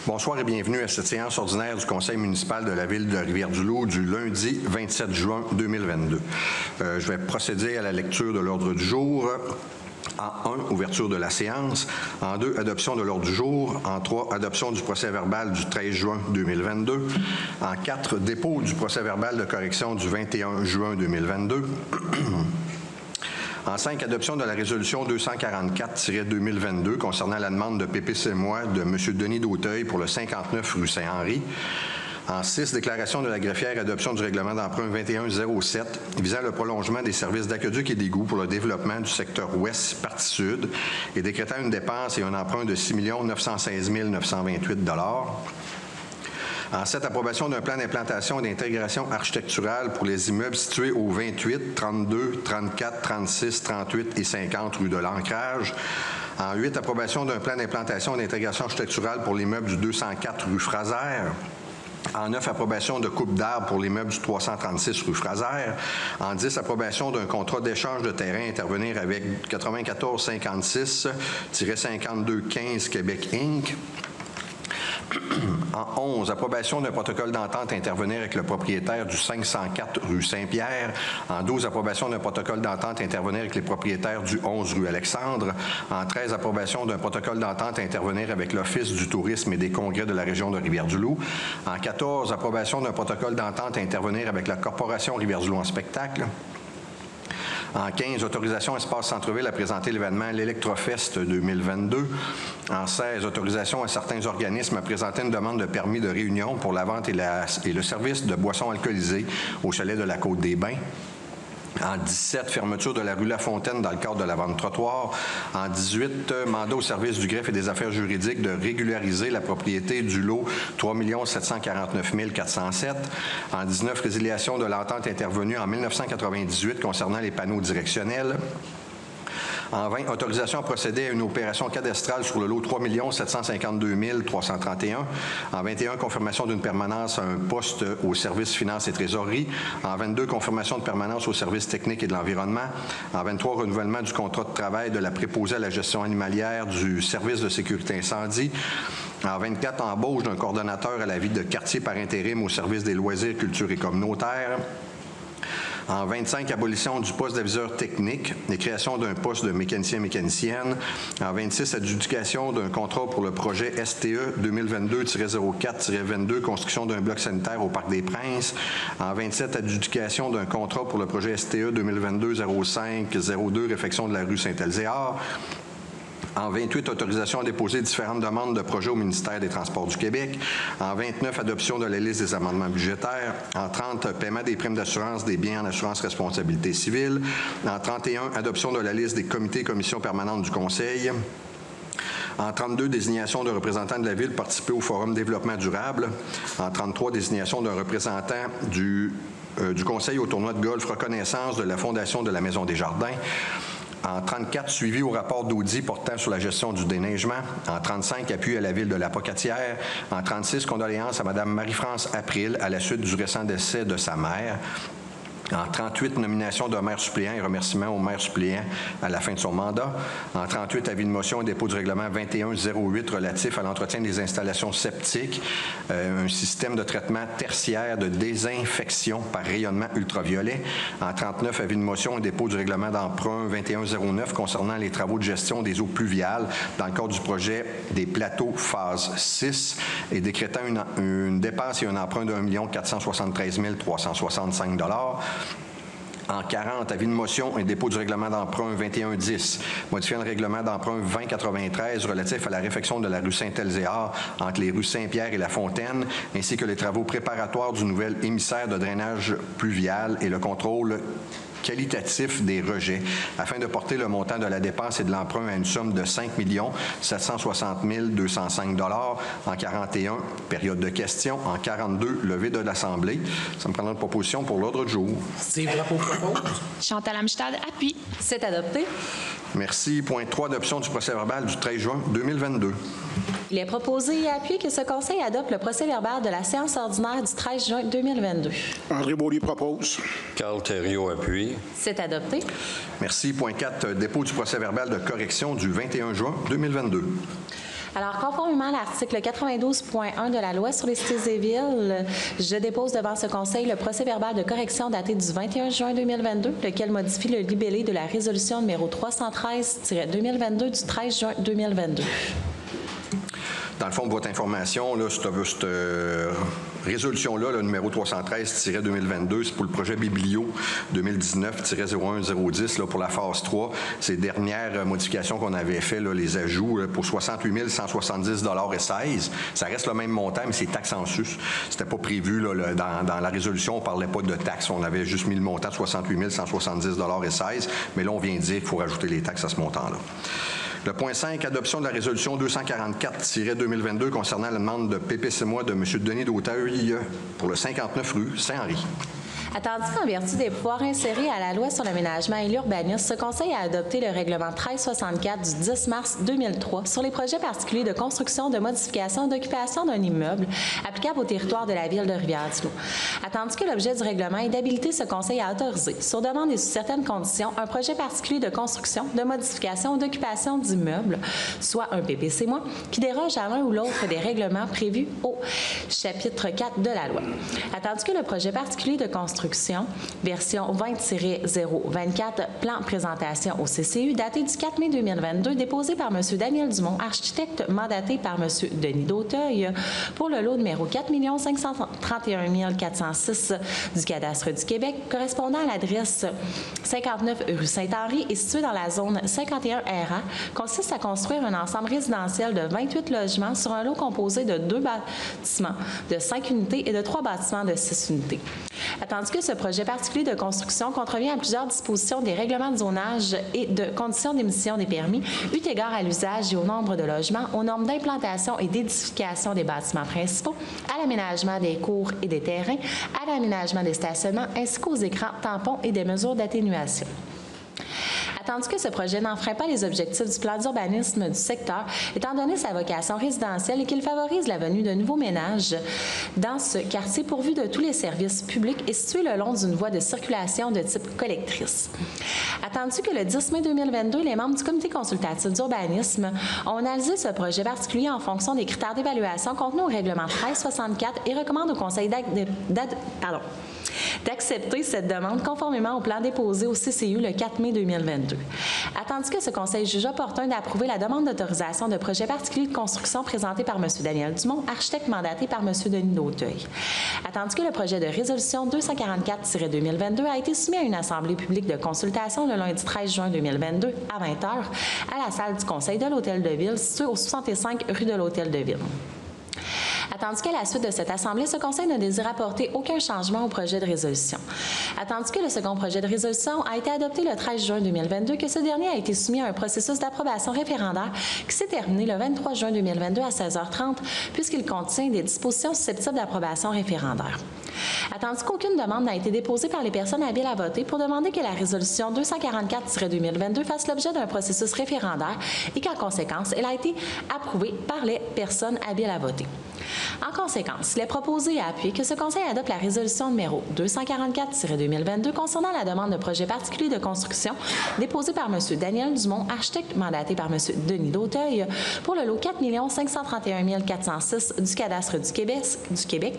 Bonsoir et bienvenue à cette séance ordinaire du Conseil municipal de la Ville de Rivière-du-Loup du lundi 27 juin 2022. Je vais procéder à la lecture de l'ordre du jour. En 1, ouverture de la séance. En 2, adoption de l'ordre du jour. En 3, adoption du procès-verbal du 13 juin 2022. En 4, dépôt du procès-verbal de correction du 21 juin 2022. En 5, adoption de la résolution 244-2022 concernant la demande de PPCMOI de M. Denis Dauteuil pour le 59 rue Saint-Henri. En 6, déclaration de la greffière, adoption du règlement d'emprunt 2107 visant le prolongement des services d'aqueduc et d'égouts pour le développement du secteur ouest, partie sud, et décrétant une dépense et un emprunt de 6 916 928 $. En 7, approbation d'un plan d'implantation et d'intégration architecturale pour les immeubles situés au 28, 32, 34, 36, 38 et 50 rue de l'Ancrage. En 8, approbation d'un plan d'implantation et d'intégration architecturale pour l'immeuble du 204 rue Fraser. En 9, approbation de coupe d'arbres pour l'immeuble du 336 rue Fraser. En 10, approbation d'un contrat d'échange de terrain à intervenir avec 9456-5215 Québec Inc. En 11, approbation d'un protocole d'entente à intervenir avec le propriétaire du 504 rue Saint-Pierre. En 12, approbation d'un protocole d'entente à intervenir avec les propriétaires du 11 rue Alexandre. En 13, approbation d'un protocole d'entente à intervenir avec l'Office du tourisme et des congrès de la région de Rivière-du-Loup. En 14, approbation d'un protocole d'entente à intervenir avec la Corporation Rivière-du-Loup en spectacle. En 15, autorisation Espace Centre-Ville à présenter l'événement l'Electrofest 2022. En 16, autorisation à certains organismes à présenter une demande de permis de réunion pour la vente et le service de boissons alcoolisées au chalet de la Côte-des-Bains. En 17, fermeture de la rue Lafontaine dans le cadre de la vente trottoir. En 18, mandat au service du greffe et des affaires juridiques de régulariser la propriété du lot 3 749 407. En 19, résiliation de l'entente intervenue en 1998 concernant les panneaux directionnels. En 20, autorisation à procéder à une opération cadastrale sur le lot 3 752 331. En 21, confirmation d'une permanence à un poste au service finances et trésorerie. En 22, confirmation de permanence au service technique et de l'environnement. En 23, renouvellement du contrat de travail de la préposée à la gestion animalière du service de sécurité incendie. En 24, embauche d'un coordonnateur à la vie de quartier par intérim au service des loisirs, culture et communautaire. En 25, abolition du poste d'aviseur technique et création d'un poste de mécanicien-mécanicienne. En 26, adjudication d'un contrat pour le projet STE 2022-04-22, construction d'un bloc sanitaire au Parc des Princes. En 27, adjudication d'un contrat pour le projet STE 2022-05-02, réfection de la rue Saint-Elzéar. En 28, autorisation à déposer différentes demandes de projets au ministère des Transports du Québec. En 29, adoption de la liste des amendements budgétaires. En 30, paiement des primes d'assurance des biens en assurance responsabilité civile. En 31, adoption de la liste des comités et commissions permanentes du Conseil. En 32, désignation d'un représentant de la Ville participer au Forum développement durable. En 33, désignation d'un représentant du Conseil au tournoi de golf reconnaissance de la Fondation de la Maison des Jardins. En 34, suivi au rapport d'audit portant sur la gestion du déneigement. En 35, appui à la Ville de la Pocatière. En 36, condoléances à Mme Marie-France April à la suite du récent décès de sa mère. En 38, nomination d'un maire suppléant et remerciements au maire suppléant à la fin de son mandat. En 38, avis de motion et dépôt du règlement 2108 relatif à l'entretien des installations septiques, un système de traitement tertiaire de désinfection par rayonnement ultraviolet. En 39, avis de motion et dépôt du règlement d'emprunt 2109 concernant les travaux de gestion des eaux pluviales dans le cadre du projet des plateaux phase 6 et décrétant une dépense et un emprunt de 1 473 365 $. En 40, avis de motion et dépôt du règlement d'emprunt 2110, modifiant le règlement d'emprunt 2093 relatif à la réfection de la rue Saint-Elzéar entre les rues Saint-Pierre et La Fontaine, ainsi que les travaux préparatoires du nouvel émissaire de drainage pluvial et le contrôle qualitatif des rejets, afin de porter le montant de la dépense et de l'emprunt à une somme de 5 760 205 $ en 41, période de questions. En 42, levée de l'Assemblée. Ça me prendra une proposition pour l'ordre du jour. Steve Drapeau propose. Chantal Amstad appuie. C'est adopté. Merci. Point 3, adoption du procès-verbal du 13 juin 2022. Il est proposé et appuyé que ce Conseil adopte le procès-verbal de la séance ordinaire du 13 juin 2022. André Beaulieu propose. Carl Thériault appuie. C'est adopté. Merci. Point 4, dépôt du procès-verbal de correction du 21 juin 2022. Alors, conformément à l'article 92.1 de la Loi sur les cités et villes, je dépose devant ce Conseil le procès-verbal de correction daté du 21 juin 2022, lequel modifie le libellé de la résolution numéro 313-2022 du 13 juin 2022. Dans le fond, de votre information, là, cette résolution-là, le numéro 313-2022, c'est pour le projet Biblio 2019-01010 là, pour la phase 3. Ces dernières modifications qu'on avait faites, là, les ajouts pour 68 170,16 $. Ça reste le même montant, mais c'est taxe en sus. C'était pas prévu là, dans la résolution, on parlait pas de taxes. On avait juste mis le montant de 68 170,16 $, mais là, on vient dire qu'il faut rajouter les taxes à ce montant-là. Le point 5, adoption de la résolution 244-2022 concernant la demande de PPCMOI de M. Denis Dauteuil pour le 59 rue Saint-Henri. Attendu qu'en vertu des pouvoirs insérés à la Loi sur l'aménagement et l'urbanisme, ce Conseil a adopté le règlement 1364 du 10 mars 2003 sur les projets particuliers de construction, de modification, d'occupation d'un immeuble applicable au territoire de la ville de Rivière-du-Loup. Attendu que l'objet du règlement est d'habiliter ce Conseil à autoriser, sur demande et sous certaines conditions, un projet particulier de construction, de modification ou d'occupation d'immeuble, soit un PPCMOI, qui déroge à l'un ou l'autre des règlements prévus au chapitre 4 de la loi. Attendu que le projet particulier de construction version 20-024, plan présentation au CCU, daté du 4 mai 2022, déposé par M. Daniel Dumont, architecte mandaté par M. Denis Dauteuil, pour le lot numéro 4 531 406 du cadastre du Québec, correspondant à l'adresse 59 rue Saint-Henri et situé dans la zone 51 RA, consiste à construire un ensemble résidentiel de 28 logements sur un lot composé de 2 bâtiments de 5 unités et de 3 bâtiments de 6 unités. Attendu que ce projet particulier de construction contrevient à plusieurs dispositions des règlements de zonage et de conditions d'émission des permis, eu égard à l'usage et au nombre de logements, aux normes d'implantation et d'édification des bâtiments principaux, à l'aménagement des cours et des terrains, à l'aménagement des stationnements, ainsi qu'aux écrans, tampons et des mesures d'atténuation. Attendu que ce projet n'enfreint pas les objectifs du plan d'urbanisme du secteur, étant donné sa vocation résidentielle et qu'il favorise la venue de nouveaux ménages dans ce quartier pourvu de tous les services publics et situé le long d'une voie de circulation de type collectrice. Attendu que le 10 mai 2022, les membres du comité consultatif d'urbanisme ont analysé ce projet particulier en fonction des critères d'évaluation contenus au règlement 1364 et recommandent au Conseil d'accepter cette demande conformément au plan déposé au CCU le 4 mai 2022. Attendu que ce Conseil juge opportun d'approuver la demande d'autorisation de projet particulier de construction présentée par M. Daniel Dumont, architecte mandaté par M. Denis Dauteuil. Attendu que le projet de résolution 244-2022 a été soumis à une assemblée publique de consultation le lundi 13 juin 2022 à 20h à la salle du Conseil de l'Hôtel de Ville située au 65 rue de l'Hôtel de Ville. Attendu qu'à la suite de cette assemblée, ce Conseil ne désire apporter aucun changement au projet de résolution. Attendu que le second projet de résolution a été adopté le 13 juin 2022, que ce dernier a été soumis à un processus d'approbation référendaire qui s'est terminé le 23 juin 2022 à 16h30, puisqu'il contient des dispositions susceptibles d'approbation référendaire. Attendu qu'aucune demande n'a été déposée par les personnes habiles à voter pour demander que la résolution 244-2022 fasse l'objet d'un processus référendaire et qu'en conséquence, elle a été approuvée par les personnes habiles à voter. En conséquence, il est proposé et appuyé que ce Conseil adopte la résolution numéro 244-2022 concernant la demande de projet particulier de construction déposée par M. Daniel Dumont, architecte mandaté par M. Denis Dauteuil, pour le lot 4 531 406 du cadastre du Québec,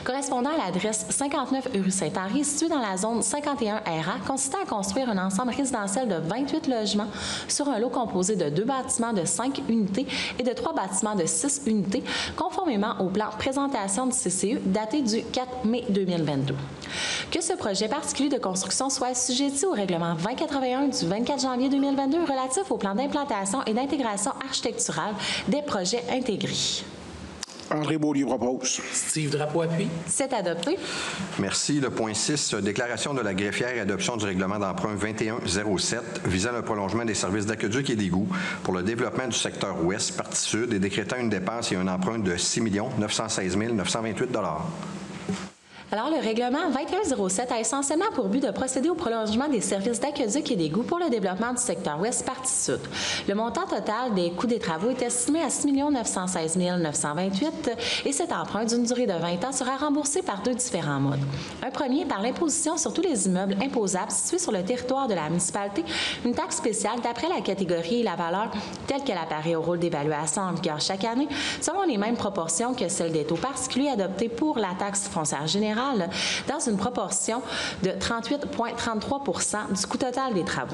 correspondant à l'adresse 59 rue Saint-Henri, située dans la zone 51 RA, consistant à construire un ensemble résidentiel de 28 logements sur un lot composé de 2 bâtiments de 5 unités et de 3 bâtiments de 6 unités, conformément au plan présentation du CCU daté du 4 mai 2022. Que ce projet particulier de construction soit assujetti au règlement 2081 du 24 janvier 2022 relatif au plan d'implantation et d'intégration architecturale des projets intégrés. André Beaulieu propose. Steve Drapeau appuie. C'est adopté. Merci. Le point 6, déclaration de la greffière et adoption du règlement d'emprunt 2107 visant le prolongement des services d'aqueduc et d'égout pour le développement du secteur ouest, partie sud, et décrétant une dépense et un emprunt de 6 916 928 $. Alors, le règlement 2107 a essentiellement pour but de procéder au prolongement des services d'aqueduc et d'égouts pour le développement du secteur ouest partie sud. Le montant total des coûts des travaux est estimé à 6 916 928 et cet emprunt d'une durée de 20 ans sera remboursé par deux différents modes. Un premier, par l'imposition sur tous les immeubles imposables situés sur le territoire de la municipalité, une taxe spéciale d'après la catégorie et la valeur telle qu'elle apparaît au rôle d'évaluation en vigueur chaque année, selon les mêmes proportions que celles des taux particuliers adoptés pour la taxe foncière générale, dans une proportion de 38,33 du coût total des travaux.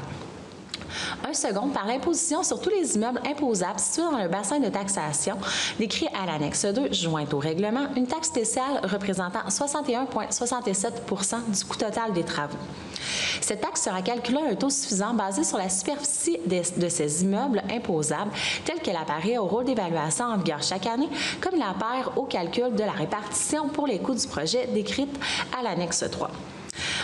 Un second, par l'imposition sur tous les immeubles imposables situés dans le bassin de taxation, décrit à l'annexe 2, jointe au règlement, une taxe spéciale représentant 61,67 du coût total des travaux. Cette taxe sera calculée à un taux suffisant basé sur la superficie de ces immeubles imposables, telle qu'elle apparaît au rôle d'évaluation en vigueur chaque année, comme il apparaît au calcul de la répartition pour les coûts du projet décrite à l'annexe 3.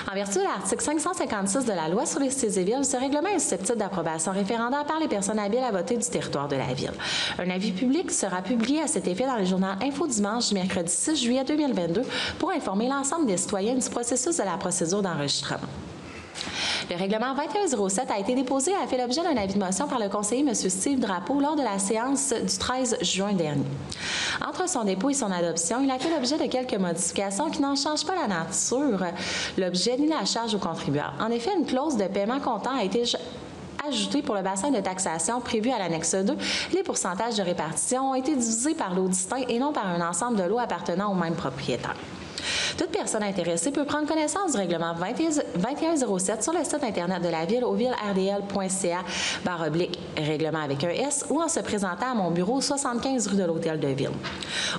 En vertu de l'article 556 de la Loi sur les cités et villes, ce règlement est susceptible d'approbation référendaire par les personnes habiles à voter du territoire de la Ville. Un avis public sera publié à cet effet dans le journal Info Dimanche du mercredi 6 juillet 2022 pour informer l'ensemble des citoyens du processus de la procédure d'enregistrement. Le règlement 2107 a été déposé et a fait l'objet d'un avis de motion par le conseiller M. Steve Drapeau lors de la séance du 13 juin dernier. Entre son dépôt et son adoption, il a fait l'objet de quelques modifications qui n'en changent pas la nature, l'objet ni la charge au contribuable. En effet, une clause de paiement comptant a été ajoutée pour le bassin de taxation prévu à l'annexe 2. Les pourcentages de répartition ont été divisés par lot distinct et non par un ensemble de lots appartenant au même propriétaire. Toute personne intéressée peut prendre connaissance du règlement 2107 sur le site Internet de la Ville au villerdl.ca/règlement avec un S ou en se présentant à mon bureau 75 rue de l'Hôtel de Ville.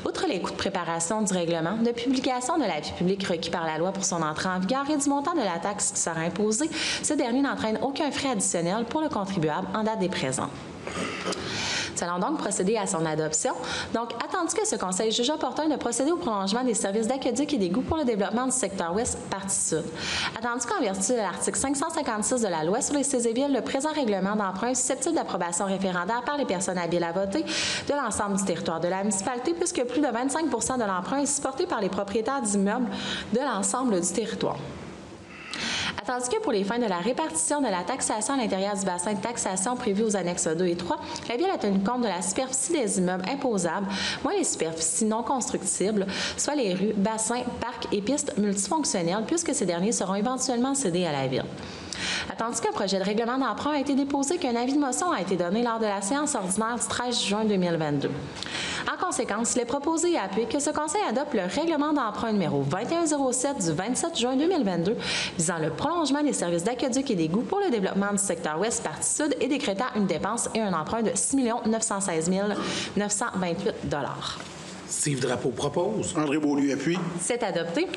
Outre les coûts de préparation du règlement, de publication de l'avis public requis par la loi pour son entrée en vigueur et du montant de la taxe qui sera imposée, ce dernier n'entraîne aucun frais additionnel pour le contribuable en date des présents. Nous allons donc procéder à son adoption. Donc, attendu que ce Conseil juge opportun de procéder au prolongement des services d'aqueduc et d'égouts pour le développement du secteur ouest partie sud. Attendu qu'en vertu de l'article 556 de la Loi sur les cités et villes, le présent règlement d'emprunt est susceptible d'approbation référendaire par les personnes habiles à voter de l'ensemble du territoire de la municipalité, puisque plus de 25 de l'emprunt est supporté par les propriétaires d'immeubles de l'ensemble du territoire. Attendu que pour les fins de la répartition de la taxation à l'intérieur du bassin de taxation prévu aux annexes 2 et 3, la Ville a tenu compte de la superficie des immeubles imposables, moins les superficies non constructibles, soit les rues, bassins, parcs et pistes multifonctionnelles, puisque ces derniers seront éventuellement cédés à la Ville. Attendu qu'un projet de règlement d'emprunt a été déposé, qu'un avis de motion a été donné lors de la séance ordinaire du 13 juin 2022. En conséquence, il est proposé et appuyé que ce Conseil adopte le règlement d'emprunt numéro 2107 du 27 juin 2022 visant le prolongement des services d'aqueduc et d'égouts pour le développement du secteur ouest partie sud et décrétant une dépense et un emprunt de 6 916 928 $. Steve Drapeau propose. André Beaulieu appuie. C'est adopté.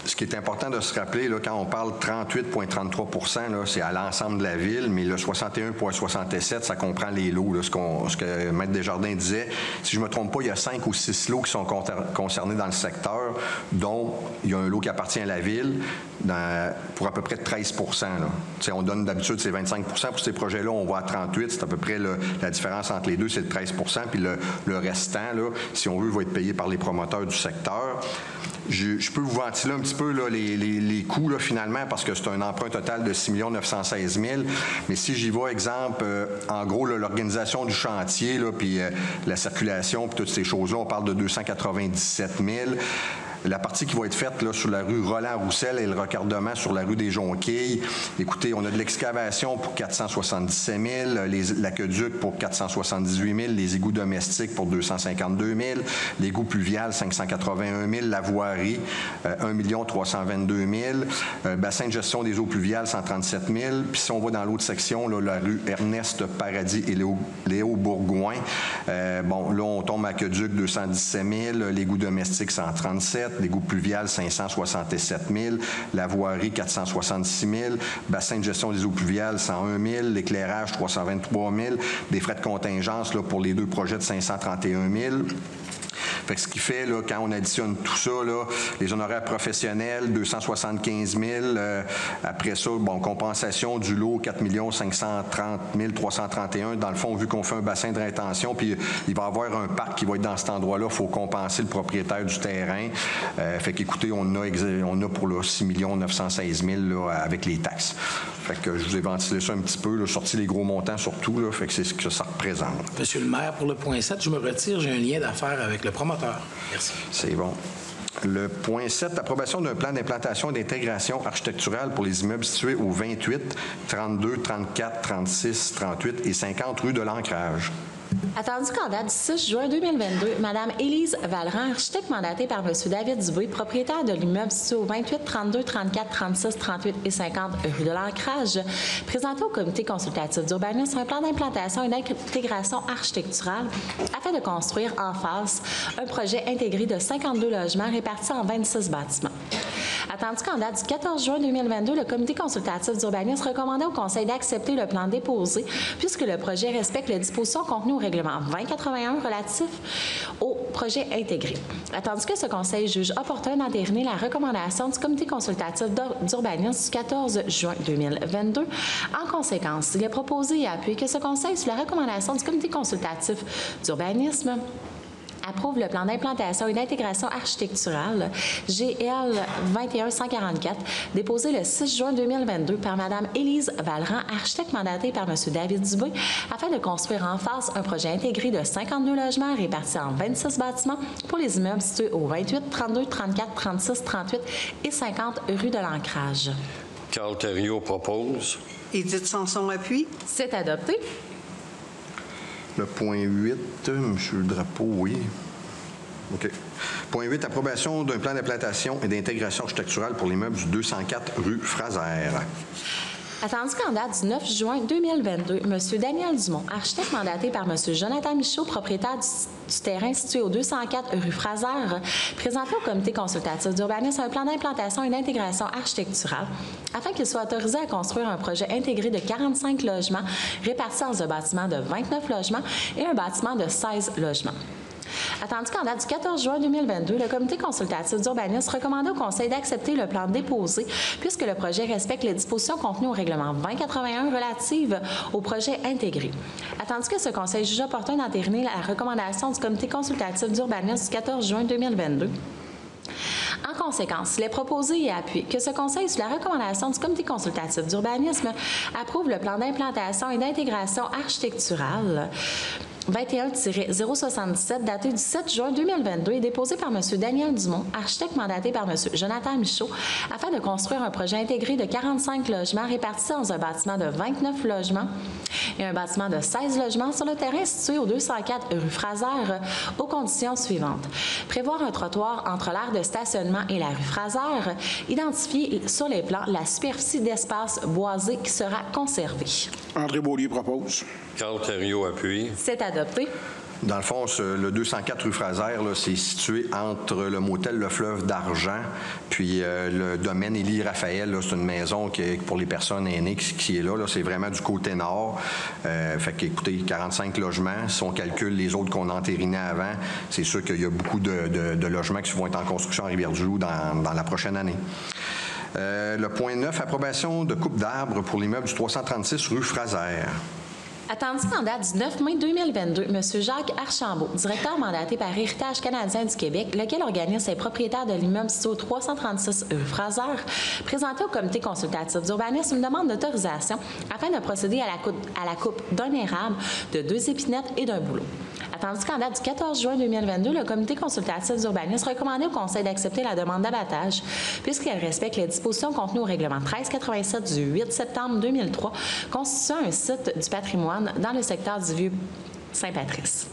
Ce qui est important de se rappeler, là, quand on parle 38,33 c'est à l'ensemble de la ville, mais le 61,67 ça comprend les lots, là, ce que Maître Desjardins disait. Si je ne me trompe pas, il y a 5 ou 6 lots qui sont concernés dans le secteur, dont il y a un lot qui appartient à la ville pour à peu près 13 là. On donne d'habitude c'est 25 pour ces projets-là, on va à 38, c'est à peu près la différence entre les deux, c'est le 13 puis le restant, là, si on veut, va être payé par les promoteurs du secteur. Je peux vous ventiler un petit peu là, les coûts là, finalement, parce que c'est un emprunt total de 6 916 000. Mais si j'y vais, exemple, en gros, là, l'organisation du chantier, puis la circulation, puis toutes ces choses-là, on parle de 297 000. La partie qui va être faite là, sur la rue Roland-Roussel et le raccordement sur la rue des Jonquilles, écoutez, on a de l'excavation pour 477 000, l'aqueduc pour 478 000, les égouts domestiques pour 252 000, l'égout pluvial 581 000, la voirie 1 322 000, bassin de gestion des eaux pluviales 137 000, puis si on va dans l'autre section, là, la rue Ernest Paradis et Léo Bourgoin, bon, là on tombe à aqueduc 217 000, l'égout domestique 137 000, l'égout pluvial 567 000, la voirie 466 000, bassin de gestion des eaux pluviales 101 000, l'éclairage 323 000, des frais de contingence là, pour les deux projets de 531 000. Fait que ce qui fait, là, quand on additionne tout ça, là, les honoraires professionnels, 275 000. Après ça, bon, compensation du lot, 4 530 331. Dans le fond, vu qu'on fait un bassin de rétention, puis il va y avoir un parc qui va être dans cet endroit-là, il faut compenser le propriétaire du terrain. Fait qu'écoutez, on a pour là, 6 916 000 là, avec les taxes. Fait que je vous ai ventilé ça un petit peu, là, sorti les gros montants surtout, là, fait que c'est ce que ça représente. Monsieur le maire, pour le point 7, je me retire, j'ai un lien d'affaires avec le promoteur. Merci. C'est bon. Le point 7, approbation d'un plan d'implantation et d'intégration architecturale pour les immeubles situés au 28, 32, 34, 36, 38 et 50 rue de l'Ancrage. Attendu qu'en date du 6 juin 2022, Mme Élise Valran, architecte mandatée par M. David Dubé, propriétaire de l'immeuble situé au 28, 32, 34, 36, 38 et 50 rue de l'Ancrage, présentait au comité consultatif d'urbanisme un plan d'implantation et d'intégration architecturale afin de construire en face un projet intégré de 52 logements répartis en 26 bâtiments. Attendu qu'en date du 14 juin 2022, le comité consultatif d'urbanisme recommandait au Conseil d'accepter le plan déposé puisque le projet respecte les dispositions contenues au règlement 2081 relatif au projet intégré. Attendu que ce Conseil juge opportun d'entériner la recommandation du comité consultatif d'urbanisme du 14 juin 2022, en conséquence, il est proposé et appuyé que ce Conseil, sur la recommandation du comité consultatif d'urbanisme, approuve le plan d'implantation et d'intégration architecturale GL 21144 déposé le 6 juin 2022 par Mme Élise Valran, architecte mandatée par M. David Dubé, afin de construire en face un projet intégré de 52 logements répartis en 26 bâtiments pour les immeubles situés au 28, 32, 34, 36, 38 et 50 rue de l'Ancrage. Carl Thériault propose. Édith Sanson appuie. C'est adopté. Le point 8, M. Drapeau, oui. OK. Point 8, approbation d'un plan d'implantation et d'intégration architecturale pour l'immeuble du 204 rue Fraser. Attendu qu'en date du 9 juin 2022, M. Daniel Dumont, architecte mandaté par M. Jonathan Michaud, propriétaire du terrain situé au 204 rue Fraser, présentait au comité consultatif d'urbanisme un plan d'implantation et d'intégration architecturale afin qu'il soit autorisé à construire un projet intégré de 45 logements répartis dans un bâtiment de 29 logements et un bâtiment de 16 logements. Attendu qu'en date du 14 juin 2022, le comité consultatif d'urbanisme recommandait au Conseil d'accepter le plan déposé puisque le projet respecte les dispositions contenues au règlement 2081 relatives au projet intégré. Attendu que ce Conseil juge opportun d'entériner la recommandation du comité consultatif d'urbanisme du 14 juin 2022, en conséquence, il est proposé et appuyé que ce Conseil, sous la recommandation du comité consultatif d'urbanisme, approuve le plan d'implantation et d'intégration architecturale 21-077 daté du 7 juin 2022 et déposé par M. Daniel Dumont, architecte mandaté par M. Jonathan Michaud, afin de construire un projet intégré de 45 logements répartis dans un bâtiment de 29 logements et un bâtiment de 16 logements sur le terrain situé au 204 rue Fraser aux conditions suivantes. Prévoir un trottoir entre l'aire de stationnement et la rue Fraser, identifier sur les plans la superficie d'espace boisé qui sera conservée. André Beaulieu propose. Carl Thériault appuie. C'est adopté. Dans le fond, le 204 rue Fraser, là, c'est situé entre le motel Le Fleuve d'Argent puis le domaine Élie-Raphaël. C'est une maison qui est pour les personnes aînées qui est là. C'est vraiment du côté nord. Fait qu'écoutez, 45 logements. Si on calcule les autres qu'on a entérinés avant, c'est sûr qu'il y a beaucoup de logements qui vont être en construction à Rivière-du-Loup dans la prochaine année. Le point 9, approbation de coupe d'arbres pour l'immeuble du 336 rue Fraser. Attendu qu'en date du 9 mai 2022, M. Jacques Archambault, directeur mandaté par Héritage canadien du Québec, lequel organise ses propriétaires de l'immeuble situé au 336 rue Fraser, présentait au comité consultatif d'urbanisme une demande d'autorisation afin de procéder à la coupe d'un érable, de 2 épinettes et d'un bouleau. Attendu qu'en date du 14 juin 2022, le comité consultatif d'urbanisme recommandait au Conseil d'accepter la demande d'abattage puisqu'elle respecte les dispositions contenues au règlement 1387 du 8 septembre 2003 constituant un site du patrimoine dans le secteur du Vieux-Saint-Patrice.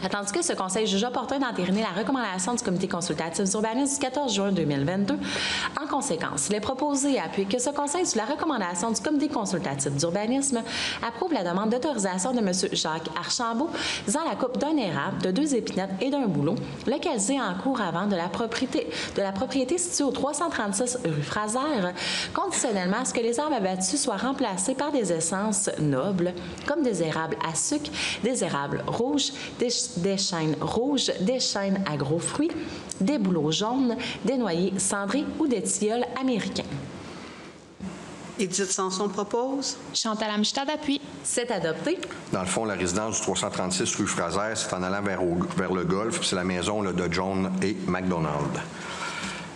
Attendu que ce Conseil juge opportun d'entériner la recommandation du comité consultatif d'urbanisme du 14 juin 2022, en conséquence, il est proposé et appuyé que ce Conseil, sous la recommandation du comité consultatif d'urbanisme, approuve la demande d'autorisation de M. Jacques Archambault visant la coupe d'un érable, de 2 épinettes et d'un bouleau, localisé en cours avant de la propriété située au 336 rue Fraser, conditionnellement à ce que les arbres abattus soient remplacés par des essences nobles, comme des érables à sucre, des érables rouges, des des chênes rouges, des chênes à gros fruits, des bouleaux jaunes, des noyers cendrés ou des tilleuls américains. Édith Sanson propose. Chantal Amistad appuie. C'est adopté. Dans le fond, la résidence du 336 rue Fraser, c'est en allant vers le golfe, puis c'est la maison là, de John et McDonald.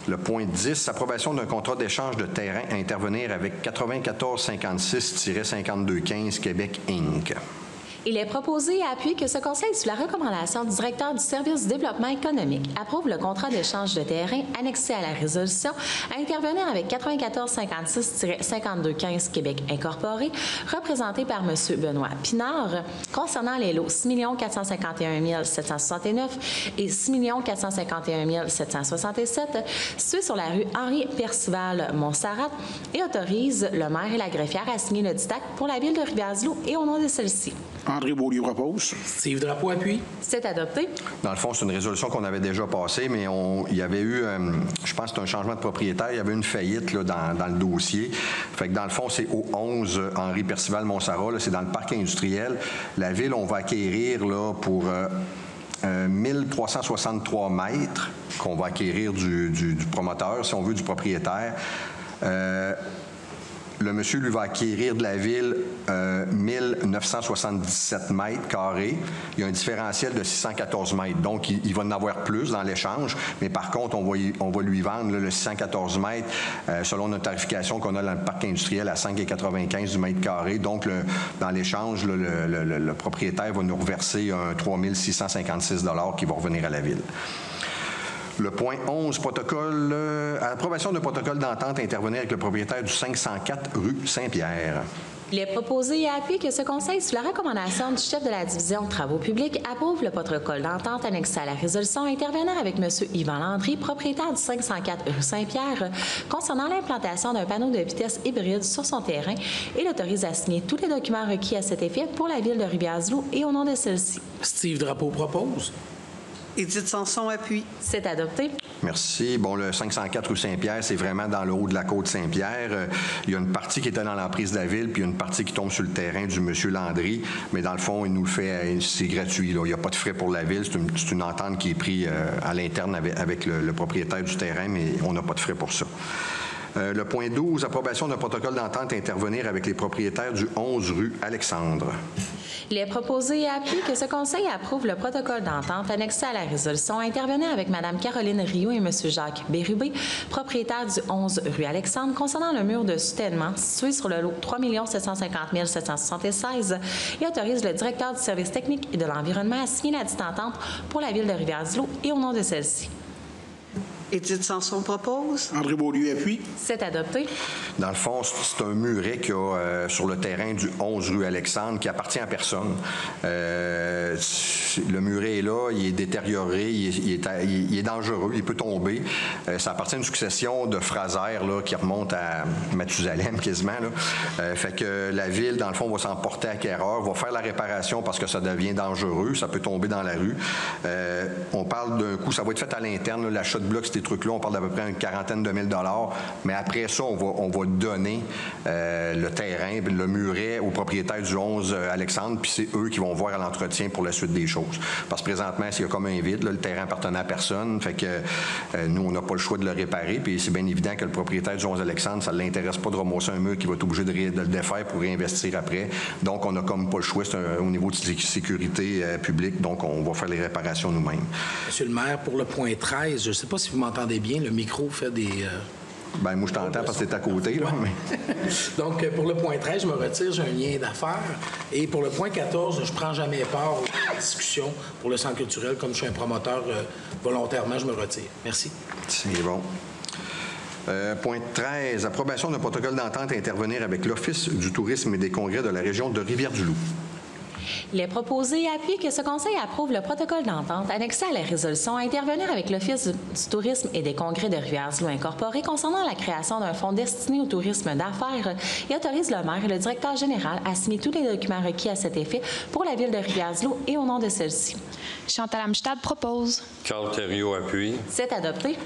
Le point 10, approbation d'un contrat d'échange de terrain à intervenir avec 9456-5215 Québec Inc. Il est proposé et appuyé que ce Conseil, sous la recommandation du directeur du Service du développement économique, approuve le contrat d'échange de terrain annexé à la résolution à intervenir avec 9456-5215 Québec Incorporé, représenté par M. Benoît Pinard, concernant les lots 6 451 769 et 6 451 767, situés sur la rue Henri-Percival-Montserrat, et autorise le maire et la greffière à signer le dictat pour la ville de Rivière-du-Loup et au nom de celle-ci. André Beaulieu propose. Steve Drapeau appuie. C'est adopté. Dans le fond, c'est une résolution qu'on avait déjà passée, mais il y avait eu, je pense que c'est un changement de propriétaire, il y avait une faillite là, dans le dossier. Fait que dans le fond, c'est au 11 Henri Percival-Montserrat, c'est dans le parc industriel. La ville, on va acquérir là, pour 1363 mètres qu'on va acquérir du promoteur, si on veut, du propriétaire. Le monsieur lui va acquérir de la ville 1977 mètres carrés. Il y a un différentiel de 614 mètres. Donc, il va en avoir plus dans l'échange. Mais par contre, on va lui vendre là, le 614 mètres selon notre tarification qu'on a dans le parc industriel à 5,95 du mètre carré. Donc, dans l'échange, le propriétaire va nous reverser un 3 656 $ qui va revenir à la ville. Le point 11, protocole, approbation d'un protocole d'entente à intervenir avec le propriétaire du 504 rue Saint-Pierre. Il est proposé et appuyé que ce Conseil, sous la recommandation du chef de la division de travaux publics, approuve le protocole d'entente annexé à la résolution à intervenir avec M. Yvan Landry, propriétaire du 504 rue Saint-Pierre, concernant l'implantation d'un panneau de vitesse hybride sur son terrain et l'autorise à signer tous les documents requis à cet effet pour la ville de Rivière-du-Loup et au nom de celle-ci. Steve Drapeau propose. Édith Sanson appuie. C'est adopté. Merci. Bon, le 504 rue Saint-Pierre, c'est vraiment dans le haut de la côte Saint-Pierre. Il y a une partie qui était dans l'emprise de la ville, puis une partie qui tombe sur le terrain du monsieur Landry. Mais dans le fond, il nous le fait, c'est gratuit. Là. Il n'y a pas de frais pour la ville. C'est une entente qui est prise à l'interne avec le propriétaire du terrain, mais on n'a pas de frais pour ça. Le point 12, approbation d'un protocole d'entente à intervenir avec les propriétaires du 11 rue Alexandre. Il est proposé et appuyé que ce Conseil approuve le protocole d'entente annexé à la résolution à intervenir avec Mme Caroline Rio et M. Jacques Bérubé, propriétaires du 11 rue Alexandre, concernant le mur de soutènement situé sur le lot 3 750 776 et autorise le directeur du service technique et de l'environnement à signer la dite entente pour la ville de Rivière-du-Loup et au nom de celle-ci. Édith Sanson propose. André Beaulieu appuie. C'est adopté. Dans le fond, c'est un muret qu'il y a sur le terrain du 11 rue Alexandre qui appartient à personne. Le muret est là, il est détérioré, il est dangereux, il peut tomber. Ça appartient à une succession de Fraser là, qui remonte à Mathusalem quasiment. Là. Fait que la ville, dans le fond, va s'en porter acquéreur, va faire la réparation parce que ça devient dangereux, ça peut tomber dans la rue. On parle d'un coût, ça va être fait à l'interne, l'achat de blocs, ces trucs-là, on parle d'à peu près une quarantaine de $1000. Mais après ça, on va donner le terrain, le muret au propriétaire du 11 Alexandre, puis c'est eux qui vont voir à l'entretien pour la suite des choses. Parce que présentement, s'il y a comme un vide, là, le terrain appartenait à personne, fait que nous, on n'a pas le choix de le réparer, puis c'est bien évident que le propriétaire du 11 Alexandre, ça ne l'intéresse pas de ramasser un mur qui va être obligé de le défaire pour réinvestir après. Donc, on n'a comme pas le choix, c'est au niveau de sécurité publique, donc on va faire les réparations nous-mêmes. Monsieur le maire, pour le point 13, je ne sais pas si vous m'entendez bien, le micro fait des... Bien, moi, je t'entends parce que c'est à côté. Là, mais... Donc, pour le point 13, je me retire, j'ai un lien d'affaires. Et pour le point 14, je ne prends jamais part aux discussions pour le centre culturel. Comme je suis un promoteur, volontairement, je me retire. Merci. C'est bon. Point 13, approbation d'un protocole d'entente à intervenir avec l'Office du tourisme et des congrès de la région de Rivière-du-Loup. Il est proposé et appuyé que ce Conseil approuve le protocole d'entente annexé à la résolution à intervenir avec l'Office du tourisme et des congrès de Rivière-du-Loup Incorporé concernant la création d'un fonds destiné au tourisme d'affaires et autorise le maire et le directeur général à signer tous les documents requis à cet effet pour la ville de Rivière-du-Loup et au nom de celle-ci. Chantal Amistad propose. Carl Thériault appuie. C'est adopté.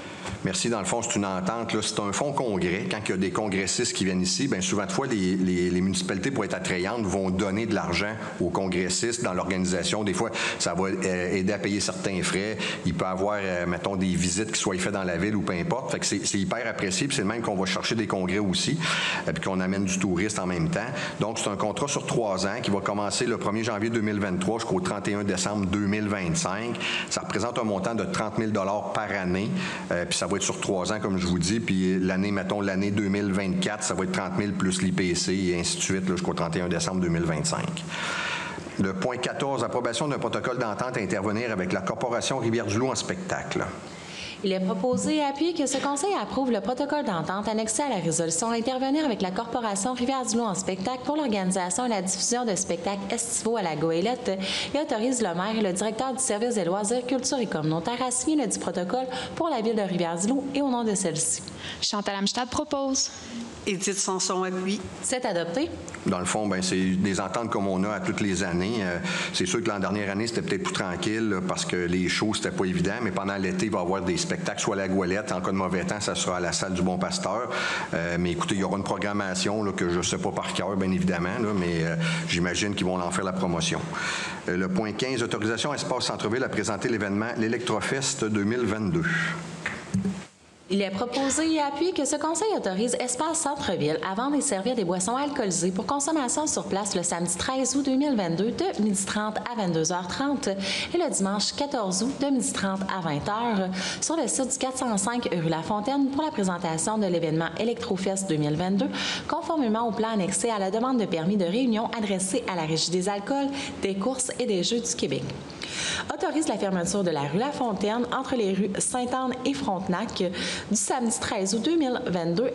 Merci. Dans le fond, c'est une entente. Là. C'est un fonds congrès. Quand il y a des congressistes qui viennent ici, bien souvent de fois, les municipalités, pour être attrayantes, vont donner de l'argent aux congressistes grossiste dans l'organisation. Des fois, ça va aider à payer certains frais. Il peut avoir, mettons, des visites qui soient faites dans la ville ou peu importe. Fait que c'est hyper apprécié. Puis c'est le même qu'on va chercher des congrès aussi, puis qu'on amène du touriste en même temps. Donc, c'est un contrat sur 3 ans qui va commencer le 1er janvier 2023 jusqu'au 31 décembre 2025. Ça représente un montant de 30 000 par année. Puis ça va être sur 3 ans, comme je vous dis. Puis l'année, mettons, l'année 2024, ça va être 30 000 plus l'IPC et ainsi de suite jusqu'au 31 décembre 2025. Le point 14, approbation d'un protocole d'entente à intervenir avec la Corporation Rivière-du-Loup en spectacle. Il est proposé et appuyé que ce Conseil approuve le protocole d'entente annexé à la résolution à intervenir avec la Corporation Rivière-du-Loup en spectacle pour l'organisation et la diffusion de spectacles estivaux à la Goélette et autorise le maire et le directeur du service des loisirs, culture et communautaire à signer le dit protocole pour la ville de Rivière-du-Loup et au nom de celle-ci. Chantal Amstad propose. Édith Sanson appuie. C'est adopté. Dans le fond, ben c'est des ententes comme on a à toutes les années. C'est sûr que l'an dernière année, c'était peut-être plus tranquille là, parce que les shows, c'était pas évident, mais pendant l'été, il va y avoir des spectacles, soit à la Goélette, en cas de mauvais temps, ça sera à la salle du Bon Pasteur. Mais écoutez, il y aura une programmation là, que je ne sais pas par cœur, bien évidemment, là, mais j'imagine qu'ils vont en faire la promotion. Le point 15, autorisation Espace Centre-Ville à présenter l'événement l'Electrofest 2022. Il est proposé et appuyé que ce Conseil autorise Espace Centre-Ville à vendre et servir des boissons alcoolisées pour consommation sur place le samedi 13 août 2022 de 12h30 à 22h30 et le dimanche 14 août de 12h30 à 20h sur le site du 405 rue La Fontaine pour la présentation de l'événement Electrofest 2022 conformément au plan annexé à la demande de permis de réunion adressée à la Régie des alcools, des courses et des jeux du Québec. Autorise la fermeture de la rue La Fontaine entre les rues Sainte-Anne et Frontenac du samedi 13 août 2022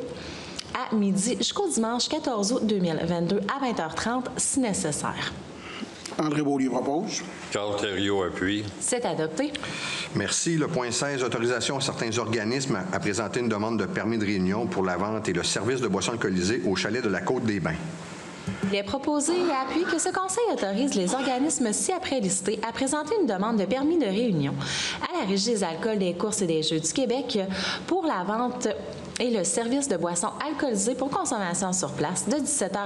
à midi jusqu'au dimanche 14 août 2022 à 20h30 si nécessaire. André Beaulieu propose. Carl Thériault appuie. C'est adopté. Merci. Le point 16, autorisation à certains organismes à présenter une demande de permis de réunion pour la vente et le service de boissons alcoolisées au chalet de la Côte-des-Bains. Il est proposé et appuyé que ce Conseil autorise les organismes ci-après listés à présenter une demande de permis de réunion à la Régie des alcools, des courses et des jeux du Québec pour la vente et le service de boissons alcoolisées pour consommation sur place de 17h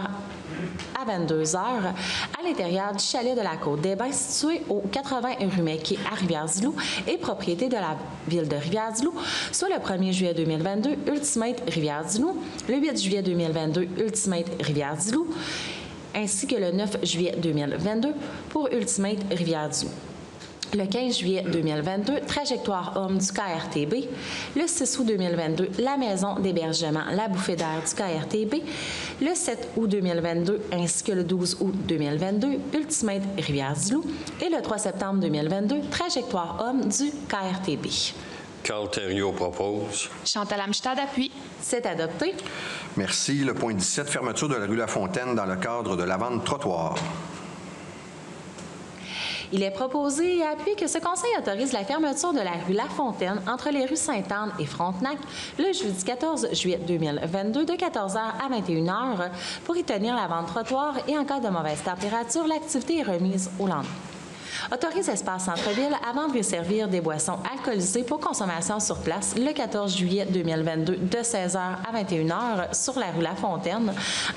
à 22h à l'intérieur du chalet de la Côte-des-Bains situé au 80 rue Mequier à Rivière-du-Loup et propriété de la ville de Rivière-du-Loup, soit le 1er juillet 2022, Ultimate Rivière-du-Loup, le 8 juillet 2022, Ultimate Rivière-du-Loup, ainsi que le 9 juillet 2022 pour Ultimate Rivière-du-Loup. Le 15 juillet 2022, Trajectoire Homme du KRTB. Le 6 août 2022, la Maison d'hébergement La Bouffée d'air du KRTB. Le 7 août 2022, ainsi que le 12 août 2022, Ultimate Rivière-du-Loup. Et le 3 septembre 2022, Trajectoire Homme du KRTB. Carl Thériault propose. Chantal Amstad appuie. C'est adopté. Merci. Le point 17, fermeture de la rue La Fontaine dans le cadre de la vente trottoir. Il est proposé et appuyé que ce Conseil autorise la fermeture de la rue La Fontaine entre les rues Sainte-Anne et Frontenac le jeudi 14 juillet 2022 de 14h à 21h pour y tenir la vente trottoir et en cas de mauvaise température, l'activité est remise au lendemain. Autorise Espace Centre-Ville à vendre et servir des boissons alcoolisées pour consommation sur place le 14 juillet 2022 de 16h à 21h sur la rue La Fontaine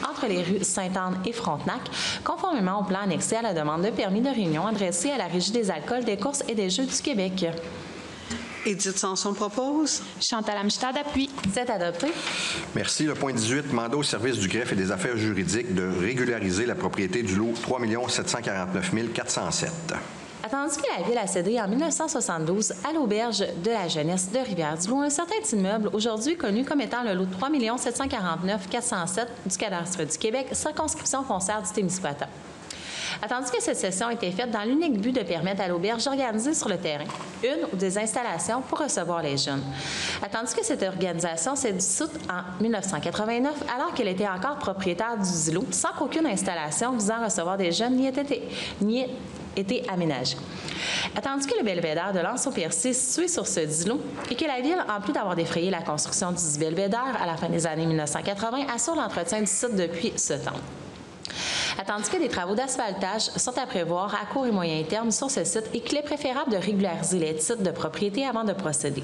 entre les rues Sainte-Anne et Frontenac, conformément au plan annexé à la demande de permis de réunion adressée à la Régie des alcools, des courses et des jeux du Québec. Édith Sanson propose. Chantal Amstad appuie. C'est adopté. Merci. Le point 18, mandat au service du greffe et des affaires juridiques de régulariser la propriété du lot 3 749 407. Attendu que la Ville a cédé en 1972 à l'Auberge de la jeunesse de Rivière-du-Loup un certain immeuble aujourd'hui connu comme étant le lot 3 749 407 du cadastre du Québec, circonscription foncière du Témiscouata. Attendu que cette cession a été faite dans l'unique but de permettre à l'auberge d'organiser sur le terrain une ou des installations pour recevoir les jeunes. Attendu que cette organisation s'est dissoute en 1989 alors qu'elle était encore propriétaire du îlot sans qu'aucune installation visant à recevoir des jeunes n'y ait été aménagée. Attendu que le belvédère de l'Anse-au-Percé situé sur ce îlot et que la Ville, en plus d'avoir défrayé la construction du belvédère à la fin des années 1980, assure l'entretien du site depuis ce temps. Attendu que des travaux d'asphaltage sont à prévoir à court et moyen terme sur ce site et qu'il est préférable de régulariser les titres de propriété avant de procéder.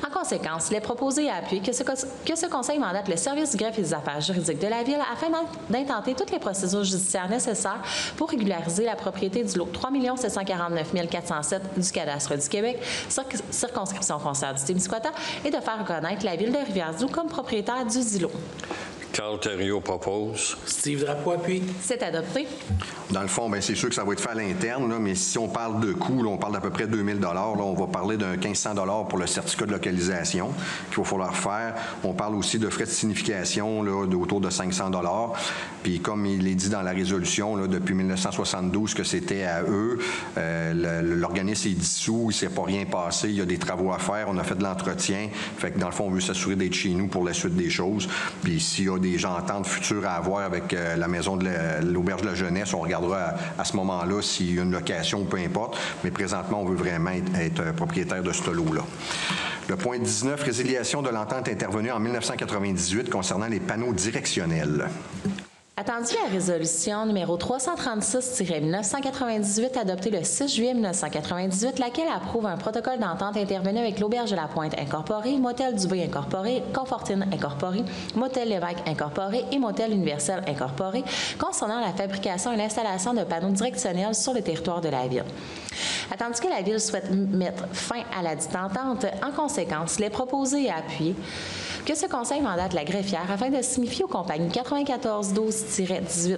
En conséquence, il est proposé et appuyé que ce Conseil mandate le Service du greffe et des affaires juridiques de la Ville afin d'intenter toutes les procédures judiciaires nécessaires pour régulariser la propriété du lot 3 749 407 du Cadastre du Québec, circonscription foncière du Témiscouata, et de faire reconnaître la Ville de Rivière-du-Loup comme propriétaire du dit lot. Carl Thériault propose. Steve Drapeau appuie. C'est adopté. Dans le fond, bien, c'est sûr que ça va être fait à l'interne, là, mais si on parle de coûts, là, on parle d'à peu près 2 000 là, on va parler d'un 1 500 pour le certificat de localisation qu'il va falloir faire. On parle aussi de frais de signification là, autour de 500 Puis comme il est dit dans la résolution, là, depuis 1972 que c'était à eux, l'organisme est dissous, il ne s'est pas rien passé, il y a des travaux à faire, on a fait de l'entretien. Fait que dans le fond, on veut s'assurer d'être chez nous pour la suite des choses. Puis s'il y a des ententes futures à avoir avec la maison de l'Auberge de la Jeunesse, on regardera à ce moment-là s'il y a une location ou peu importe. Mais présentement, on veut vraiment être propriétaire de ce lot-là. Le point 19, résiliation de l'entente intervenue en 1998 concernant les panneaux directionnels. Attendu la résolution numéro 336-1998 adoptée le 6 juillet 1998, laquelle approuve un protocole d'entente intervenu avec l'Auberge de la Pointe Incorporée, Motel Dubé Incorporé, Confortine Incorporé, Motel Lévesque Incorporé et Motel Universel Incorporé concernant la fabrication et l'installation de panneaux directionnels sur le territoire de la Ville. Attendu que la Ville souhaite mettre fin à la dite entente, en conséquence, il est proposé et appuyé que ce Conseil mandate la greffière afin de signifier aux compagnies 9412-1829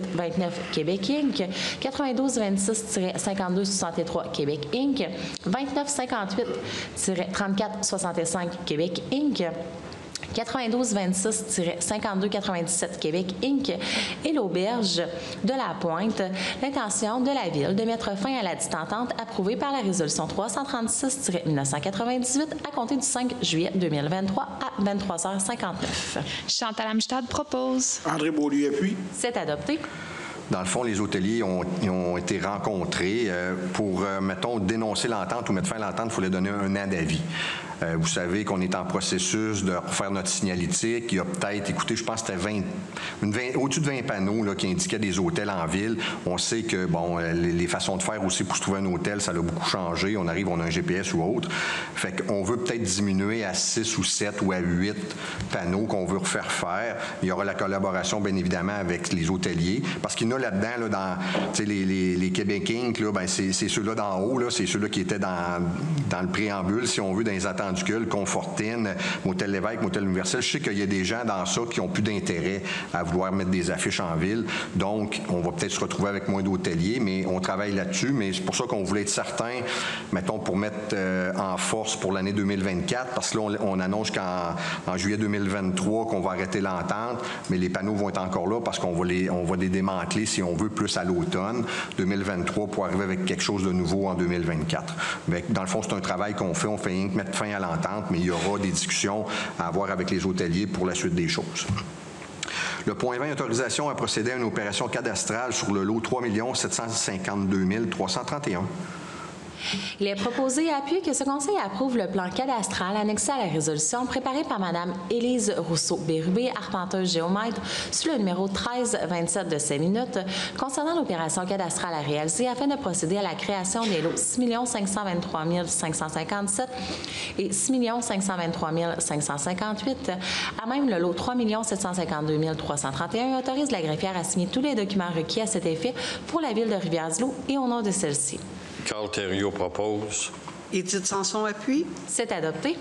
Québec Inc., 9226-5263 Québec Inc., 2958-3465 Québec Inc., 9226-5297 Québec Inc. et l'Auberge de la Pointe l'intention de la Ville de mettre fin à la dite entente approuvée par la résolution 336-1998 à compter du 5 juillet 2023 à 23h59. Chantal Amstad propose. André Beaulieu appuie. C'est adopté. Dans le fond, les hôteliers ont été rencontrés pour, mettons, dénoncer l'entente ou mettre fin à l'entente, il fallait donner un an d'avis. Vous savez qu'on est en processus de refaire notre signalétique. Il y a peut-être, écoutez, je pense que c'était au-dessus de 20 panneaux là, qui indiquaient des hôtels en ville. On sait que, bon, les façons de faire aussi pour se trouver un hôtel, ça a beaucoup changé. On arrive, on a un GPS ou autre. Fait qu'on veut peut-être diminuer à 6 ou 7 ou à 8 panneaux qu'on veut refaire faire. Il y aura la collaboration, bien évidemment, avec les hôteliers. Parce qu'il y en a là-dedans, là, dans les Québec Inc., là, ben, c'est ceux-là d'en haut, là, c'est ceux-là qui étaient dans le préambule, si on veut, dans les attentes du culte, Confortine, Motel Lévesque, Motel Universel. Je sais qu'il y a des gens dans ça qui ont plus d'intérêt à vouloir mettre des affiches en ville. Donc, on va peut-être se retrouver avec moins d'hôteliers, mais on travaille là-dessus. Mais c'est pour ça qu'on voulait être certain, mettons, pour mettre en force pour l'année 2024, parce que là, on annonce qu'en juillet 2023 qu'on va arrêter l'entente, mais les panneaux vont être encore là parce qu'on va les démanteler, si on veut, plus à l'automne 2023 pour arriver avec quelque chose de nouveau en 2024. Mais dans le fond, c'est un travail qu'on fait. On fait rien que mettre fin à l'entente, mais il y aura des discussions à avoir avec les hôteliers pour la suite des choses. Le point 20, autorisation à procéder à une opération cadastrale sur le lot 3 752 331. Il est proposé et appuyé que ce Conseil approuve le plan cadastral annexé à la résolution préparé par Mme Élise Rousseau-Bérubé, arpenteuse géomètre, sous le numéro 1327 de ces minutes, concernant l'opération cadastrale à réaliser afin de procéder à la création des lots 6 523 557 et 6 523 558, à même le lot 3 752 331 et autorise la greffière à signer tous les documents requis à cet effet pour la Ville de Rivière-du-Loup et au nom de celle-ci. Carl Thériault propose. Édith Sanson appuie. C'est adopté.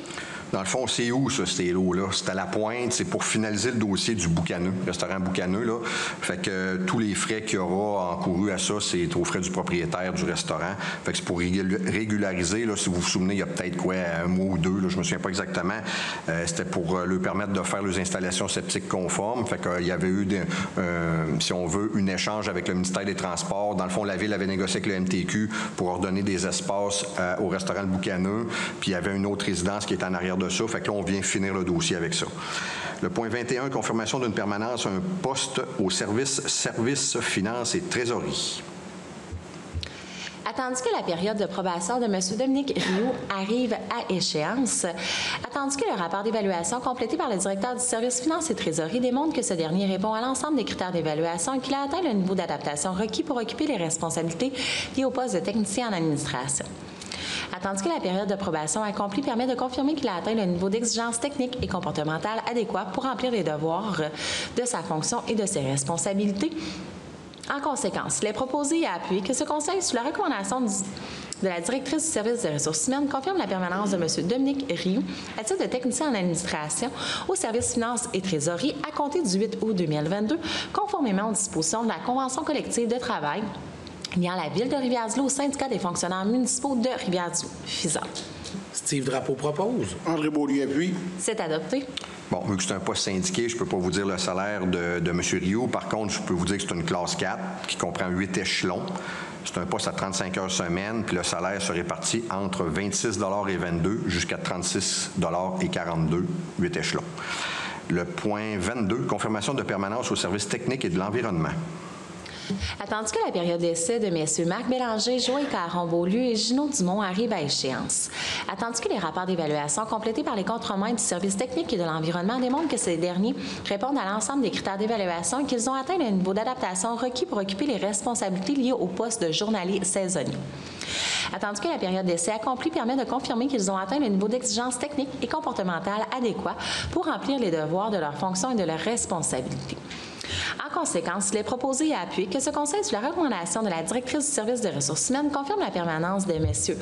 Dans le fond, c'est où, ça, ces lots-là? C'est à la Pointe, c'est pour finaliser le dossier du Boucaneux, restaurant Boucaneux, là. Fait que tous les frais qu'il y aura encourus à ça, c'est aux frais du propriétaire du restaurant. Fait que c'est pour régulariser, là, si vous vous souvenez, il y a peut-être un mois ou deux, là, je me souviens pas exactement. C'était pour leur permettre de faire les installations septiques conformes. Fait qu'il y avait eu, si on veut, un échange avec le ministère des Transports. Dans le fond, la Ville avait négocié avec le MTQ pour ordonner des espaces au restaurant Le Boucaneux. Puis il y avait une autre résidence qui est en arrière de ça. Fait que là, on vient finir le dossier avec ça. Le point 21, confirmation d'une permanence, un poste au service finances et trésorerie. Attendu que la période de probation de M. Dominique Rioux arrive à échéance, attendu que le rapport d'évaluation complété par le directeur du service Finances et Trésorerie démontre que ce dernier répond à l'ensemble des critères d'évaluation et qu'il a atteint le niveau d'adaptation requis pour occuper les responsabilités liées au poste de technicien en administration. Attendu que la période de probation accomplie permet de confirmer qu'il a atteint le niveau d'exigence technique et comportementale adéquat pour remplir les devoirs de sa fonction et de ses responsabilités. En conséquence, il est proposé et appuyé que ce Conseil, sous la recommandation de la directrice du service des ressources humaines, confirme la permanence de M. Dominique Rioux à titre de technicien en administration au service Finances et Trésorerie à compter du 8 août 2022, conformément aux dispositions de la Convention collective de travail liant la Ville de Rivière-du-Loup au syndicat des fonctionnaires municipaux de Rivière-du-Loup, FISA. Steve Drapeau propose. André Beaulieu appuie. C'est adopté. Bon, vu que c'est un poste syndiqué, je ne peux pas vous dire le salaire de M. Rioux. Par contre, je peux vous dire que c'est une classe 4 qui comprend 8 échelons. C'est un poste à 35 heures semaine, puis le salaire se répartit entre 26,22 $ jusqu'à 36,42 $, 8 échelons. Le point 22, confirmation de permanence au service technique et de l'environnement. Attendu que la période d'essai de messieurs Marc Bélanger, Joël Caron-Beaulieu et Gino Dumont arrive à échéance. Attendu que les rapports d'évaluation complétés par les contremaîtres du service technique et de l'environnement démontrent que ces derniers répondent à l'ensemble des critères d'évaluation et qu'ils ont atteint le niveau d'adaptation requis pour occuper les responsabilités liées au poste de journalier saisonnier. Attendu que la période d'essai accomplie permet de confirmer qu'ils ont atteint le niveau d'exigence technique et comportementale adéquat pour remplir les devoirs de leurs fonctions et de leurs responsabilités. En conséquence, il est proposé et appuyé que ce Conseil, sous la recommandation de la directrice du service des ressources humaines, confirme la permanence des messieurs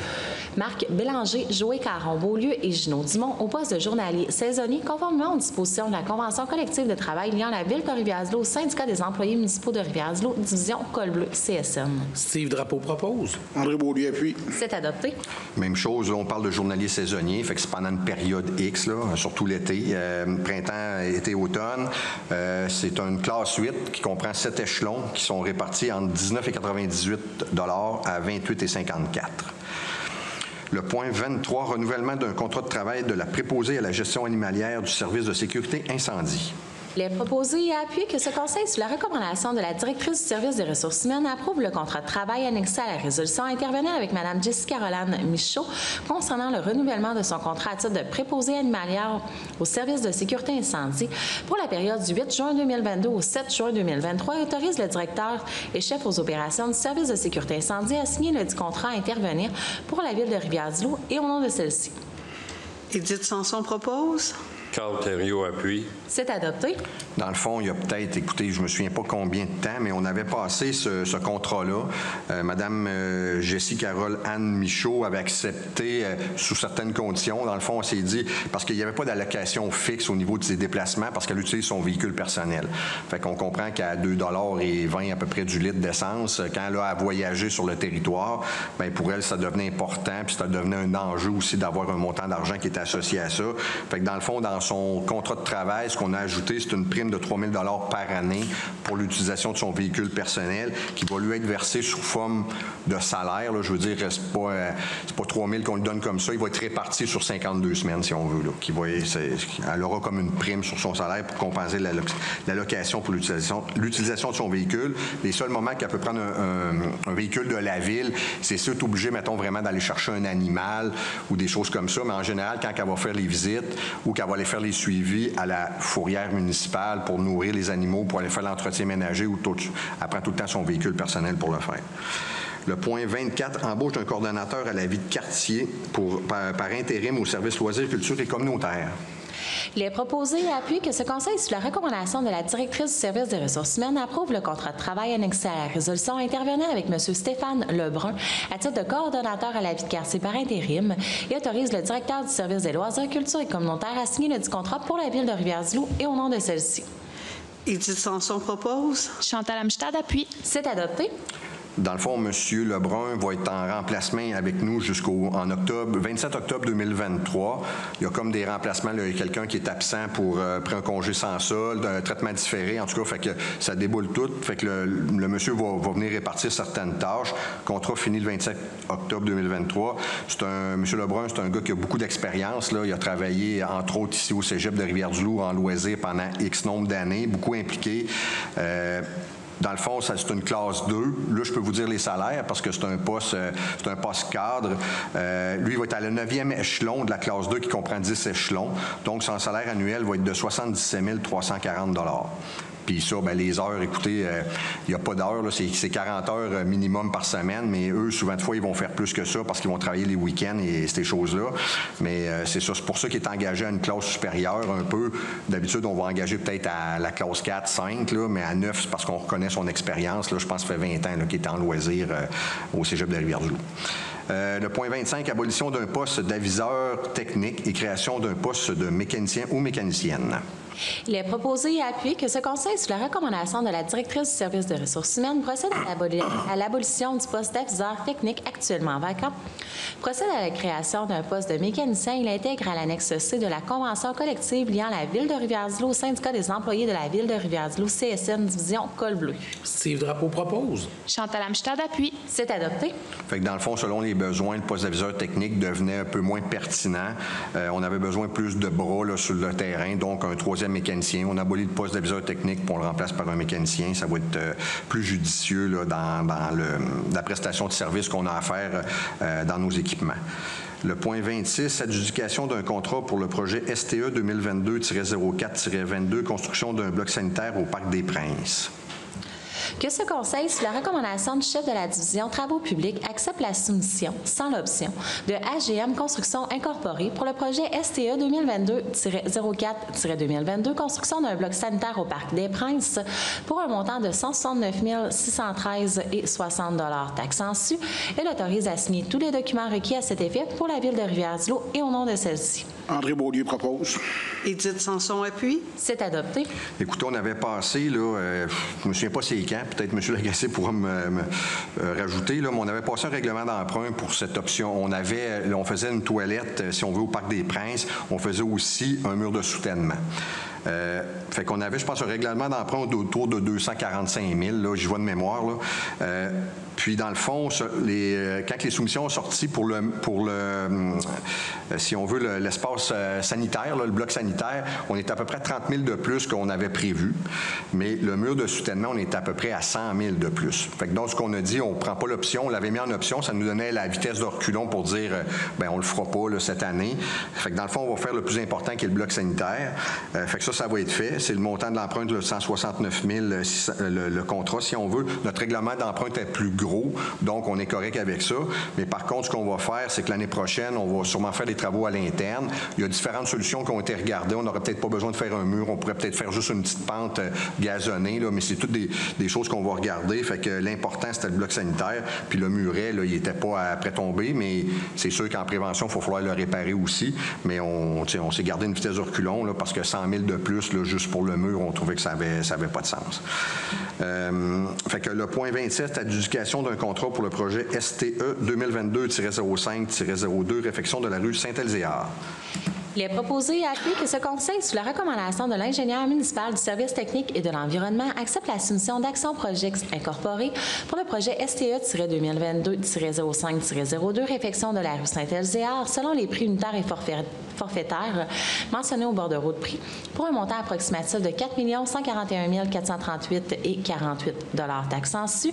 Marc Bélanger, Joël Caron-Beaulieu et Gino Dumont au poste de journalier saisonnier, conformément aux dispositions de la Convention collective de travail liant la Ville de Rivière-du-Loup au syndicat des employés municipaux de Rivière-du-Loup, division Col Bleu CSN. Steve Drapeau propose. André Beaulieu appuie. C'est adopté. Même chose, là, on parle de journalier saisonnier, fait que c'est pendant une période X, là, surtout l'été, printemps, été, automne. C'est une classe 8 qui comprend 7 échelons qui sont répartis entre 19,98 $ à 28,54 $. Le point 23, renouvellement d'un contrat de travail de la préposée à la gestion animalière du service de sécurité incendie. Il est proposé et appuyé que ce Conseil, sous la recommandation de la directrice du service des ressources humaines, approuve le contrat de travail annexé à la résolution intervenant avec Mme Jessica Rolande Michaud concernant le renouvellement de son contrat à titre de préposé animalière au service de sécurité incendie pour la période du 8 juin 2022 au 7 juin 2023 et autorise le directeur et chef aux opérations du service de sécurité incendie à signer le dit contrat à intervenir pour la Ville de Rivière-du-Loup et au nom de celle-ci. Édith Sanson propose. Carl Thériault appuie. C'est adopté. Dans le fond, il y a peut-être, écoutez, je ne me souviens pas combien de temps, mais on avait passé ce contrat-là. Madame Jessie Carole Anne Michaud avait accepté sous certaines conditions. Dans le fond, on s'est dit, parce qu'il n'y avait pas d'allocation fixe au niveau de ses déplacements, parce qu'elle utilise son véhicule personnel. Fait qu'on comprend qu'à 2,20 $ à peu près du litre d'essence, quand elle a à voyager sur le territoire, bien, pour elle, ça devenait important, puis ça devenait un enjeu aussi d'avoir un montant d'argent qui était associé à ça. Fait que dans le fond, dans son contrat de travail, ce qu'on a ajouté, c'est une prime de 3 000 $ par année pour l'utilisation de son véhicule personnel qui va lui être versé sous forme de salaire. Là, je veux dire, c'est pas 3 000 qu'on lui donne comme ça. Il va être réparti sur 52 semaines, si on veut. Là, elle aura comme une prime sur son salaire pour compenser l'allocation pour l'utilisation de son véhicule. Les seuls moments qu'elle peut prendre un véhicule de la ville, c'est sûr, est obligé, mettons, vraiment d'aller chercher un animal ou des choses comme ça. Mais en général, quand elle va faire les visites ou qu'elle va aller faire les suivis à la fourrière municipale pour nourrir les animaux, pour aller faire l'entretien ménager, ou elle prend tout le temps son véhicule personnel pour le faire. Le point 24, embauche d'un coordonnateur à la vie de quartier par intérim au service loisirs, culture et communautaire. Il est proposé et appuyé que ce Conseil, sous la recommandation de la directrice du service des ressources humaines, approuve le contrat de travail annexé à la résolution intervenant avec M. Stéphane Lebrun à titre de coordonnateur à la vie de quartier par intérim et autorise le directeur du service des loisirs, culture et communautaire à signer le dit contrat pour la Ville de Rivière-du-Loup et au nom de celle-ci. Édith Sanson propose. Chantal Amstad appuie. C'est adopté. Dans le fond, M. Lebrun va être en remplacement avec nous jusqu'en octobre, 27 octobre 2023. Il y a comme des remplacements. Là, il y a quelqu'un qui est absent pour prendre un congé sans solde, un traitement différé. En tout cas, fait que ça déboule tout. Fait que le monsieur va venir répartir certaines tâches. Contrat fini le 27 octobre 2023. M. Lebrun, c'est un gars qui a beaucoup d'expérience. Là. Il a travaillé, entre autres, ici au cégep de Rivière-du-Loup en loisirs pendant X nombre d'années, beaucoup impliqué. Dans le fond, c'est une classe 2. Là, je peux vous dire les salaires parce que c'est un poste cadre. Lui, il va être à le 9e échelon de la classe 2 qui comprend 10 échelons. Donc, son salaire annuel va être de 77 340 $. Puis ça, bien, les heures, écoutez, il n'y a pas d'heures, c'est 40 heures minimum par semaine, mais eux, souvent de fois, ils vont faire plus que ça parce qu'ils vont travailler les week-ends et ces choses-là. Mais c'est ça, c'est pour ça qu'il est engagé à une classe supérieure un peu. D'habitude, on va engager peut-être à la classe 4, 5, là, mais à 9, c'est parce qu'on reconnaît son expérience. Là, je pense que ça fait 20 ans qu'il est en loisir au cégep de Rivière-du-Loup. Le point 25, abolition d'un poste d'aviseur technique et création d'un poste de mécanicien ou mécanicienne. Il est proposé et appuyé que ce Conseil, sous la recommandation de la directrice du service de ressources humaines, procède à l'abolition du poste d'aviseur technique actuellement vacant, procède à la création d'un poste de mécanicien et l'intègre à l'annexe C de la Convention collective liant la Ville de Rivière-du-Loup au syndicat des employés de la Ville de Rivière-du-Loup, CSN, division Col Bleu. Steve Drapeau propose. Chantal Amstad appuie. C'est adopté. Fait que dans le fond, selon les besoins, le poste d'aviseur technique devenait un peu moins pertinent. On avait besoin plus de bras là, sur le terrain, donc un troisième mécanicien. On abolit le poste d'aviseur technique puis on le remplace par un mécanicien. Ça va être plus judicieux là, dans la prestation de service qu'on a à faire dans nos équipements. Le point 26, adjudication d'un contrat pour le projet STE 2022-04-22, construction d'un bloc sanitaire au Parc des Princes. Que ce Conseil, sous la recommandation du chef de la division Travaux publics, accepte la soumission, sans l'option, de AGM Construction Incorporée pour le projet STE 2022-04-2022, construction d'un bloc sanitaire au Parc des Princes, pour un montant de 169 613,60 $ taxes en su, et l'autorise à signer tous les documents requis à cet effet pour la Ville de Rivière-du-Loup et au nom de celle-ci. André Beaulieu propose. Édith Sanson appuie. C'est adopté. Écoutez, on avait passé, là, je me souviens pas c'est quand, peut-être M. Lagacé pourra me rajouter, là, mais on avait passé un règlement d'emprunt pour cette option. On faisait une toilette, si on veut, au Parc des Princes. On faisait aussi un mur de soutènement. Fait qu'on avait, je pense, un règlement d'emprunt autour de 245 000, là, j'y vois de mémoire. Là. Puis, dans le fond, quand les soumissions ont sorti pour si on veut, l'espace sanitaire, là, le bloc sanitaire, on est à peu près 30 000 de plus qu'on avait prévu. Mais le mur de soutènement, on est à peu près à 100 000 de plus. Fait que donc, ce qu'on a dit, on ne prend pas l'option, on l'avait mis en option, ça nous donnait la vitesse de reculon pour dire, on le fera pas là, cette année. Fait que dans le fond, on va faire le plus important qui est le bloc sanitaire. Fait que ça va être fait. C'est le montant de l'emprunt de 169 000, le contrat, si on veut. Notre règlement d'emprunt est plus gros, donc on est correct avec ça. Mais par contre, ce qu'on va faire, c'est que l'année prochaine, on va sûrement faire des travaux à l'interne. Il y a différentes solutions qui ont été regardées. On n'aurait peut-être pas besoin de faire un mur. On pourrait peut-être faire juste une petite pente gazonnée, là, mais c'est toutes des choses qu'on va regarder. Fait que l'important, c'était le bloc sanitaire. Puis le muret, là, il n'était pas après tomber, mais c'est sûr qu'en prévention, il va falloir le réparer aussi. Mais on s'est gardé une vitesse de reculon là, parce que 100 000 de plus, là, juste pour le mur, on trouvait que ça avait pas de sens. Fait que le point 27, adjudication d'un contrat pour le projet STE 2022-05-02, réfection de la rue Saint-Elzéar. Il est proposé et appuyé que ce Conseil, sous la recommandation de l'ingénieur municipal du service technique et de l'environnement, accepte la soumission d'Action Projects Incorporée pour le projet STE-2022-05-02, réfection de la rue Saint-Elzéar, selon les prix unitaires et forfaitaires mentionnés au bordereau de prix, pour un montant approximatif de 4 141 438,48 $ taxes en su,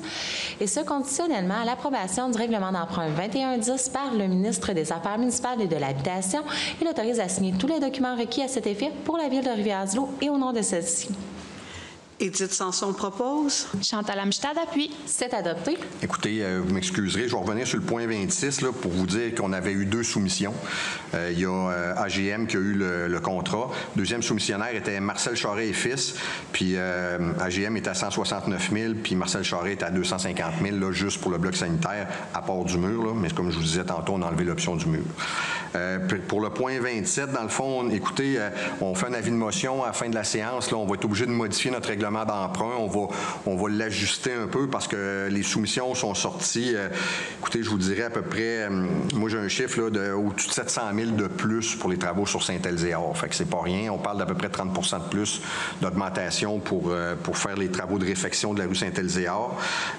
et ce conditionnellement à l'approbation du règlement d'emprunt 2110 par le ministre des Affaires municipales et de l'Habitation et l'autorise à signer tous les documents requis à cet effet pour la Ville de Rivière-du-Loup et au nom de celle-ci. Édith Sanson propose. Chantal Amstad appuie. C'est adopté. Écoutez, vous m'excuserez, je vais revenir sur le point 26 là, pour vous dire qu'on avait eu 2 soumissions. Il y a AGM qui a eu le contrat. Deuxième soumissionnaire était Marcel Charret et Fils, puis AGM était à 169 000, puis Marcel Charret était à 250 000, là, juste pour le bloc sanitaire, à part du mur, là, mais comme je vous disais tantôt, on a enlevé l'option du mur. Pour le point 27, dans le fond, écoutez, on fait un avis de motion à la fin de la séance, là, on va être obligé de modifier notre règlement d'emprunt, on va l'ajuster un peu parce que les soumissions sont sorties, écoutez, je vous dirais à peu près, moi j'ai un chiffre là, au-dessus de 700 000 de plus pour les travaux sur Saint-Elzéar, fait que c'est pas rien, on parle d'à peu près 30 % de plus d'augmentation pour faire les travaux de réfection de la rue Saint-Elzéar,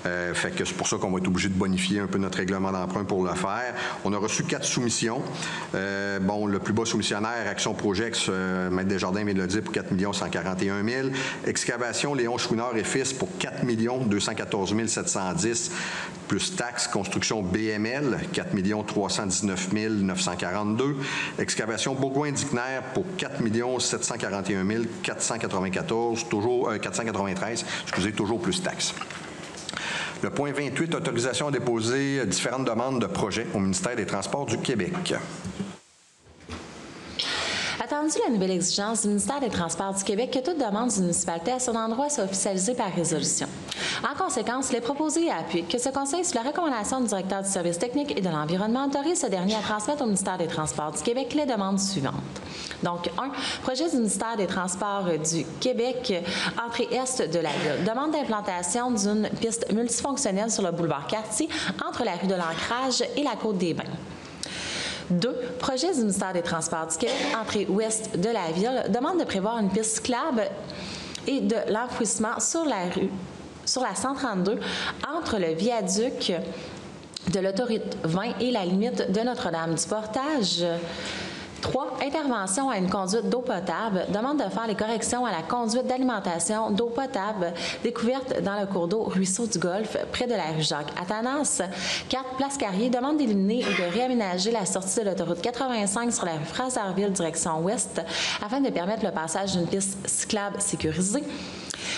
fait que c'est pour ça qu'on va être obligé de bonifier un peu notre règlement d'emprunt pour le faire. On a reçu 4 soumissions, le plus bas soumissionnaire, Action Projects, Maître Desjardins vient de le dire, pour 4 141 000, excavation Fondation Léon Chouinard et Fils pour 4 214 710 plus taxes. Construction BML, 4 319 942. Excavation Bourgoin-Dicnaire pour 4 741 493, toujours plus taxes. Le point 28, autorisation à déposer différentes demandes de projets au ministère des Transports du Québec. Attendu la nouvelle exigence du ministère des Transports du Québec que toute demande d'une municipalité à son endroit soit officialisée par résolution. En conséquence, il est proposé et appuyé que ce Conseil, sous la recommandation du directeur du service technique et de l'environnement, autorise ce dernier à transmettre au ministère des Transports du Québec les demandes suivantes. Donc, 1. Projet du ministère des Transports du Québec, entrée est de la ville. Demande d'implantation d'une piste multifonctionnelle sur le boulevard Cartier entre la rue de l'Ancrage et la Côte des Bains. 2. Projet du ministère des Transports du Québec, entrée ouest de la ville, demande de prévoir une piste cyclable et de l'enfouissement sur la 132 entre le viaduc de l'autoroute 20 et la limite de Notre-Dame-du-Portage. 3. Intervention à une conduite d'eau potable. Demande de faire les corrections à la conduite d'alimentation d'eau potable découverte dans le cours d'eau Ruisseau du Golfe, près de la rue Jacques-Athanas. 4. Place Carrier. Demande d'éliminer et de réaménager la sortie de l'autoroute 85 sur la rue Fraserville, direction ouest, afin de permettre le passage d'une piste cyclable sécurisée.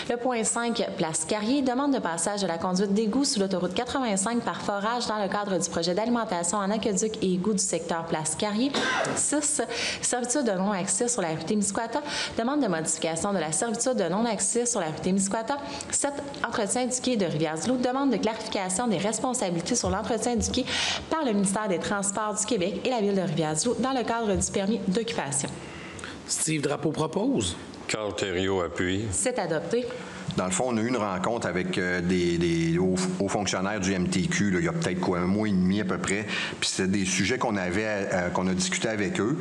Le point 5, Place Carrier, demande de passage de la conduite d'égout sous l'autoroute 85 par forage dans le cadre du projet d'alimentation en aqueduc et égout du secteur Place Carrier. 6, servitude de non-accès sur la rue Témiscouata, demande de modification de la servitude de non-accès sur la rue Témiscouata. 7, entretien du quai de Rivière-du-Loup, demande de clarification des responsabilités sur l'entretien du quai par le ministère des Transports du Québec et la Ville de Rivière-du-Loup dans le cadre du permis d'occupation. Steve Drapeau propose. Carl Thériault appuie. C'est adopté. Dans le fond, on a eu une rencontre avec des hauts fonctionnaires du MTQ, là, il y a peut-être un mois et demi à peu près. Puis c'était des sujets qu'on a discuté avec eux.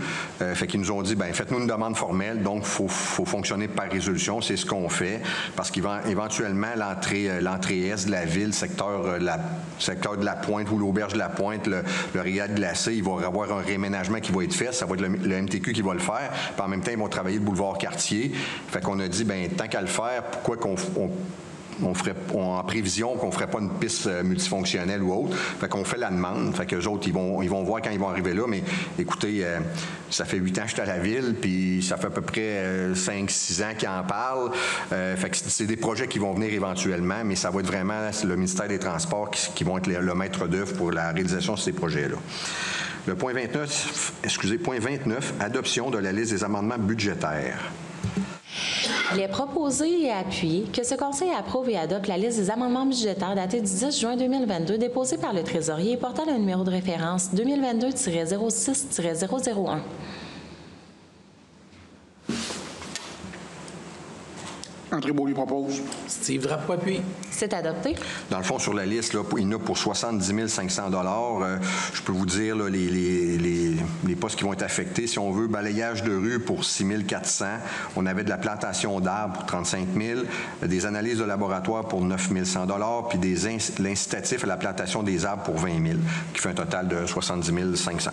Fait qu'ils nous ont dit, bien, faites-nous une demande formelle, donc il faut fonctionner par résolution. C'est ce qu'on fait, parce qu'éventuellement, l'entrée est de la ville, secteur de la Pointe ou l'auberge de la Pointe, le Riad glacé, il va y avoir un réaménagement qui va être fait. Ça va être le MTQ qui va le faire. Puis en même temps, ils vont travailler le boulevard Cartier. Fait qu'on a dit, bien, tant qu'à le faire, pourquoi on ferait en prévision qu'on ne ferait pas une piste multifonctionnelle ou autre. Fait qu'on fait la demande. Fait qu'eux autres, ils vont voir quand ils vont arriver là. Mais écoutez, ça fait 8 ans que je suis à la ville, puis ça fait à peu près 5-6 ans qu'ils en parlent. Fait que c'est des projets qui vont venir éventuellement, mais ça va être vraiment le ministère des Transports qui vont être le maître d'œuvre pour la réalisation de ces projets-là. Le point 29, adoption de la liste des amendements budgétaires. Il est proposé et appuyé que ce Conseil approuve et adopte la liste des amendements budgétaires datés du 10 juin 2022 déposés par le Trésorier et portant le numéro de référence 2022-06-001. André Beaulieu propose. Steve Drapeau appuie. C'est adopté. Dans le fond, sur la liste, là, il y en a pour 70 500 $. Je peux vous dire là, les postes qui vont être affectés. Si on veut, balayage de rue pour 6 400. On avait de la plantation d'arbres pour 35 000, des analyses de laboratoire pour 9 100 $, puis l'incitatif à la plantation des arbres pour 20 000, qui fait un total de 70 500.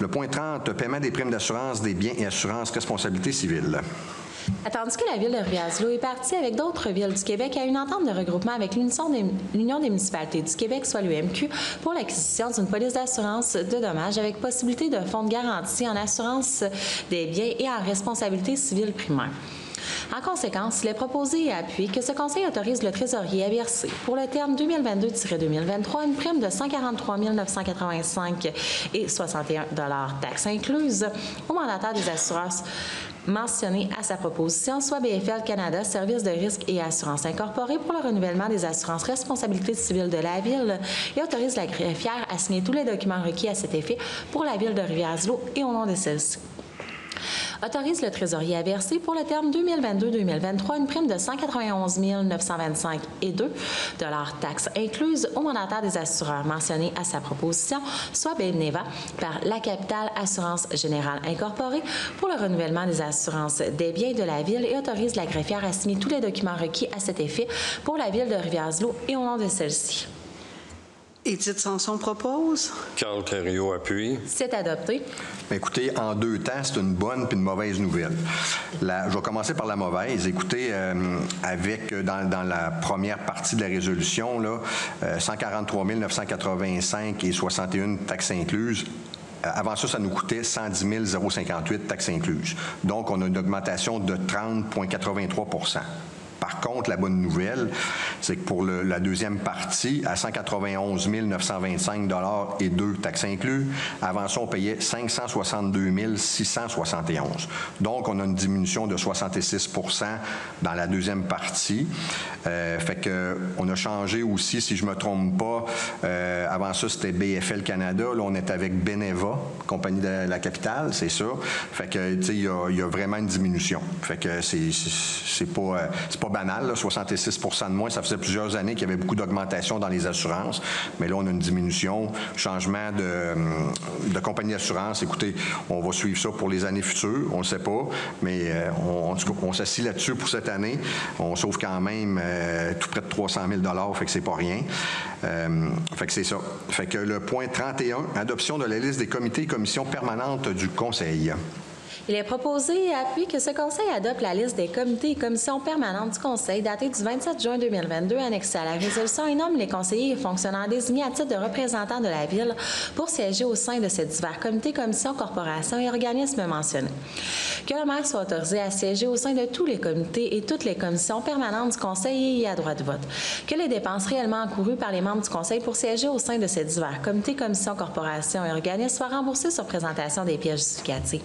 Le point 30, paiement des primes d'assurance des biens et assurance responsabilité civile. Attendu que la Ville de Rivière-du-Loup est partie avec d'autres villes du Québec à une entente de regroupement avec l'Union des municipalités du Québec, soit l'UMQ, pour l'acquisition d'une police d'assurance de dommages avec possibilité de fonds de garantie en assurance des biens et en responsabilité civile primaire. En conséquence, il est proposé et appuyé que ce Conseil autorise le Trésorier à verser, pour le terme 2022-2023, une prime de 143 985 et 61 $ taxes incluses au mandataire des assureurs mentionné à sa proposition, soit BFL Canada, Service de risque et assurance incorporée pour le renouvellement des assurances responsabilité civile de la Ville et autorise la greffière à signer tous les documents requis à cet effet pour la Ville de Rivière-du-Loup et au nom de celle-ci. Autorise le Trésorier à verser pour le terme 2022-2023 une prime de 191 925 et 2 $ taxes incluses au mandataire des assureurs mentionné à sa proposition, soit Beneva, par La Capitale Assurance Générale Incorporée pour le renouvellement des assurances des biens de la Ville et autorise la greffière à signer tous les documents requis à cet effet pour la Ville de Rivière-du-Loup et au nom de celle-ci. Édith Sanson propose. Carl Thériault appuie. C'est adopté. Écoutez, en deux temps, c'est une bonne puis une mauvaise nouvelle. Je vais commencer par la mauvaise. Écoutez, dans la première partie de la résolution, là, 143 985 et 61 taxes incluses. Avant ça, ça nous coûtait 110 058 taxes incluses. Donc, on a une augmentation de 30,83 %. Par contre, la bonne nouvelle, c'est que pour la deuxième partie, à 191 925 et 2 taxes inclus, avant ça, on payait 562 671. Donc, on a une diminution de 66 % dans la deuxième partie. Fait que on a changé aussi, si je ne me trompe pas, avant ça, c'était BFL Canada. Là, on est avec Beneva, compagnie de la capitale, c'est ça. Fait que, tu sais, il y a vraiment une diminution. Fait que c'est pas banal, là, 66 % de moins. Ça faisait plusieurs années qu'il y avait beaucoup d'augmentation dans les assurances, mais là, on a une diminution, changement de compagnie d'assurance. Écoutez, on va suivre ça pour les années futures, on ne sait pas, mais on s'assit là-dessus pour cette année. On sauve quand même tout près de 300 000 fait que c'est pas rien. Fait que c'est ça. Fait que le point 31, adoption de la liste des comités et commissions permanentes du Conseil. Il est proposé et appuyé que ce Conseil adopte la liste des comités et commissions permanentes du Conseil datée du 27 juin 2022 annexée à la résolution et nomme les conseillers et fonctionnaires désignés à titre de représentants de la Ville pour siéger au sein de ces divers comités, commissions, corporations et organismes mentionnés. Que le maire soit autorisé à siéger au sein de tous les comités et toutes les commissions permanentes du Conseil et à droit de vote. Que les dépenses réellement encourues par les membres du Conseil pour siéger au sein de ces divers comités, commissions, corporations et organismes soient remboursées sur présentation des pièces justificatives.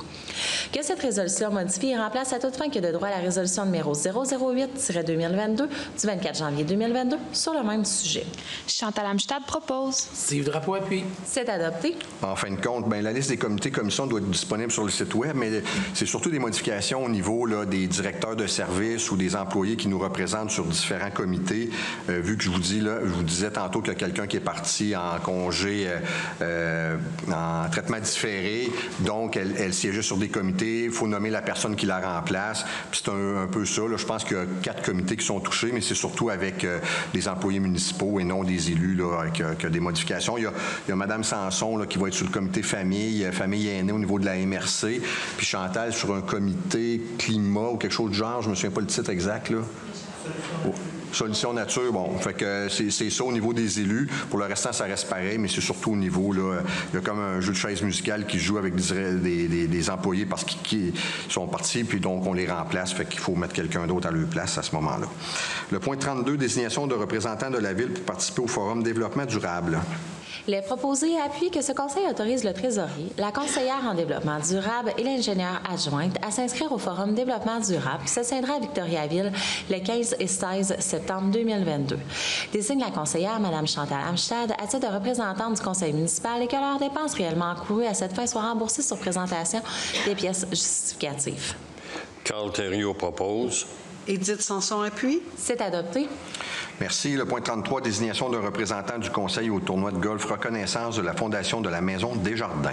Que cette résolution modifie et remplace à toute fin que de droit la résolution numéro 008-2022 du 24 janvier 2022 sur le même sujet. Chantal Amstad propose. Steve Drapeau appuie. C'est adopté. En fin de compte, la liste des comités commissions doit être disponible sur le site Web, mais c'est surtout des modifications au niveau là, des directeurs de services ou des employés qui nous représentent sur différents comités. Vu que je vous disais tantôt qu'il y a quelqu'un qui est parti en congé, en traitement différé, donc elle siégeait sur des comités. Il faut nommer la personne qui la remplace. Puis c'est un peu ça. Là. Je pense qu'il y a 4 comités qui sont touchés, mais c'est surtout avec des employés municipaux et non des élus là, qu'il y a des modifications. Il y a Mme Sanson là, qui va être sur le comité famille aînée au niveau de la MRC, puis Chantal sur un comité climat ou quelque chose du genre. Je me souviens pas le titre exact. Là. Oh. Solution nature, bon, fait que c'est ça au niveau des élus. Pour le restant, ça reste pareil, mais c'est surtout au niveau, là, il y a comme un jeu de chaise musicale qui joue avec des employés parce qu'ils sont partis, puis donc on les remplace, fait qu'il faut mettre quelqu'un d'autre à leur place à ce moment-là. Le point 32, désignation de représentants de la Ville pour participer au Forum Développement durable. Il est proposé et appuyé que ce Conseil autorise le trésorier, la conseillère en développement durable et l'ingénieure adjointe à s'inscrire au Forum Développement durable qui se tiendra à Victoriaville le 15 et 16 septembre 2022. Désigne la conseillère Mme Chantal Amstad à titre de représentante du Conseil municipal et que leurs dépenses réellement encourues à cette fin soient remboursées sur présentation des pièces justificatives. Carl Thériault propose. Édith Sanson appuie. C'est adopté. Merci. Le point 33, désignation d'un représentant du Conseil au tournoi de golf reconnaissance de la Fondation de la Maison Desjardins.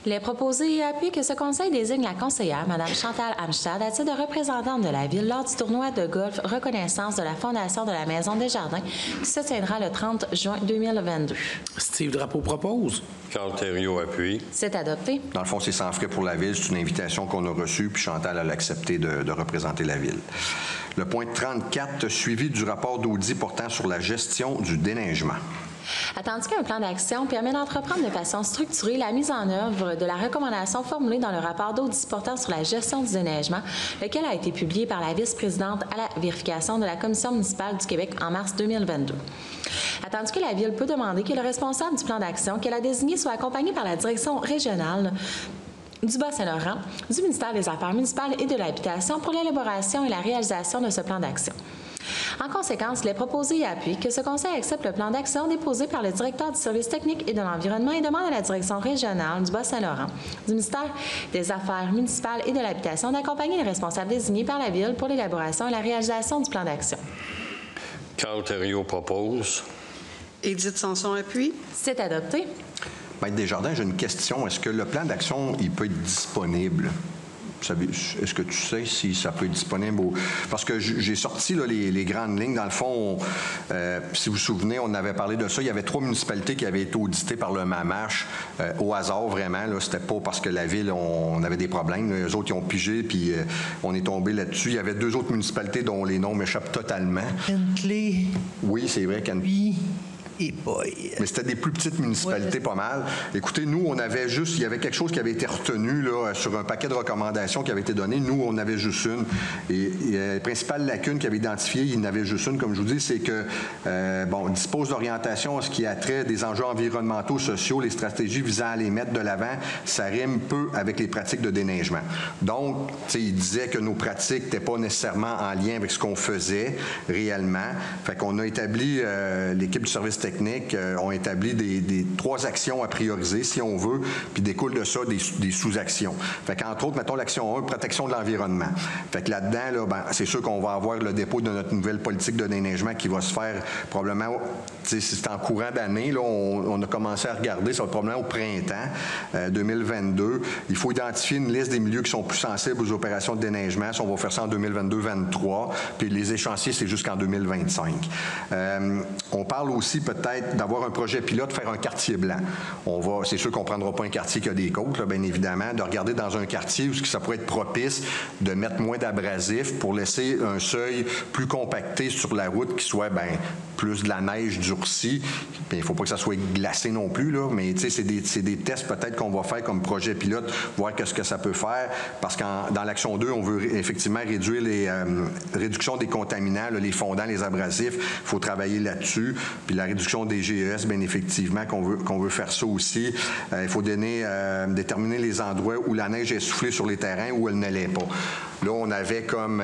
Il est proposé et appuyé que ce Conseil désigne la conseillère Mme Chantal Amstad à titre de représentante de la Ville lors du tournoi de golf reconnaissance de la Fondation de la Maison Desjardins qui se tiendra le 30 juin 2022. Steve Drapeau propose. Carl Thériault appuie. C'est adopté. Dans le fond, c'est sans frais pour la Ville. C'est une invitation qu'on a reçue, puis Chantal a accepté de représenter la Ville. Le point 34, suivi du rapport d'audit portant sur la gestion du déneigement. Attendu qu'un plan d'action permet d'entreprendre de façon structurée la mise en œuvre de la recommandation formulée dans le rapport d'audit portant sur la gestion du déneigement, lequel a été publié par la vice-présidente à la vérification de la Commission municipale du Québec en mars 2022. Attendu que la Ville peut demander que le responsable du plan d'action qu'elle a désigné soit accompagné par la direction régionale du Bas-Saint-Laurent, du ministère des Affaires municipales et de l'Habitation pour l'élaboration et la réalisation de ce plan d'action. En conséquence, il est proposé et appuyé que ce Conseil accepte le plan d'action déposé par le directeur du service technique et de l'environnement et demande à la direction régionale du Bas-Saint-Laurent, du ministère des Affaires municipales et de l'Habitation d'accompagner les responsables désignés par la Ville pour l'élaboration et la réalisation du plan d'action. Carl Thériault propose. Édith Sanson appuie. C'est adopté. Maître Desjardins, j'ai une question. Est-ce que le plan d'action, il peut être disponible Est-ce que tu sais si ça peut être disponible? Parce que j'ai sorti là, les grandes lignes. Dans le fond, si vous vous souvenez, on avait parlé de ça. Il y avait 3 municipalités qui avaient été auditées par le MAMACH au hasard, vraiment. C'était pas parce que la ville, on avait des problèmes. Là. Eux autres, ils ont pigé, puis on est tombé là-dessus. Il y avait 2 autres municipalités dont les noms m'échappent totalement. Kentley. Oui, c'est vrai. Oui. Et boy. Mais c'était des plus petites municipalités, pas mal. Écoutez, nous, on avait juste... Il y avait quelque chose qui avait été retenu là, sur un paquet de recommandations qui avait été donné. Nous, on avait juste une. Et la principale lacune qu'il avait identifiée, il y en avait juste une, comme je vous dis, c'est que, on dispose d'orientation en ce qui a trait des enjeux environnementaux, sociaux, les stratégies visant à les mettre de l'avant, ça rime peu avec les pratiques de déneigement. Donc, tu sais, il disait que nos pratiques n'étaient pas nécessairement en lien avec ce qu'on faisait réellement. Fait qu'on a établi, l'équipe du service techniques ont établi des 3 actions à prioriser, si on veut, puis découle de ça des sous-actions. Fait qu'entre autres, mettons l'action 1, protection de l'environnement. Fait que là-dedans, là, c'est sûr qu'on va avoir le dépôt de notre nouvelle politique de déneigement qui va se faire probablement, tu sais, c'est en courant d'année, là, on a commencé à regarder, ça va être probablement au printemps 2022. Il faut identifier une liste des milieux qui sont plus sensibles aux opérations de déneigement. Ça, on va faire ça en 2022-2023, puis les échéanciers, c'est jusqu'en 2025. On parle aussi peut-être d'avoir un projet pilote, faire un quartier blanc. C'est sûr qu'on ne prendra pas un quartier qui a des côtes, là, bien évidemment, de regarder dans un quartier où ça pourrait être propice de mettre moins d'abrasifs pour laisser un seuil plus compacté sur la route qui soit plus de la neige durcie. Il ne faut pas que ça soit glacé non plus, là, mais c'est des tests peut-être qu'on va faire comme projet pilote, voir qu'est-ce que ça peut faire, parce que dans l'action 2, on veut effectivement réduire les réduction des contaminants, là, les fondants, les abrasifs. Il faut travailler là-dessus. Puis la réduction des GES, bien effectivement, qu'on veut faire ça aussi. Il faut déterminer les endroits où la neige est soufflée sur les terrains, où elle ne l'est pas. Là, on avait comme...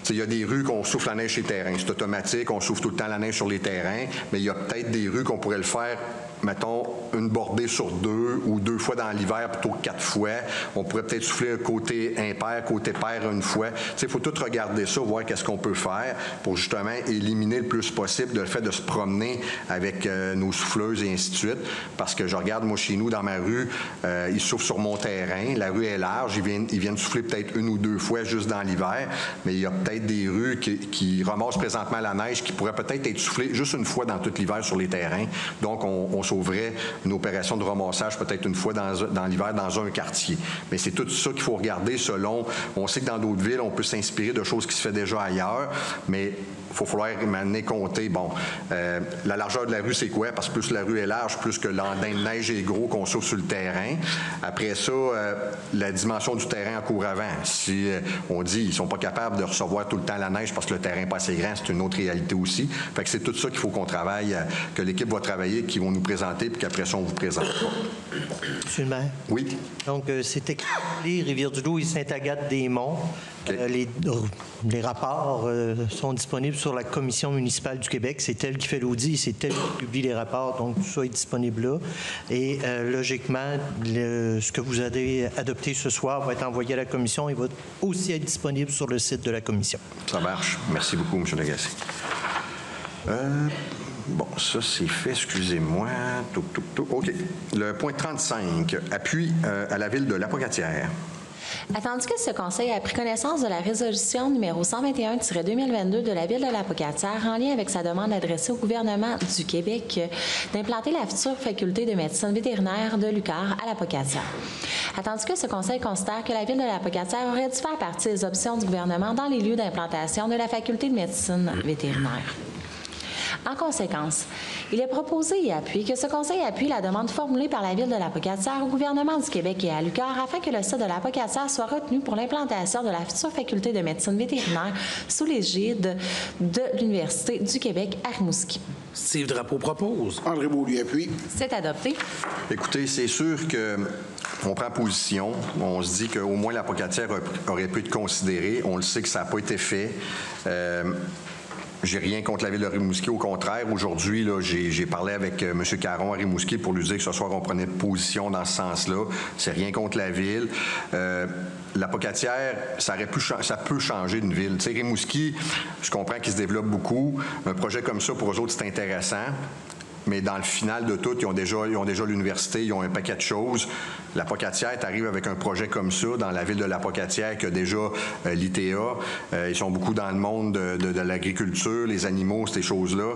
il y a des rues qu'on souffle la neige sur les terrains. C'est automatique, on souffle tout le temps la neige sur les terrains, mais il y a peut-être des rues qu'on pourrait le faire, mettons, une bordée sur 2 ou 2 fois dans l'hiver plutôt que 4 fois. On pourrait peut-être souffler un côté impair, côté pair une fois. Il faut tout regarder ça, voir qu'est-ce qu'on peut faire pour justement éliminer le plus possible le fait de se promener avec nos souffleuses et ainsi de suite. Parce que je regarde, moi, chez nous, dans ma rue, ils soufflent sur mon terrain. La rue est large. Ils viennent souffler peut-être 1 ou 2 fois juste dans l'hiver. Mais il y a peut-être des rues qui ramassent présentement la neige qui pourraient peut-être être soufflées juste une fois dans tout l'hiver sur les terrains. Donc, on sauverait une opération de ramassage peut-être une fois dans l'hiver dans un quartier. Mais c'est tout ça qu'il faut regarder selon... On sait que dans d'autres villes, on peut s'inspirer de choses qui se font déjà ailleurs, mais il faut falloir maintenant compter, la largeur de la rue, c'est quoi? Parce que plus la rue est large, plus que l'andin de neige est gros qu'on souffle sur le terrain. Après ça, la dimension du terrain en cours avant. Si on dit qu'ils ne sont pas capables de recevoir tout le temps la neige parce que le terrain n'est pas assez grand, c'est une autre réalité aussi. Fait que c'est tout ça qu'il faut qu'on travaille, que l'équipe va travailler, qu'ils vont nous présenter, puis qu'après ça, on vous présente. Monsieur le maire? Oui. Donc, c'est écrit Rivière-du-Loup et Sainte-Agathe-des-Monts. Okay. Les rapports sont disponibles sur la Commission municipale du Québec. C'est elle qui fait l'audit, c'est elle qui publie les rapports, donc tout ça est disponible là. Et logiquement, ce que vous avez adopté ce soir va être envoyé à la Commission et va aussi être disponible sur le site de la Commission. Ça marche. Merci beaucoup, M. Lagacé. Bon, ça, c'est fait. Excusez-moi. OK. Le point 35. Appui à la ville de Lapocatière. Attendu que ce Conseil a pris connaissance de la résolution numéro 121-2022 de la Ville de Lapocatière en lien avec sa demande adressée au gouvernement du Québec d'implanter la future faculté de médecine vétérinaire de l'UQAR à Lapocatière. Attendu que ce Conseil considère que la Ville de Lapocatière aurait dû faire partie des options du gouvernement dans les lieux d'implantation de la faculté de médecine vétérinaire. En conséquence, il est proposé et appuyé que ce Conseil appuie la demande formulée par la Ville de Lapocatière au gouvernement du Québec et à l'UQAR afin que le site de Lapocatière soit retenu pour l'implantation de la future faculté de médecine vétérinaire sous l'égide de l'Université du Québec à Rimouski. Steve Drapeau propose. André Beaulieu appuie. C'est adopté. Écoutez, c'est sûr qu'on prend position. On se dit qu'au moins Lapocatière aurait pu être considérée. On le sait que ça n'a pas été fait. J'ai rien contre la ville de Rimouski, au contraire. Aujourd'hui, là, j'ai parlé avec M. Caron à Rimouski pour lui dire que ce soir, on prenait position dans ce sens-là. C'est rien contre la ville. Lapocatière, ça peut changer d'une ville. Tu sais, Rimouski, je comprends qu'il se développe beaucoup. Un projet comme ça, pour eux autres, c'est intéressant. mais dans le final de tout, ils ont déjà l'université, ils ont un paquet de choses. La Pocatière arrive avec un projet comme ça dans la ville de la Pocatière qui a déjà l'ITA. Ils sont beaucoup dans le monde de l'agriculture, les animaux, ces choses-là.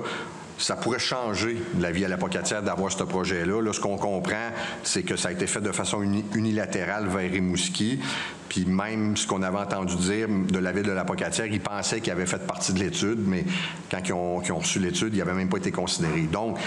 Ça pourrait changer la vie à la Pocatière d'avoir ce projet-là. Là, ce qu'on comprend, c'est que ça a été fait de façon unilatérale vers Rimouski. Puis même ce qu'on avait entendu dire de la ville de la Pocatière, ils pensaient qu'ils avaient fait partie de l'étude, mais quand ils ont reçu l'étude, ils n'avaient même pas été considérés. Donc,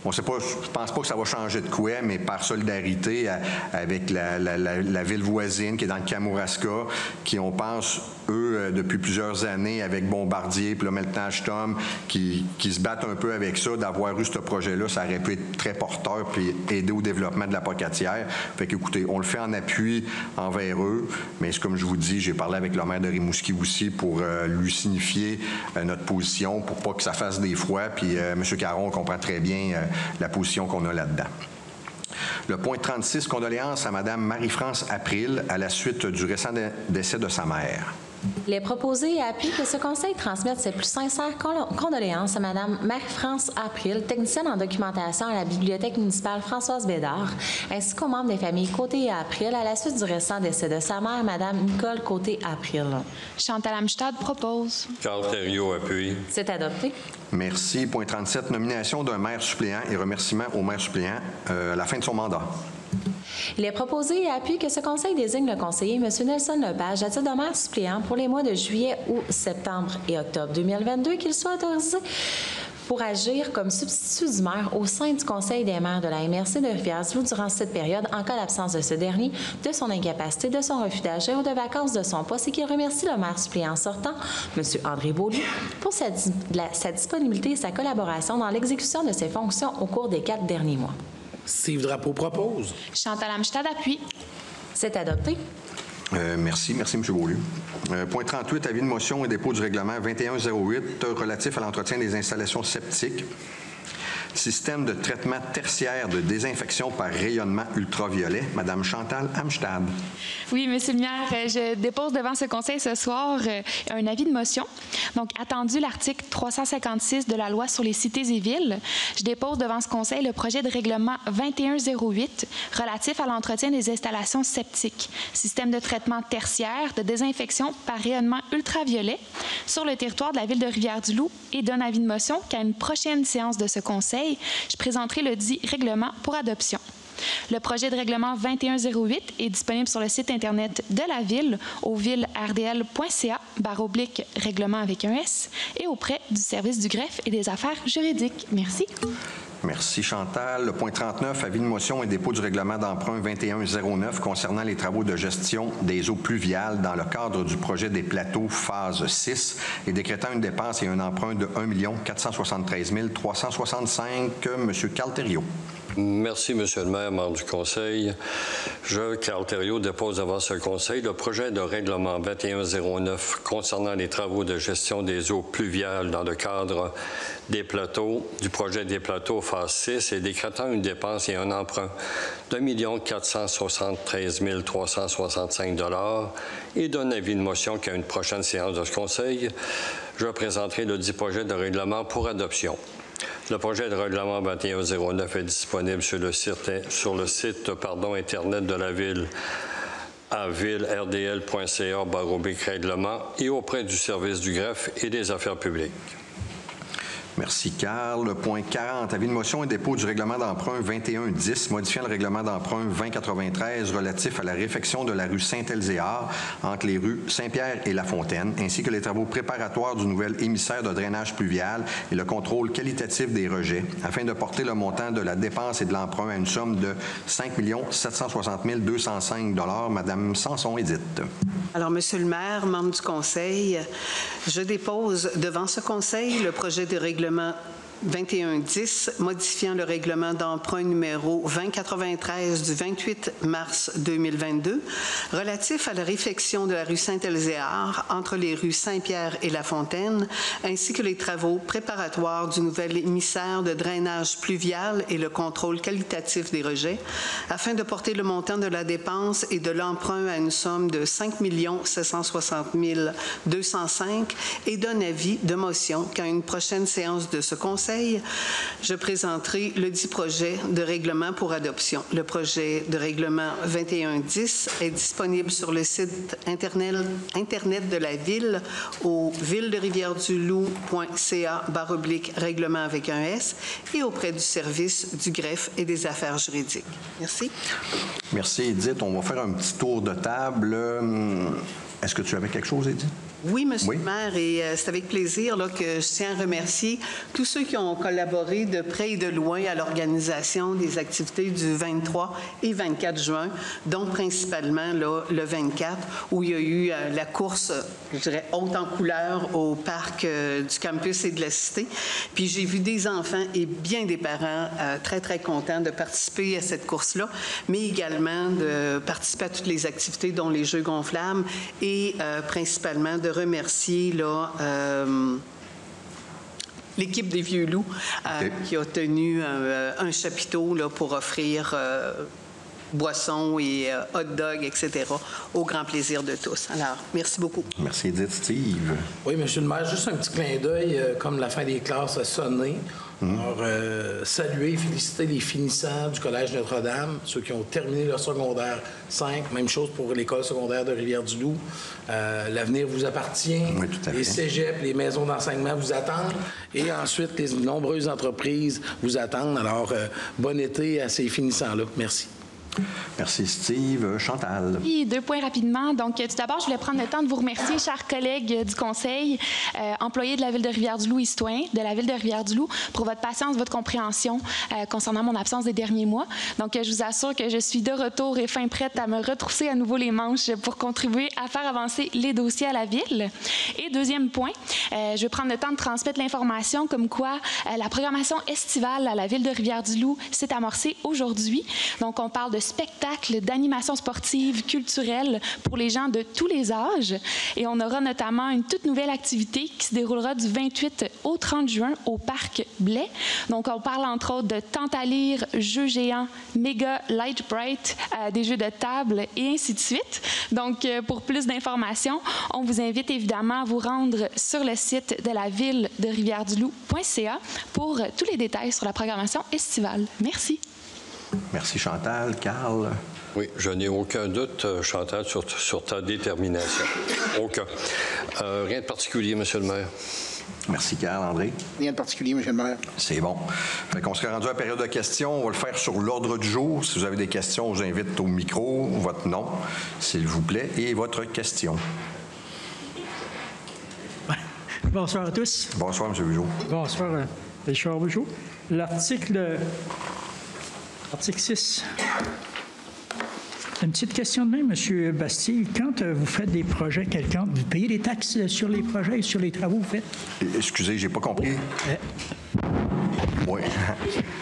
on sait pas, je pense pas que ça va changer de quoi, mais par solidarité avec la ville voisine qui est dans le Kamouraska, qui, on pense, eux, depuis plusieurs années, avec Bombardier, puis là, maintenant Tom, qui se battent un peu avec ça, d'avoir eu ce projet-là, ça aurait pu être très porteur, puis aider au développement de la Pocatière. Fait qu'écoutez, on le fait en appui envers eux, mais comme je vous dis, j'ai parlé avec le maire de Rimouski aussi pour lui signifier notre position, pour pas que ça fasse des froids, puis M. Caron comprend très bien la position qu'on a là-dedans. Le point 36, condoléances à Mme Marie-France April à la suite du récent décès de sa mère. Il est proposé et appuie que ce conseil transmette ses plus sincères condoléances à Mme Marie-France April, technicienne en documentation à la Bibliothèque municipale Françoise Bédard, ainsi qu'aux membres des familles Côté et April à la suite du récent décès de sa mère, Mme Nicole Côté April. Chantal Amstad propose. Carl Thériault appuie. C'est adopté. Merci. Point 37, nomination d'un maire suppléant et remerciements au maire suppléant à la fin de son mandat. Il est proposé et appuie que ce conseil désigne le conseiller M. Nelson Lepage à titre de maire suppléant pour les mois de juillet, août, septembre et octobre 2022, qu'il soit autorisé pour agir comme substitut du maire au sein du Conseil des maires de la MRC de Rivière-du-Loup durant cette période en cas d'absence de ce dernier, de son incapacité, de son refus d'agir ou de vacances de son poste et qu'il remercie le maire suppléant sortant, M. André Beaulieu, pour sa disponibilité et sa collaboration dans l'exécution de ses fonctions au cours des 4 derniers mois. Steve Drapeau propose. Chantal Amstad appuie. C'est adopté. Merci, M. Beaulieu. Point 38, avis de motion et dépôt du règlement 2108 relatif à l'entretien des installations septiques. Système de traitement tertiaire de désinfection par rayonnement ultraviolet. Madame Chantal Amstad. Oui, Monsieur le maire, je dépose devant ce conseil ce soir un avis de motion. Donc, attendu l'article 356 de la loi sur les cités et villes, je dépose devant ce conseil le projet de règlement 2108 relatif à l'entretien des installations septiques, système de traitement tertiaire de désinfection par rayonnement ultraviolet sur le territoire de la ville de Rivière-du-Loup et donne avis de motion qu'à une prochaine séance de ce conseil, je présenterai le dit règlement pour adoption. Le projet de règlement 2108 est disponible sur le site Internet de la Ville au villerdl.ca/règlement avec un S et auprès du service du greffe et des affaires juridiques. Merci. Merci, Chantal. Le point 39, avis de motion et dépôt du règlement d'emprunt 2109 concernant les travaux de gestion des eaux pluviales dans le cadre du projet des plateaux phase 6 et décrétant une dépense et un emprunt de 1 473 365. M. Carl Thériault. Merci, Monsieur le maire, membre du Conseil. Je, Carl Thériault, dépose devant ce Conseil le projet de règlement 2109 concernant les travaux de gestion des eaux pluviales dans le cadre des plateaux, du projet des plateaux phase 6 et décrétant une dépense et un emprunt de 1 473 365 et donne avis de motion qu'à une prochaine séance de ce Conseil, je présenterai le dit projet de règlement pour adoption. Le projet de règlement 2109 est disponible sur le site Internet de la Ville à villerdl.ca/règlement et auprès du service du greffe et des affaires publiques. Merci, Carl. Point 40, avis de motion et dépôt du règlement d'emprunt 2110, modifiant le règlement d'emprunt 2093 relatif à la réfection de la rue Saint-Elzéar entre les rues Saint-Pierre et La Fontaine, ainsi que les travaux préparatoires du nouvel émissaire de drainage pluvial et le contrôle qualitatif des rejets, afin de porter le montant de la dépense et de l'emprunt à une somme de 5 760 205 $. Madame Sanson-Édith. Alors, Monsieur le maire, membre du Conseil, je dépose devant ce Conseil le projet de règlement 2110, modifiant le règlement d'emprunt numéro 2093 du 28 mars 2022, relatif à la réfection de la rue Saint-Elzéar entre les rues Saint-Pierre et La Fontaine, ainsi que les travaux préparatoires du nouvel émissaire de drainage pluvial et le contrôle qualitatif des rejets, afin de porter le montant de la dépense et de l'emprunt à une somme de 5 760 205 et donne avis de motion qu'à une prochaine séance de ce Conseil, Conseil, je présenterai le dit projet de règlement pour adoption. Le projet de règlement 2110 est disponible sur le site Internet de la Ville au ville-de-rivière-du-loup.ca/règlement avec un S et auprès du service du greffe et des affaires juridiques. Merci. Merci, Edith. On va faire un petit tour de table. Est-ce que tu avais quelque chose, Edith? Oui, Monsieur le maire, et c'est avec plaisir là, que je tiens à remercier tous ceux qui ont collaboré de près et de loin à l'organisation des activités du 23 et 24 juin, dont principalement là, le 24, où il y a eu la course, je dirais, haute en couleur au parc du campus et de la Cité. Puis j'ai vu des enfants et bien des parents très, très contents de participer à cette course-là, mais également de participer à toutes les activités, dont les jeux gonflables, et principalement de remercier là, l'équipe des Vieux Loups qui a tenu un chapiteau là, pour offrir boissons et hot dogs, etc., au grand plaisir de tous. Alors, merci beaucoup. Merci, Edith. Steve? Oui, Monsieur le maire, juste un petit clin d'œil, comme la fin des classes a sonné. Alors, saluer et féliciter les finissants du Collège Notre-Dame, ceux qui ont terminé leur secondaire 5. Même chose pour l'école secondaire de Rivière-du-Loup. L'avenir vous appartient. Oui, tout à fait. Les cégeps, les maisons d'enseignement vous attendent. Et ensuite, les nombreuses entreprises vous attendent. Alors, bon été à ces finissants-là. Merci. Merci, Steve. Chantal? Oui, 2 points rapidement. Donc, tout d'abord, je voulais prendre le temps de vous remercier, chers collègues du Conseil, employés de la Ville de Rivière-du-Loup et citoyens de la Ville de Rivière-du-Loup, pour votre patience, votre compréhension concernant mon absence des derniers mois. Donc, je vous assure que je suis de retour et fin prête à me retrousser à nouveau les manches pour contribuer à faire avancer les dossiers à la Ville. Et deuxième point, je vais prendre le temps de transmettre l'information comme quoi la programmation estivale à la Ville de Rivière-du-Loup s'est amorcée aujourd'hui. Donc, on parle de spectacles, d'animations sportives, culturelles pour les gens de tous les âges. Et on aura notamment une toute nouvelle activité qui se déroulera du 28 au 30 juin au Parc Blais. Donc, on parle entre autres de tente à lire, jeux géants, méga light bright, des jeux de table et ainsi de suite. Donc, pour plus d'informations, on vous invite évidemment à vous rendre sur le site de la ville de rivière-du-loup.ca pour tous les détails sur la programmation estivale. Merci. Merci, Chantal. Carl? Oui, je n'ai aucun doute, Chantal, sur ta détermination. Aucun. Rien de particulier, Monsieur le maire. Merci, Carl. André? Rien de particulier, Monsieur le maire. C'est bon. Fait qu'on serait rendu à la période de questions. On va le faire sur l'ordre du jour. Si vous avez des questions, je vous invite au micro, votre nom, s'il vous plaît, et votre question. Bonsoir à tous. Bonsoir, M. Bugeaud. Bonsoir, Richard Bugeaud. L'article 6. Une petite question de même, M. Bastille. Quand vous faites des projets quelconques, vous payez des taxes sur les projets et sur les travaux que vous faites? Excusez, j'ai pas compris. Oui.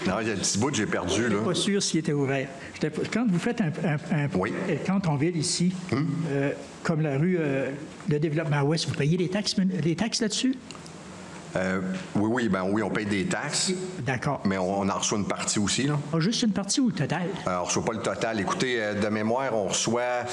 Non, il y a le petit bout que j'ai perdu, là. Je suis pas sûr s'il était ouvert. Quand vous faites un quelconque en ville ici, comme la rue de développement ouest, vous payez des taxes là-dessus? Oui, on paye des taxes. D'accord. Mais on en reçoit une partie aussi, là. Juste une partie ou le total? On ne reçoit pas le total. Écoutez, de mémoire, on reçoit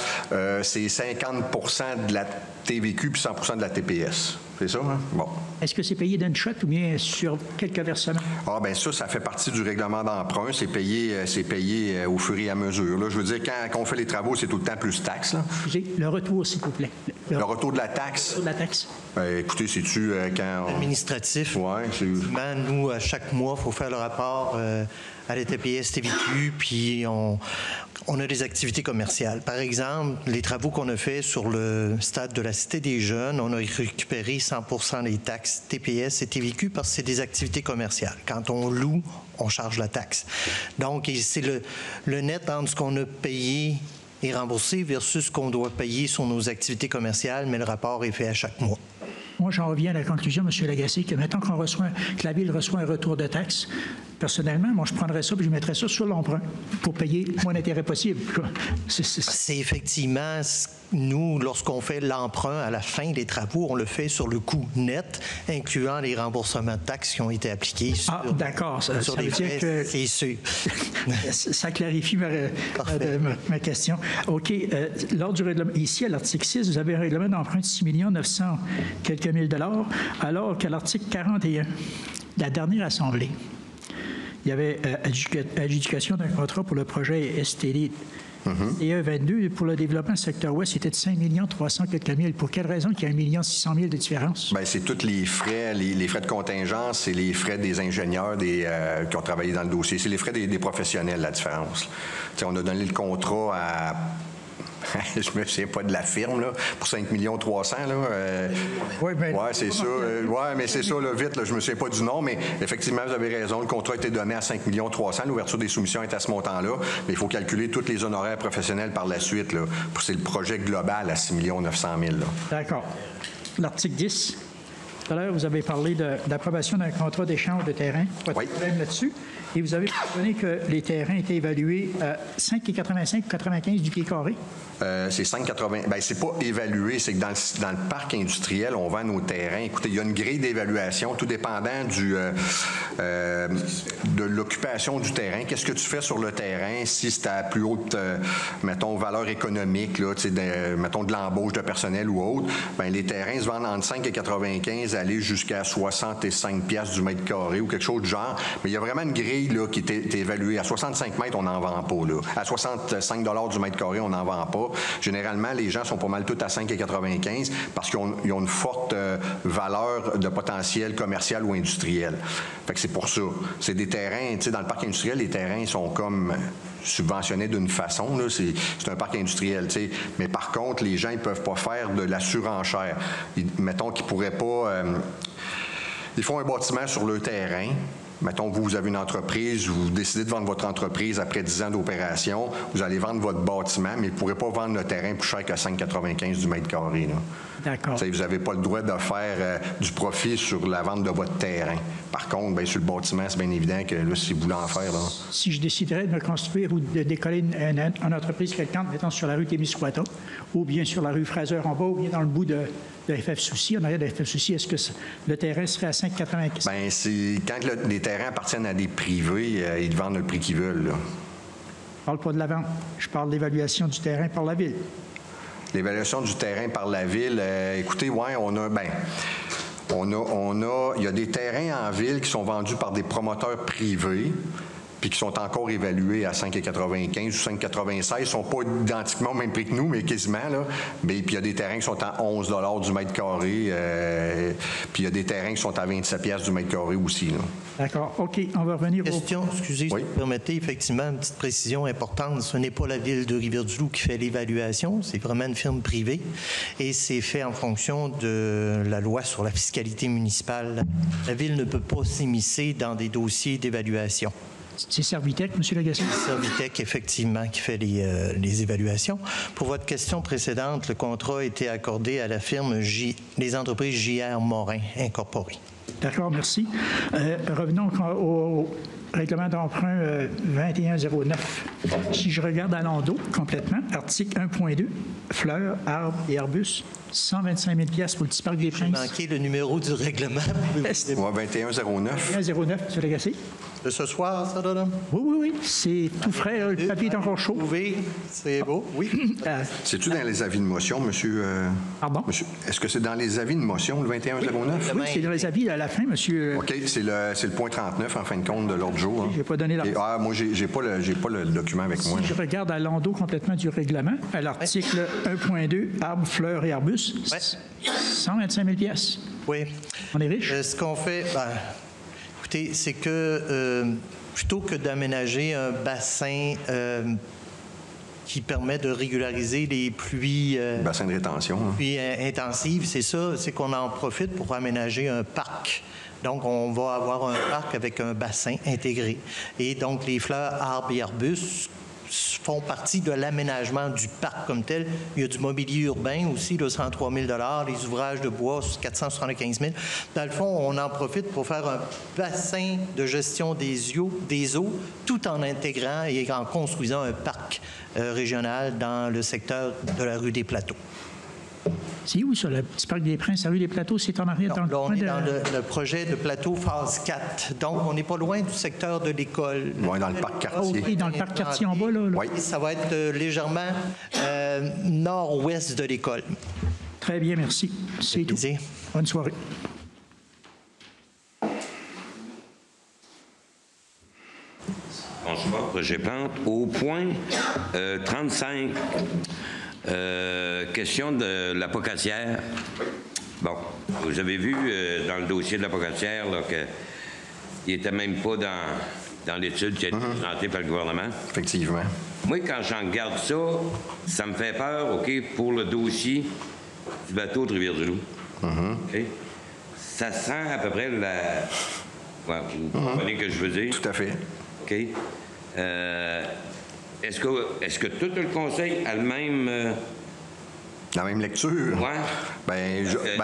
c'est 50 de la TVQ puis 100 de la TPS. C'est ça, hein? Bon. Est-ce que c'est payé d'une shot ou bien sur quelques versements? Ah, bien ça fait partie du règlement d'emprunt. C'est payé au fur et à mesure. Là, je veux dire, quand on fait les travaux, c'est tout le temps plus taxe, là. Le retour, s'il vous plaît. Le retour de la taxe? Le retour de la taxe. Écoutez, c'est-tu quand... Administratif. Oui, c'est... Nous, à chaque mois, il faut faire le rapport à la TPS, TVQ, puis on a des activités commerciales. Par exemple, les travaux qu'on a faits sur le stade de la Cité des Jeunes, on a récupéré 100 des taxes TPS et TVQ parce que c'est des activités commerciales. Quand on loue, on charge la taxe. Donc, c'est le net entre ce qu'on a payé et remboursé versus ce qu'on doit payer sur nos activités commerciales, mais le rapport est fait à chaque mois. Moi, j'en reviens à la conclusion, M. Lagacé, que maintenant que la Ville reçoit un retour de taxe, personnellement, moi, je prendrais ça et je mettrais ça sur l'emprunt pour payer le moins d'intérêt possible. C'est effectivement... Nous, lorsqu'on fait l'emprunt à la fin des travaux, on le fait sur le coût net, incluant les remboursements de taxes qui ont été appliqués sur, d'accord. sur ça les veut dire frais. que C'est sûr. Ça clarifie ma question. OK. Lors du règlement, ici, à l'article 6, vous avez un règlement d'emprunt de 6 900 quelques mille dollars, alors qu'à l'article 41, la dernière assemblée, il y avait adjudication d'un contrat pour le projet STD DE22 pour le développement du secteur ouest, c'était de 5 300 quelques mille. Pour quelle raison qu'il y a 1 600 000 de différence? Bien, c'est tous les frais, les frais de contingence, c'est les frais des ingénieurs qui ont travaillé dans le dossier. C'est les frais des professionnels, la différence. T'sais, on a donné le contrat à... je me souviens pas de la firme, là, pour 5 300 000. Oui, mais... Ouais, c'est ça. Mais c'est ça, là, vite. Là, je me souviens pas du nom, mais effectivement, vous avez raison. Le contrat a été donné à 5 300 000. L'ouverture des soumissions est à ce montant-là. Mais il faut calculer tous les honoraires professionnels par la suite. Là. C'est le projet global à 6 900 000. D'accord. L'article 10. Tout à l'heure, vous avez parlé d'approbation d'un contrat d'échange de terrain. Pas de problème là-dessus. Et vous avez mentionné que les terrains étaient évalués à 5,85 ou 95 du pied carré. C'est 5,80. Bien, c'est pas évalué. C'est que dans le parc industriel, on vend nos terrains. Écoutez, il y a une grille d'évaluation, tout dépendant de l'occupation du terrain. Qu'est-ce que tu fais sur le terrain? Si c'est à plus haute, mettons, valeur économique, là, mettons de l'embauche de personnel ou autre, bien, les terrains se vendent entre 5,95 aller jusqu'à 65 piastres du mètre carré ou quelque chose du genre. Mais il y a vraiment une grille là, qui est évaluée. À 65 mètres, on n'en vend pas. Là. À 65 $ du mètre carré, on n'en vend pas. Généralement, les gens sont pas mal tous à 5,95 parce qu'ils ont une forte valeur de potentiel commercial ou industriel. Fait que c'est pour ça. C'est des terrains, tu sais, dans le parc industriel, les terrains sont comme subventionnés d'une façon. Là. C'est un parc industriel, tu sais. Mais par contre, les gens, ils peuvent pas faire de la surenchère. Mettons qu'ils pourraient pas... ils font un bâtiment sur le terrain. Mettons, vous avez une entreprise, vous décidez de vendre votre entreprise après 10 ans d'opération, vous allez vendre votre bâtiment, mais vous ne pourrez pas vendre le terrain plus cher que 5,95 du mètre carré. Là. D'accord. Vous n'avez pas le droit de faire du profit sur la vente de votre terrain. Par contre, bien, sur le bâtiment, c'est bien évident que là, si vous voulez en faire... Là... Si je déciderais de me construire ou de décoller une entreprise quelconque, mettons sur la rue Témiscouata, ou bien sur la rue Fraser en bas, ou bien dans le bout de FF Soucy, en arrière de FF Soucy, est-ce que le terrain serait à 5,95? Bien, quand les terrains appartiennent à des privés, ils vendent le prix qu'ils veulent. Là. Je ne parle pas de la vente. Je parle de l'évaluation du terrain par la Ville. L'évaluation du terrain par la Ville, écoutez, ouais, il y a des terrains en ville qui sont vendus par des promoteurs privés puis qui sont encore évalués à 5,95 ou 5,96. Ils ne sont pas identiquement au même prix que nous, mais quasiment. Là. Mais puis il y a des terrains qui sont à 11 $ du mètre carré, puis il y a des terrains qui sont à 27 piastres du mètre carré aussi. Là. D'accord. OK. On va revenir question, excusez, si vous permettez, effectivement, une petite précision importante. Ce n'est pas la Ville de Rivière-du-Loup qui fait l'évaluation, c'est vraiment une firme privée et c'est fait en fonction de la loi sur la fiscalité municipale. La Ville ne peut pas s'immiscer dans des dossiers d'évaluation. C'est Servitec, M. Lagacé? Servitec, effectivement, qui fait les évaluations. Pour votre question précédente, le contrat a été accordé à la firme les entreprises J.R. Morin, incorporées. D'accord, merci. Revenons au règlement d'emprunt 2109. Si je regarde à l'endos complètement, article 1.2, fleurs, arbres et arbustes, 125 000 $ pour le petit parc des Princes. J'ai manqué le numéro du règlement. 2109. 2109, M. Lagacé. De ce soir, ça, là? Oui. C'est tout frais. Le papier est encore chaud. Oui, c'est beau. Oui. C'est-tu dans les avis de motion, monsieur? Pardon? Monsieur, est-ce que c'est dans les avis de motion, le 2109? Oui, c'est dans les avis à la fin, monsieur. OK, c'est le point 39, en fin de compte, de l'ordre du jour. Hein. Je n'ai pas donné l'article. Moi, j'ai pas le document avec moi. Si je regarde à l'endos complètement du règlement, à l'article 1.2, arbres, fleurs et arbustes, 125 000 $. Oui. On est riche? Ce qu'on fait... écoutez, c'est que plutôt que d'aménager un bassin qui permet de régulariser les pluies... bassin de rétention. Pluies intensives, c'est ça, c'est qu'on en profite pour aménager un parc. Donc, on va avoir un parc avec un bassin intégré. Et donc, les fleurs, arbres et arbustes font partie de l'aménagement du parc comme tel. Il y a du mobilier urbain aussi, là, 103 000 $, les ouvrages de bois, 475 000 $. Dans le fond, on en profite pour faire un bassin de gestion des eaux, tout en intégrant et en construisant un parc régional dans le secteur de la rue des Plateaux. C'est où, ça, le petit parc des Princes, la rue des Plateaux? C'est en arrière dans le coin de... dans le projet de plateau phase 4. Donc, on n'est pas loin du secteur de l'école. Oui, dans le parc quartier. Oui, dans le parc quartier en bas, là. Oui. Ça va être légèrement nord-ouest de l'école. Très bien, merci. C'est tout. Bonne soirée. François, projet Plante. Au point 35, question de la pocatière. Bon, vous avez vu dans le dossier de la pocatière qu'il n'était même pas dans l'étude qui a été présentée par le gouvernement. Effectivement. Moi, quand j'en regarde ça, ça me fait peur, OK, pour le dossier du bateau de Rivière-du-Loup. OK? Ça sent à peu près la... Ouais, vous comprenez ce que je veux dire? Tout à fait. OK. Est-ce que tout le conseil a le même... La même lecture? Ouais.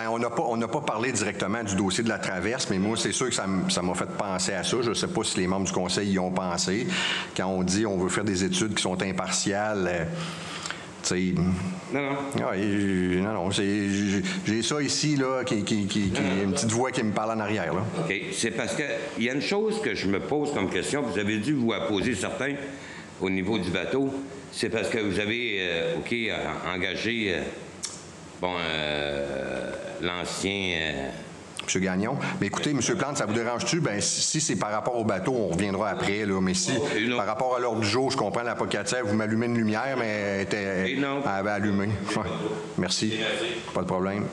On n'a pas parlé directement du dossier de la traverse, mais moi, c'est sûr que ça m'a fait penser à ça. Je ne sais pas si les membres du conseil y ont pensé. Quand on dit on veut faire des études qui sont impartiales, non, j'ai ça ici, là, qui une petite voix qui me parle en arrière, là. OK. C'est parce qu'il y a une chose que je me pose comme question. Vous avez dû vous poser certains au niveau du bateau. C'est parce que vous avez, engagé, l'ancien... M. Gagnon. Mais écoutez, M. Plante, ça vous dérange-tu? Bien, si c'est par rapport au bateau, on reviendra après, là. Mais si, par rapport à l'ordre du jour, je comprends la pocatière, vous m'allumez une lumière, mais elle avait allumé. Ouais. Merci. Pas de problème.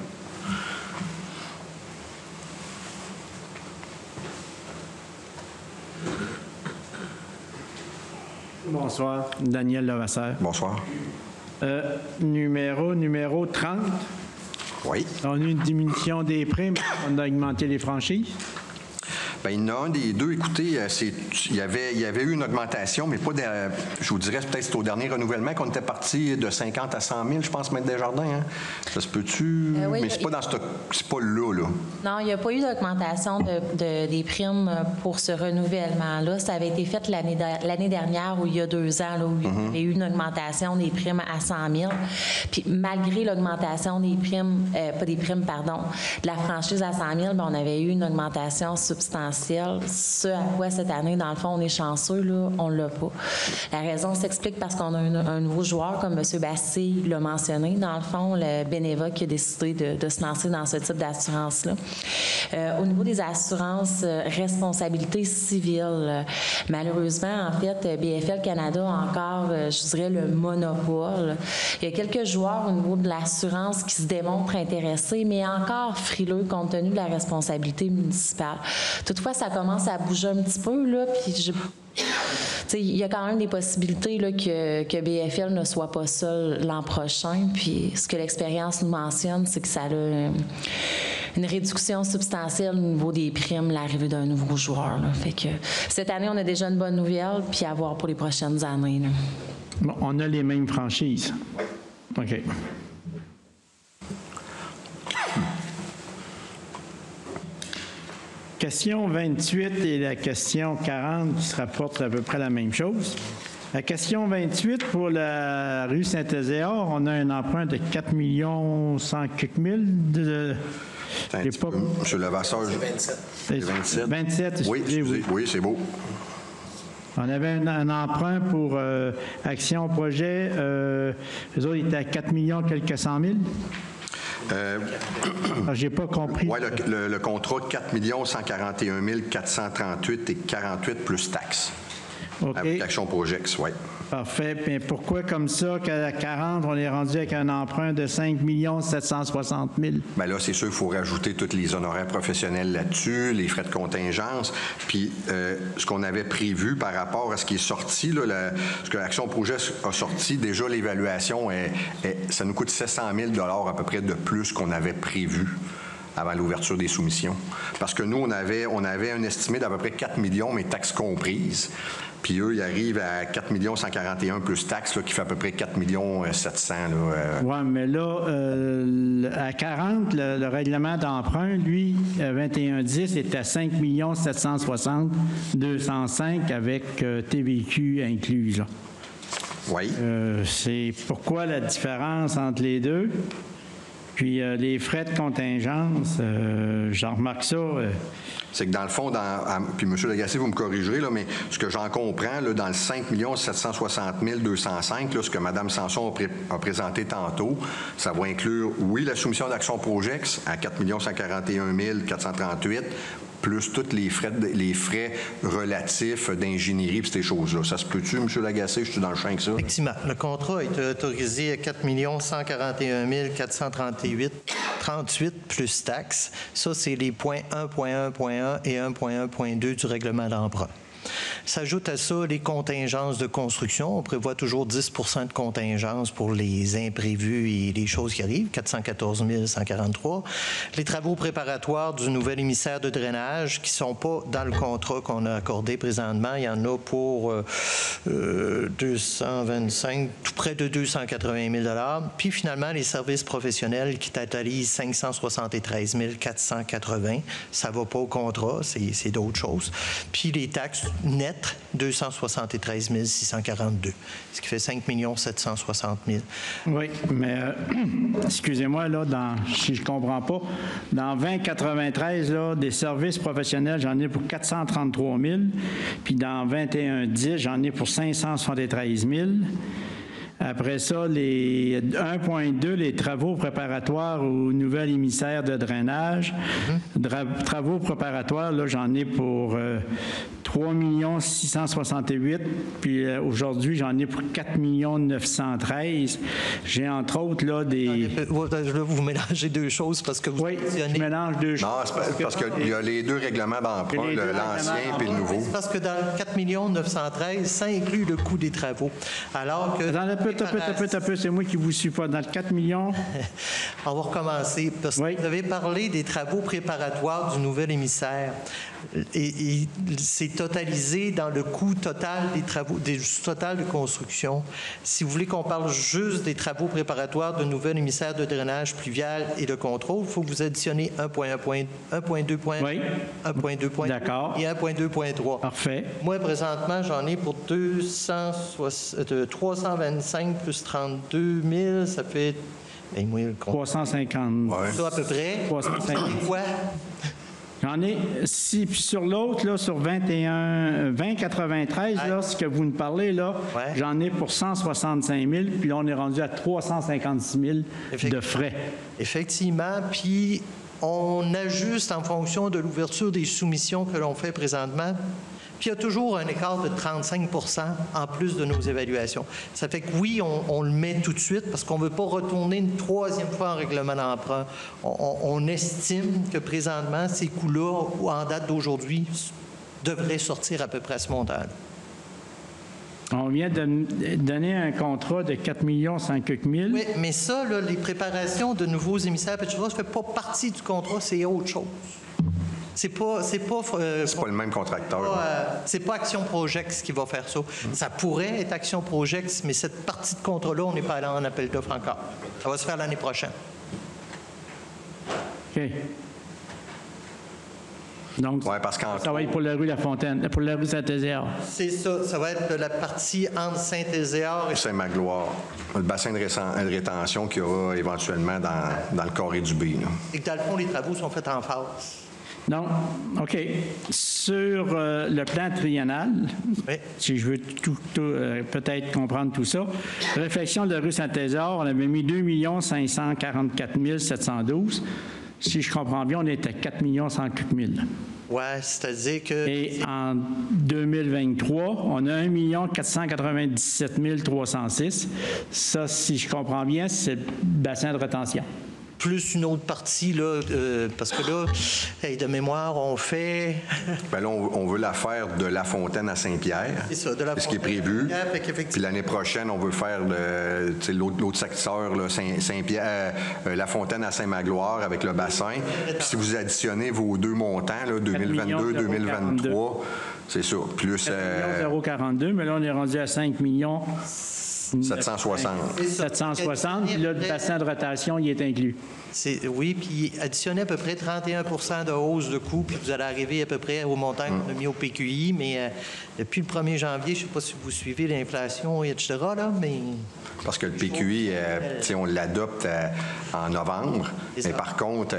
Bonsoir. Daniel Levasseur. Bonsoir. Numéro 30. Oui. On a eu une diminution des primes, on a augmenté les franchises. Bien, il y en a un des deux. Écoutez, il y avait eu une augmentation, mais pas je vous dirais, peut-être c'est au dernier renouvellement qu'on était parti de 50 à 100 000, je pense, Maître Desjardins. Hein? Ça se peut-tu? Oui, mais c'est pas là. Non, il n'y a pas eu d'augmentation des primes pour ce renouvellement-là. Ça avait été fait l'année dernière, ou il y a 2 ans, là, où il y avait eu une augmentation des primes à 100 000. Puis malgré l'augmentation des primes, de la franchise à 100 000, bien, on avait eu une augmentation substantielle. Ce à quoi cette année, dans le fond, on est chanceux, là, on ne l'a pas. La raison s'explique parce qu'on a un nouveau joueur, comme M. Bastille l'a mentionné, dans le fond, le Beneva qui a décidé de se lancer dans ce type d'assurance-là. Au niveau des assurances responsabilité civile, malheureusement, en fait, BFL Canada a encore, je dirais, le monopole. Il y a quelques joueurs au niveau de l'assurance qui se démontrent intéressés, mais encore frileux compte tenu de la responsabilité municipale. Toutefois, ça commence à bouger un petit peu, là, puis il y a quand même des possibilités là, que BFL ne soit pas seul l'an prochain. Puis ce que l'expérience nous mentionne, c'est que ça a une réduction substantielle au niveau des primes, l'arrivée d'un nouveau joueur. Là. Fait que cette année, on a déjà une bonne nouvelle, puis à voir pour les prochaines années. Là. Bon, on a les mêmes franchises. OK. Question 28 et la question 40 qui se rapportent à peu près la même chose. La question 28, pour la rue Saint-Ézéard, on a un emprunt de 4 100 000 Monsieur Levasseur, c'est 27. 27, oui, c'est beau. On avait un emprunt pour Action Projet. Les autres étaient à 4 millions quelques 100 000. J'ai pas compris. Oui, le contrat 4 141 438 et 48 plus taxes. OK. Avec Action Projex, oui. Parfait. Mais pourquoi comme ça qu'à 40, on est rendu avec un emprunt de 5 760 000? Bien là, c'est sûr qu'il faut rajouter tous les honoraires professionnels là-dessus, les frais de contingence. Puis ce qu'on avait prévu par rapport à ce qui est sorti, là, ce que Action Projex a sorti, déjà l'évaluation, ça nous coûte 700 000 à peu près de plus qu'on avait prévu avant l'ouverture des soumissions. Parce que nous, on avait un estimé d'à peu près 4 millions, mais taxes comprises. Puis eux, ils arrivent à 4 141 plus taxes, là, qui fait à peu près 4 700 000. Oui, mais là, à 40, le règlement d'emprunt, lui, 21-10, est à 5 760 205 avec TVQ inclus. Là. Oui. C'est pourquoi la différence entre les deux? Puis les frais de contingence, j'en remarque ça. C'est que dans le fond, puis M. Lagacé, vous me corrigerez, là, mais ce que j'en comprends, là, dans le 5 760 205, là, ce que Mme Sanson a présenté tantôt, ça va inclure, oui, la soumission d'Action Projex à 4 141 438, plus tous les frais relatifs d'ingénierie et ces choses-là. Ça se peut-tu, M. Lagacé? Je suis dans le champ avec ça? Effectivement. Le contrat a été autorisé à 4 141 438,38 plus taxes. Ça, c'est les points 1.1.1 et 1.1.2 du règlement d'emprunt. S'ajoute à ça les contingences de construction. On prévoit toujours 10 de contingence pour les imprévus et les choses qui arrivent, 414 143. Les travaux préparatoires du nouvel émissaire de drainage qui ne sont pas dans le contrat qu'on a accordé présentement. Il y en a pour 225, tout près de 280 000 $. Puis finalement, les services professionnels qui totalisent 573 480. Ça ne va pas au contrat, c'est d'autres choses. Puis les taxes nettes, 273 642, ce qui fait 5 760 000. Oui, mais excusez-moi, là, si je ne comprends pas, dans 2093, là, des services professionnels, j'en ai pour 433 000, puis dans 2110, j'en ai pour 573 000. Après ça, les 1.2, les travaux préparatoires au nouvel émissaire de drainage. Travaux préparatoires, là, j'en ai pour 3 668 000, puis aujourd'hui, j'en ai pour 4 913 000. J'ai entre autres, là, des... Là, vous mélangez deux choses parce que vous... Oui, je mélange deux choses. Non, c'est parce qu'il y a les deux règlements d'emprunt, l'ancien et le nouveau. C'est parce que dans le 4 913 000, ça inclut le coût des travaux. Alors que... Un peu, c'est moi qui vous suis pas. Dans le 4 millions... On va recommencer. Parce que vous avez parlé des travaux préparatoires du nouvel émissaire. Et c'est totalisé dans le coût total des travaux, total de construction. Si vous voulez qu'on parle juste des travaux préparatoires de nouvel émissaire de drainage pluvial et de contrôle, il faut que vous additionnez 1.2 points, 1.2 points et 1.2.3. Parfait. Moi, présentement, j'en ai pour 325 plus 32 000, ça fait... 350. Ça, à peu près. 350. Quoi? J'en ai, si puis sur l'autre, là, sur 2093, là, ce que vous nous parlez, là, j'en ai pour 165 000, puis là, on est rendu à 356 000 de frais. Effectivement, puis on ajuste en fonction de l'ouverture des soumissions que l'on fait présentement. Puis il y a toujours un écart de 35 % en plus de nos évaluations. Ça fait que oui, on le met tout de suite parce qu'on ne veut pas retourner une troisième fois en règlement d'emprunt. On estime que présentement, ces coûts-là, en date d'aujourd'hui, devraient sortir à peu près à ce montant-là. On vient de donner un contrat de 4 500 000. Oui, mais ça, là, les préparations de nouveaux émissaires, ça ne fait pas partie du contrat, c'est autre chose. C'est pas le même contracteur. C'est pas Action Projects qui va faire ça. Ça pourrait être Action Projects, mais cette partie de contrat-là, on n'est pas allé en appel d'offres encore. Ça va se faire l'année prochaine. OK. Donc, parce ça va être pour la rue La Fontaine, pour la rue Saint-Ézéard. C'est ça. Ça va être la partie entre Saint-Ézéard et Saint-Magloire. Le bassin de rétention qu'il y aura éventuellement dans le carré du B. Là. Et que dans le fond, les travaux sont faits en phase. Non. OK. Sur le plan triennal, si je veux peut-être comprendre tout ça, réfection de la rue Saint-Ézard, on avait mis 2 544 712. Si je comprends bien, on est à 4 108 000. Oui, c'est-à-dire que... Et en 2023, on a 1 497 306. Ça, si je comprends bien, c'est le bassin de rétention. Plus une autre partie, là, parce que là, de mémoire, on fait... Bien là, on veut la faire de La Fontaine à Saint-Pierre. C'est ça, de La Fontaine. Ce qui est prévu. Puis l'année prochaine, on veut faire l'autre secteur, là, Saint-Pierre, La Fontaine à Saint-Magloire avec le bassin. Puis si vous additionnez vos deux montants, 2022-2023, c'est ça. Plus... 042, mais là, on est rendu à 5 760. 760, puis là, le bassin de rotation, il est inclus. Oui, puis additionner à peu près 31 % de hausse de coût, puis vous allez arriver à peu près au montant qu'on a mis au PQI, mais depuis le 1er janvier, je ne sais pas si vous suivez l'inflation, etc., là, mais... Parce que le PQI, on l'adopte en novembre, mais par contre,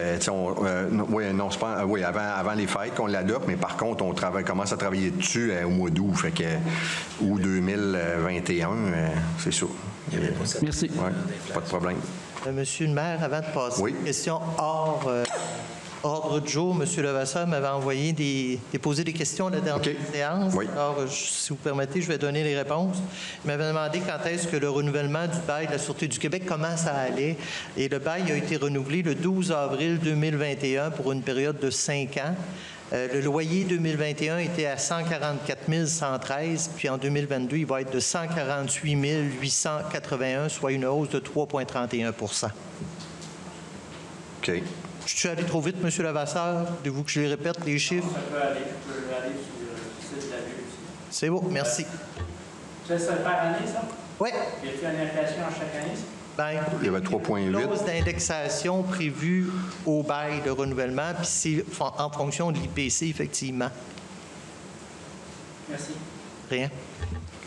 avant les fêtes qu'on l'adopte, mais par contre, on commence à travailler dessus au mois d'août, fait que août 2021, c'est ça. Merci. Ouais, pas de problème. Monsieur le maire, avant de passer, une question hors ordre du jour, M. Levasseur m'avait envoyé déposer des questions à la dernière séance. Oui. Alors, si vous permettez, je vais donner les réponses. Il m'avait demandé quand est-ce que le renouvellement du bail de la Sûreté du Québec, comment ça allait. Et le bail a été renouvelé le 12 avril 2021 pour une période de 5 ans. Le loyer 2021 était à 144 113, puis en 2022, il va être de 148 881, soit une hausse de 3,31 OK. Je suis allé trop vite, M. Levasseur? Voulez-vous que je les répète, les chiffres? Ça peut aller. Je peux aller sur le site de la ville aussi. C'est beau, merci. Ça se fait par année, ça? Oui. Y a-t-il une inflation à chaque année, ça? Ben, il y avait 3,8. Clause d'indexation prévue au bail de renouvellement, puis c'est en fonction de l'IPC, effectivement. Merci. Rien.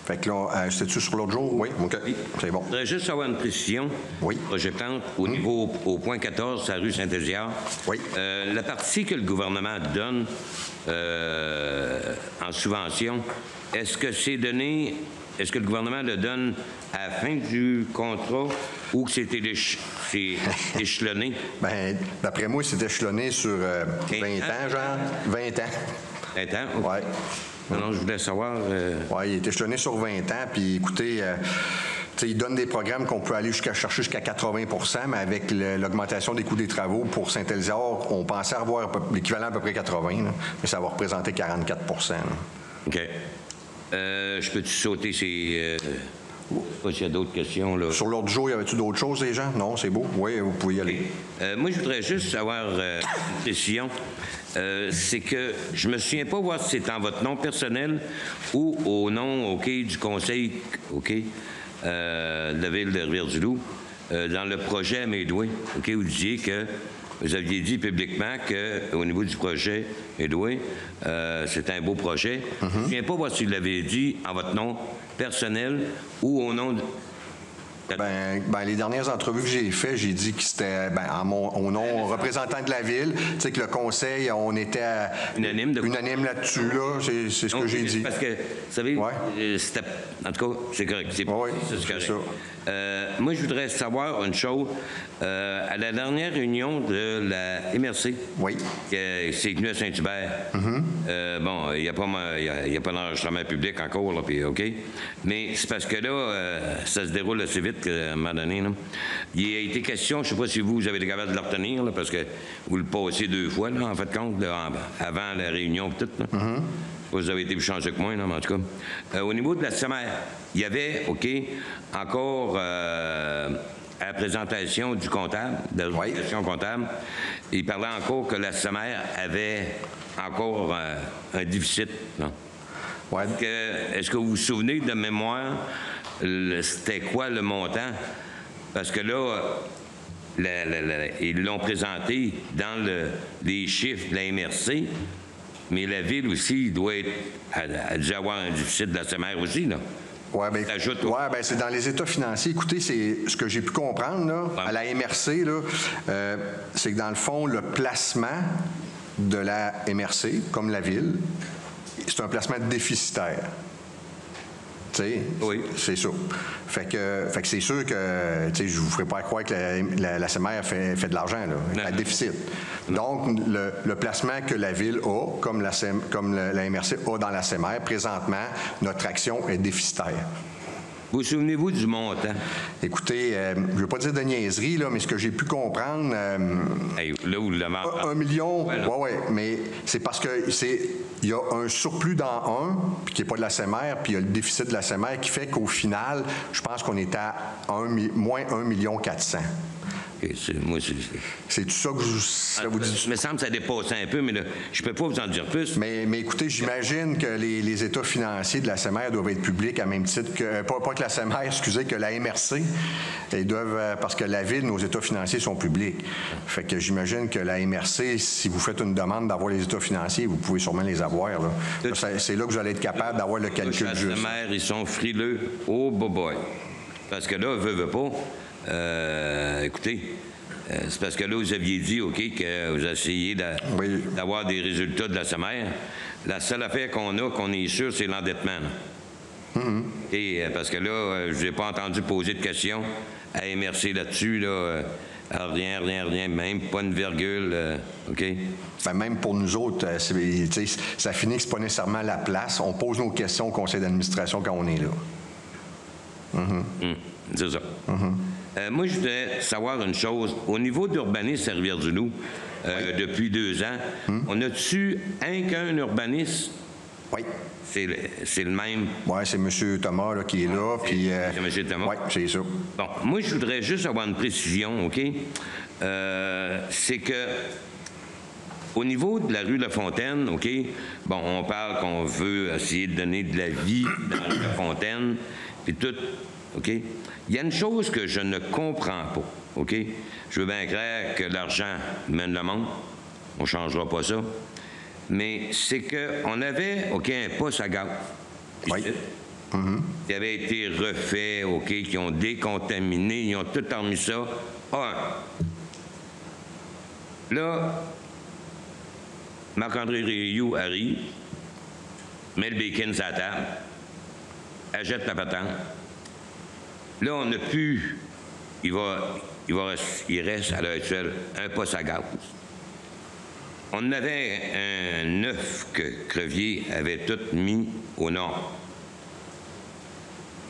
Fait que là, c'était-tu sur l'autre jour? Oui, OK. C'est bon. Je voudrais juste avoir une précision. Oui. Projet Plante, au niveau, au point 14, sur la rue Saint-Hésiard. Oui. La partie que le gouvernement donne en subvention, est-ce que c'est donné, est-ce que le gouvernement le donne à la fin du contrat ou que c'est échelonné? Bien, d'après moi, c'est échelonné sur 20 ans, genre. 20 ans. 20 ans? OK. Oui. Non, je voulais savoir... Oui, il est échelonné sur 20 ans, puis écoutez... il donne des programmes qu'on peut aller chercher jusqu'à 80 %, mais avec l'augmentation des coûts des travaux pour Saint-Héliard, on pensait avoir l'équivalent à peu près 80 %, là, mais ça va représenter 44 %. Là. OK. Je peux-tu sauter ces... je sais pas s'il y a d'autres questions, là. Sur l'ordre du jour, y avait-tu d'autres choses, les gens? Non, c'est beau. Oui, vous pouvez y aller. Moi, je voudrais juste avoir une précision. C'est que je me souviens pas voir si c'est en votre nom personnel ou au nom du conseil de la ville de Rivière-du-Loup dans le projet Amédoué. Vous disiez que vous aviez dit publiquement qu'au niveau du projet Amédoué, c'est un beau projet. Je ne me souviens pas voir si vous l'avez dit en votre nom personnel ou au nom de... Ben, les dernières entrevues que j'ai faites, j'ai dit que c'était au nom représentant de la ville. Tu sais que le conseil, on était unanime là-dessus, là. C'est ce que j'ai dit. Parce que, vous savez, c'était... En tout cas, c'est correct. C'est correct. Ça. Moi, je voudrais savoir une chose. À la dernière réunion de la MRC, qui s'est tenue à Saint-Hubert, bon, il n'y a pas d'enregistrement public encore, là, puis OK. Mais c'est parce que là, ça se déroule assez vite qu'à un moment donné, là. Il a été question, je ne sais pas si vous avez été capable de le retenir, là, parce que vous le passez 2 fois, là, en fait, compte, là, avant la réunion, tout, là. Vous avez été plus chanceux que moi, là, mais en tout cas. Au niveau de la SEMER, il y avait, encore à la présentation du comptable, de la gestion comptable, il parlait encore que la SEMER avait encore un déficit. Est-ce que vous vous souvenez de mémoire, c'était quoi le montant? Parce que là, ils l'ont présenté dans les chiffres de la MRC, mais la ville aussi a dû avoir un déficit de la SEMER aussi, là. Oui, bien, c'est dans les états financiers. Écoutez, c'est ce que j'ai pu comprendre là, à la MRC, c'est que dans le fond, le placement de la MRC, comme la ville, c'est un placement déficitaire. Oui. C'est ça. Fait que c'est sûr que je ne vous ferai pas croire que la SEMER fait de l'argent, là, à déficit. Donc, le placement que la Ville a, comme la MRC a dans la SEMER, présentement, notre action est déficitaire. Vous souvenez-vous du montant? Écoutez, je ne veux pas dire de niaiserie, là, mais ce que j'ai pu comprendre... là où le 1 million, oui, mais c'est parce que il y a un surplus dans puis qui n'est pas de la SEMER, puis il y a le déficit de la SEMER qui fait qu'au final, je pense qu'on est à moins 1,4 million. C'est tout ça que ça vous dit? Il me semble que ça dépasse un peu, mais là, je ne peux pas vous en dire plus. Mais écoutez, j'imagine que les états financiers de la SEMER doivent être publics à même titre que... Pas que la SEMER, excusez, que la MRC. Ils doivent... Parce que la Ville, nos états financiers sont publics. Fait que j'imagine que la MRC, si vous faites une demande d'avoir les états financiers, vous pouvez sûrement les avoir. Là. C'est là que vous allez être capable d'avoir le calcul juste. La SEMER, ils sont frileux. Oh, boy. Parce que là, veut pas... écoutez, c'est parce que là, vous aviez dit, que vous essayez d'avoir des résultats de la SEMER. La seule affaire qu'on est sûr, c'est l'endettement. Et parce que là, je n'ai pas entendu poser de questions à MRC là-dessus. Là, Rien, même pas une virgule, OK? Enfin, même pour nous autres, ça finit que ce n'est pas nécessairement la place. On pose nos questions au conseil d'administration quand on est là. C'est ça. Moi, je voudrais savoir une chose. Au niveau d'urbanisme à Rivière-du-Loup, depuis 2 ans, on a-tu qu'un urbaniste? Oui. C'est le même? Oui, c'est M. Thomas là, qui est là. C'est M. Thomas? Oui, c'est ça. Bon, moi, je voudrais juste avoir une précision, OK? C'est que au niveau de la rue La Fontaine, OK, bon, on parle qu'on veut essayer de donner de la vie dans La Fontaine, puis tout, OK? Il y a une chose que je ne comprends pas, OK? Je veux bien croire que l'argent mène le monde. On ne changera pas ça. Mais c'est qu'on avait, OK, un poste à gaz. Oui. Qui avait été refait, OK, qui ont décontaminé, ils ont tout remis ça. Là, Marc-André Rioux arrive, met le bacon sur la table, achète la patente. Là, on n'a plus, il reste à l'heure actuelle un poste à gaz. On en avait un 9 que Crevier avait tout mis au nord.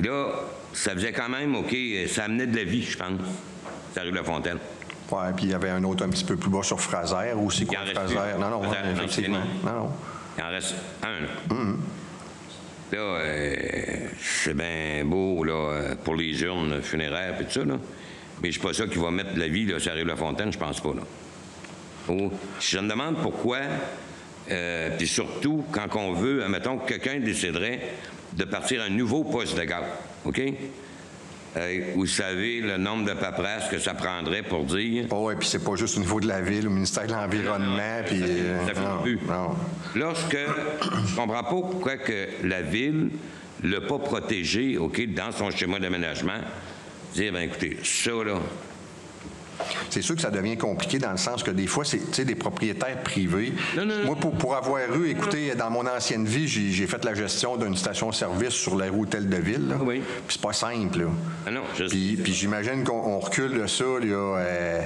Là, ça faisait quand même, OK, ça amenait de la vie, je pense, ça arrive La Fontaine. Oui, puis il y avait un autre un petit peu plus bas sur Fraser aussi. Il en reste Fraser. plus. Non, effectivement. Non. Il en reste un, là. Là, c'est bien beau, là, pour les urnes funéraires et tout ça, là. Mais je suis pas ça qui va mettre de la vie, là, ça arrive La Fontaine, je pense pas, là. Oh, je me demande pourquoi, puis surtout quand on veut, admettons que quelqu'un déciderait de partir un nouveau poste de gaz, OK? Vous savez le nombre de paperasses que ça prendrait pour dire... Oh, et puis c'est pas juste au niveau de la ville, au ministère de l'Environnement, puis... Ça finit plus. Non. Lorsque... Je comprends pas pourquoi que la ville ne l'a pas protégé, OK, dans son schéma d'aménagement, dire, bien écoutez, ça, là... C'est sûr que ça devient compliqué dans le sens que des fois, c'est des propriétaires privés. Moi, pour avoir eu, écoutez, dans mon ancienne vie, j'ai fait la gestion d'une station-service sur la rue Hôtel-de-Ville. Puis c'est pas simple, là. Puis j'imagine qu'on recule de ça, il y a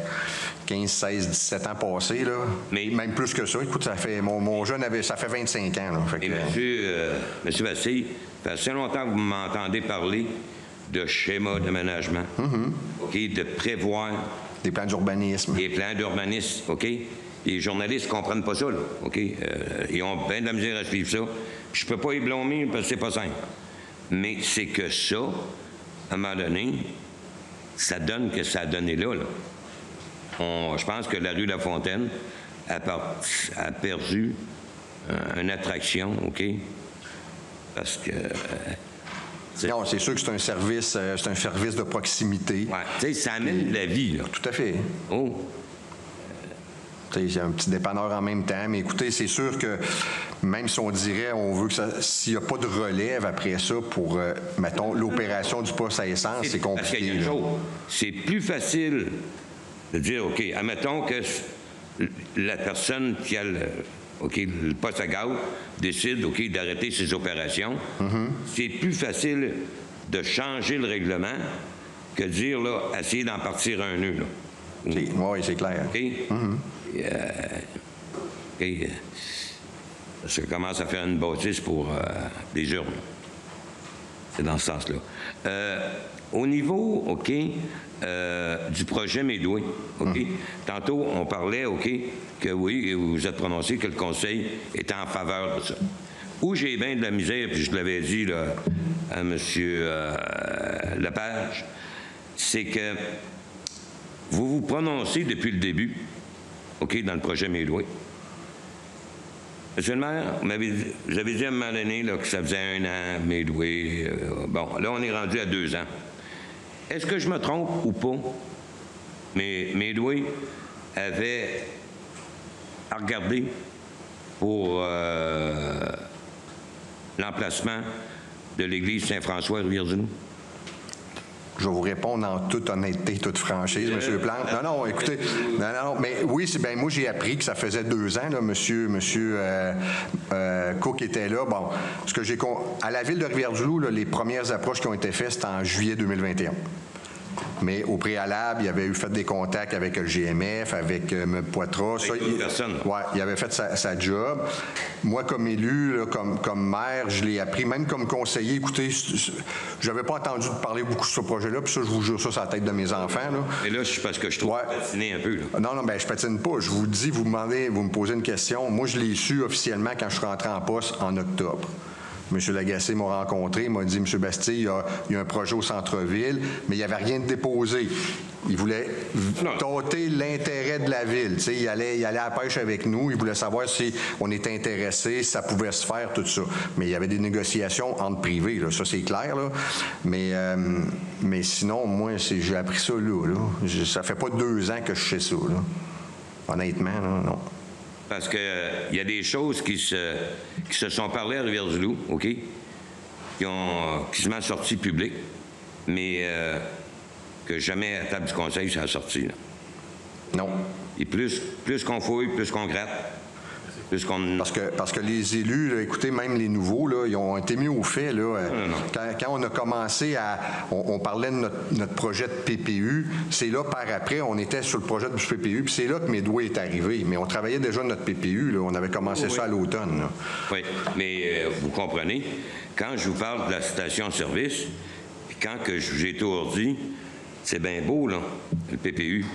15, 16, 17 ans passés, là. Même plus que ça. Écoute, ça fait, mon jeune ça fait 25 ans, là. Fait que, Monsieur Vassy, ça fait assez longtemps que vous m'entendez parler de schéma d'aménagement, OK, de prévoir... Des plans d'urbanisme. Des plans d'urbanisme, OK? Les journalistes ne comprennent pas ça, là, OK? Ils ont bien de la misère à suivre ça. Je peux pas y blâmer parce que c'est pas simple. Mais c'est que ça, à un moment donné, ça donne que ça a donné là. Je pense que la rue La Fontaine a perdu une attraction, OK? Parce que... non, c'est sûr que c'est un service de proximité. Oui, tu sais, ça amène de la vie, là. Tout à fait. Oh! Il y a un petit dépanneur en même temps, mais écoutez, c'est sûr que même si on dirait, on veut que s'il n'y a pas de relève après ça pour, mettons, l'opération du poste à essence, c'est compliqué. Parce qu'il y a une chose, c'est plus facile de dire, OK, admettons que la personne qui a le poste à gaz décide, OK, d'arrêter ses opérations. C'est plus facile de changer le règlement que de dire, là, essayer d'en partir un nœud, là. Oui, c'est clair. OK? Ça commence à faire une bâtisse pour des urnes. C'est dans ce sens-là. Au niveau, OK, du projet Médoué, OK, tantôt, on parlait, OK, que oui, vous êtes prononcé que le Conseil était en faveur de ça. Où j'ai bien de la misère, puis je l'avais dit là, à M. Lepage, c'est que vous vous prononcez depuis le début, OK, dans le projet Médoué. Monsieur le maire, vous avez dit à un moment donné là, que ça faisait 1 an, Médoué. Bon, là, on est rendu à 2 ans. Est-ce que je me trompe ou pas? Mais Médoué avait à regarder pour l'emplacement de l'église Saint-François à Rivière-du-Loup? Je vais vous répondre en toute honnêteté, toute franchise, M. Plante. Non, écoutez, non, mais oui, moi j'ai appris que ça faisait 2 ans, là, Monsieur Cook était là. Bon, ce que à la ville de Rivière-du-Loup, là, les premières approches qui ont été faites, c'était en juillet 2021. mais au préalable, il avait eu fait des contacts avec le GMF, avec M. Poitras. Oui, il avait fait sa job. Moi, comme élu, là, comme maire, je l'ai appris, même comme conseiller. Écoutez, je n'avais pas entendu parler beaucoup de ce projet-là, puis ça, je vous jure ça sur la tête de mes enfants. Là. Et là, parce que je trouve patiner un peu. Là. Non, ben je patine pas. Je vous dis, vous me posez une question. Moi, je l'ai su officiellement quand je suis rentré en poste en octobre. M. Lagacé m'a rencontré, il m'a dit, M. Bastille, il y a un projet au centre-ville, mais il n'y avait rien de déposé. Il voulait tâter l'intérêt de la ville. Tu sais, il allait à la pêche avec nous, il voulait savoir si on était intéressé, si ça pouvait se faire, tout ça. Mais il y avait des négociations entre privés, là. Ça c'est clair. Là. Mais sinon, moi, j'ai appris ça là. Ça fait pas 2 ans que je sais ça. Là. Honnêtement, là, non. Parce qu'il y a des choses qui se sont parlées à Rivière-du-Loup, OK? Qui se sont sorties publiques, mais que jamais à la table du conseil, ça a sorti. Là. Non. Et plus qu'on fouille, plus qu'on gratte, plus qu'on... Parce que les élus, là, écoutez, même les nouveaux, là, ils ont été mis au fait. Là, quand on a commencé on parlait de notre projet de PPU, c'est là, par après, on était sur le projet du PPU, puis c'est là que Medway est arrivé. Mais on travaillait déjà notre PPU, là, on avait commencé ça à l'automne. Là. Oui, mais vous comprenez, quand je vous parle de la station-service, puis quand que j'ai tout dit, c'est bien beau, là, le PPU,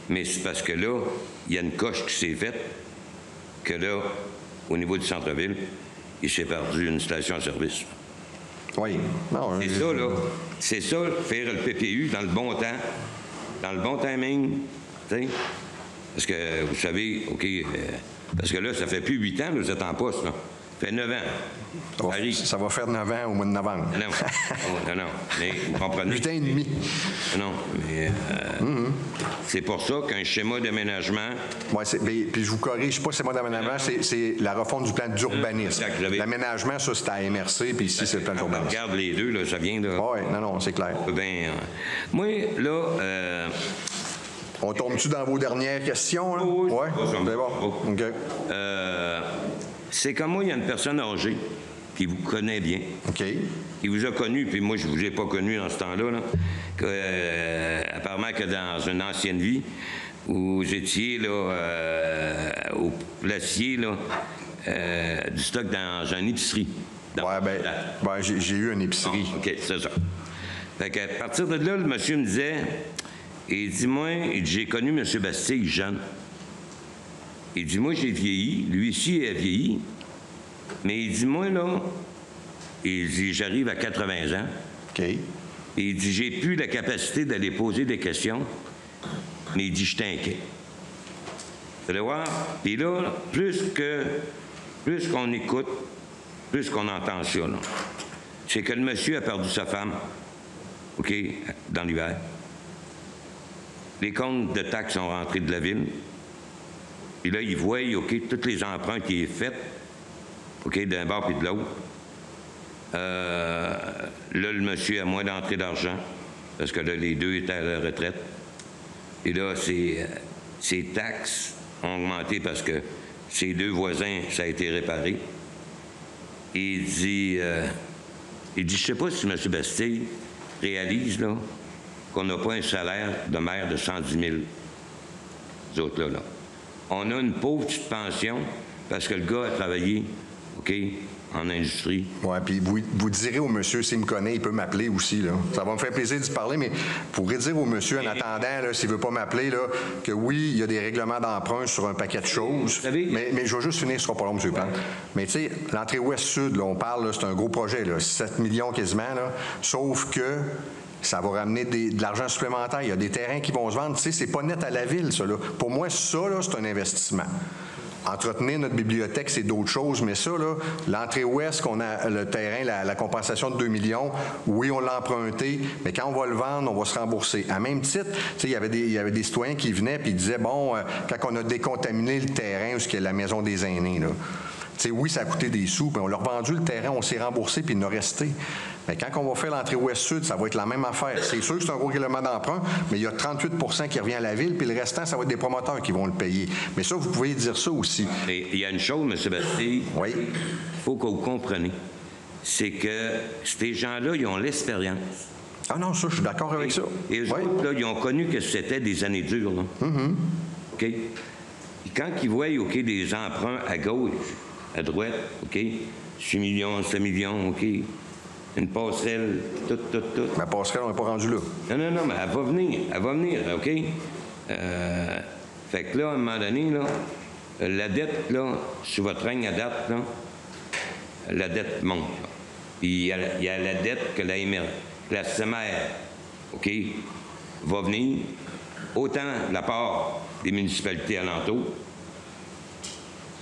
mais c'est parce que là, il y a une coche qui s'est faite, que là, au niveau du centre-ville, il s'est perdu une station-service. Oui. C'est ça, là. C'est ça, faire le PPU dans le bon temps, dans le bon timing, tu sais. Parce que, vous savez, OK, parce que là, ça fait plus 8 ans que vous êtes en poste, là. Ça fait 9 ans. Ça va faire 9 ans au mois de novembre. Non. Mais vous comprenez? 8 ans et demi. Non, mais c'est pour ça qu'un schéma d'aménagement... Oui, puis je vous corrige pas, schéma d'aménagement, c'est la refonte du plan d'urbanisme. L'aménagement, ça, c'est à MRC, puis ici, c'est le plan d'urbanisme. Regarde les deux, là, ça vient de... Oui, non, c'est clair. Moi, là... On tombe-tu dans vos dernières questions? Là? Oui. C'est bon. OK. C'est comme moi, il y a une personne âgée qui vous connaît bien. OK. Qui vous a connu, puis moi, je ne vous ai pas connu dans ce temps-là. Là, apparemment que dans une ancienne vie, où vous étiez là, au placier là, du stock dans une épicerie. J'ai eu une épicerie. OK, c'est ça. Fait qu'à partir de là, le monsieur me disait, il dit, moi, j'ai connu M. Bastille jeune. Il dit, moi, j'ai vieilli. Lui ici, il a vieilli. Mais il dit, moi, là, il dit, j'arrive à 80 ans. OK. Et il dit, j'ai plus la capacité d'aller poser des questions. Mais il dit, je t'inquiète. Vous allez voir? Puis là, plus qu'on écoute, plus qu'on entend ça, là, c'est que le monsieur a perdu sa femme, OK, dans l'hiver. Les comptes de taxes sont rentrés de la ville. Puis là, ils voient, OK, tous les emprunts qui sont faits, OK, d'un bord puis de l'autre. Là, le monsieur a moins d'entrée d'argent, parce que là, les deux étaient à la retraite. Et là, ses taxes ont augmenté parce que ses 2 voisins, ça a été réparé. Et il dit, je sais pas si M. Bastille réalise, là, qu'on n'a pas un salaire de maire de 110 000. Les autres, là. On a une pauvre petite pension parce que le gars a travaillé, OK, en industrie. Oui, puis vous direz au monsieur, s'il me connaît, il peut m'appeler aussi, là. Ça va me faire plaisir d'y parler, mais vous pourrez dire au monsieur, en attendant, s'il ne veut pas m'appeler, là, que oui, il y a des règlements d'emprunt sur un paquet de choses. Mais je vais juste finir, ce sera pas long, M. Plante. Mais tu sais, l'entrée ouest-sud, là, on parle, c'est un gros projet, là, 7 millions quasiment, là, sauf que ça va ramener de l'argent supplémentaire. Il y a des terrains qui vont se vendre. Tu sais, c'est pas net à la ville, ça. Là. Pour moi, ça, là, c'est un investissement. Entretenir notre bibliothèque, c'est d'autres choses, mais ça, là, l'entrée ouest, qu'on a le terrain, la compensation de 2 millions, oui, on l'a emprunté, mais quand on va le vendre, on va se rembourser. À même titre, tu sais, il y avait des citoyens qui venaient et disaient, bon, quand on a décontaminé le terrain, où est-ce qu'il y a la maison des aînés, là, tu sais, oui, ça a coûté des sous, puis on l'a revendu le terrain, on s'est remboursé, puis il en a resté. Mais quand on va faire l'entrée ouest-sud, ça va être la même affaire. C'est sûr que c'est un gros règlement d'emprunt, mais il y a 38 qui revient à la ville, puis le restant, ça va être des promoteurs qui vont le payer. Mais ça, vous pouvez dire ça aussi. Et il y a une chose, M. Bastille, oui. Il faut que vous compreniez, c'est que ces gens-là, ils ont l'expérience. Ah non, ça, je suis d'accord avec ça. Et eux autres, là, ils ont connu que c'était des années dures. Là. OK? Puis quand ils voient, OK, des emprunts à gauche, à droite, OK, 6 millions, 7 millions, OK, une passerelle, tout. La passerelle, on n'est pas rendu là. Non, mais elle va venir, OK? Fait que là, à un moment donné, là, la dette, là, sur votre règne à date, là, la dette monte. Là. Puis il y a la dette que la SEMER, OK, va venir, autant de la part des municipalités alentours.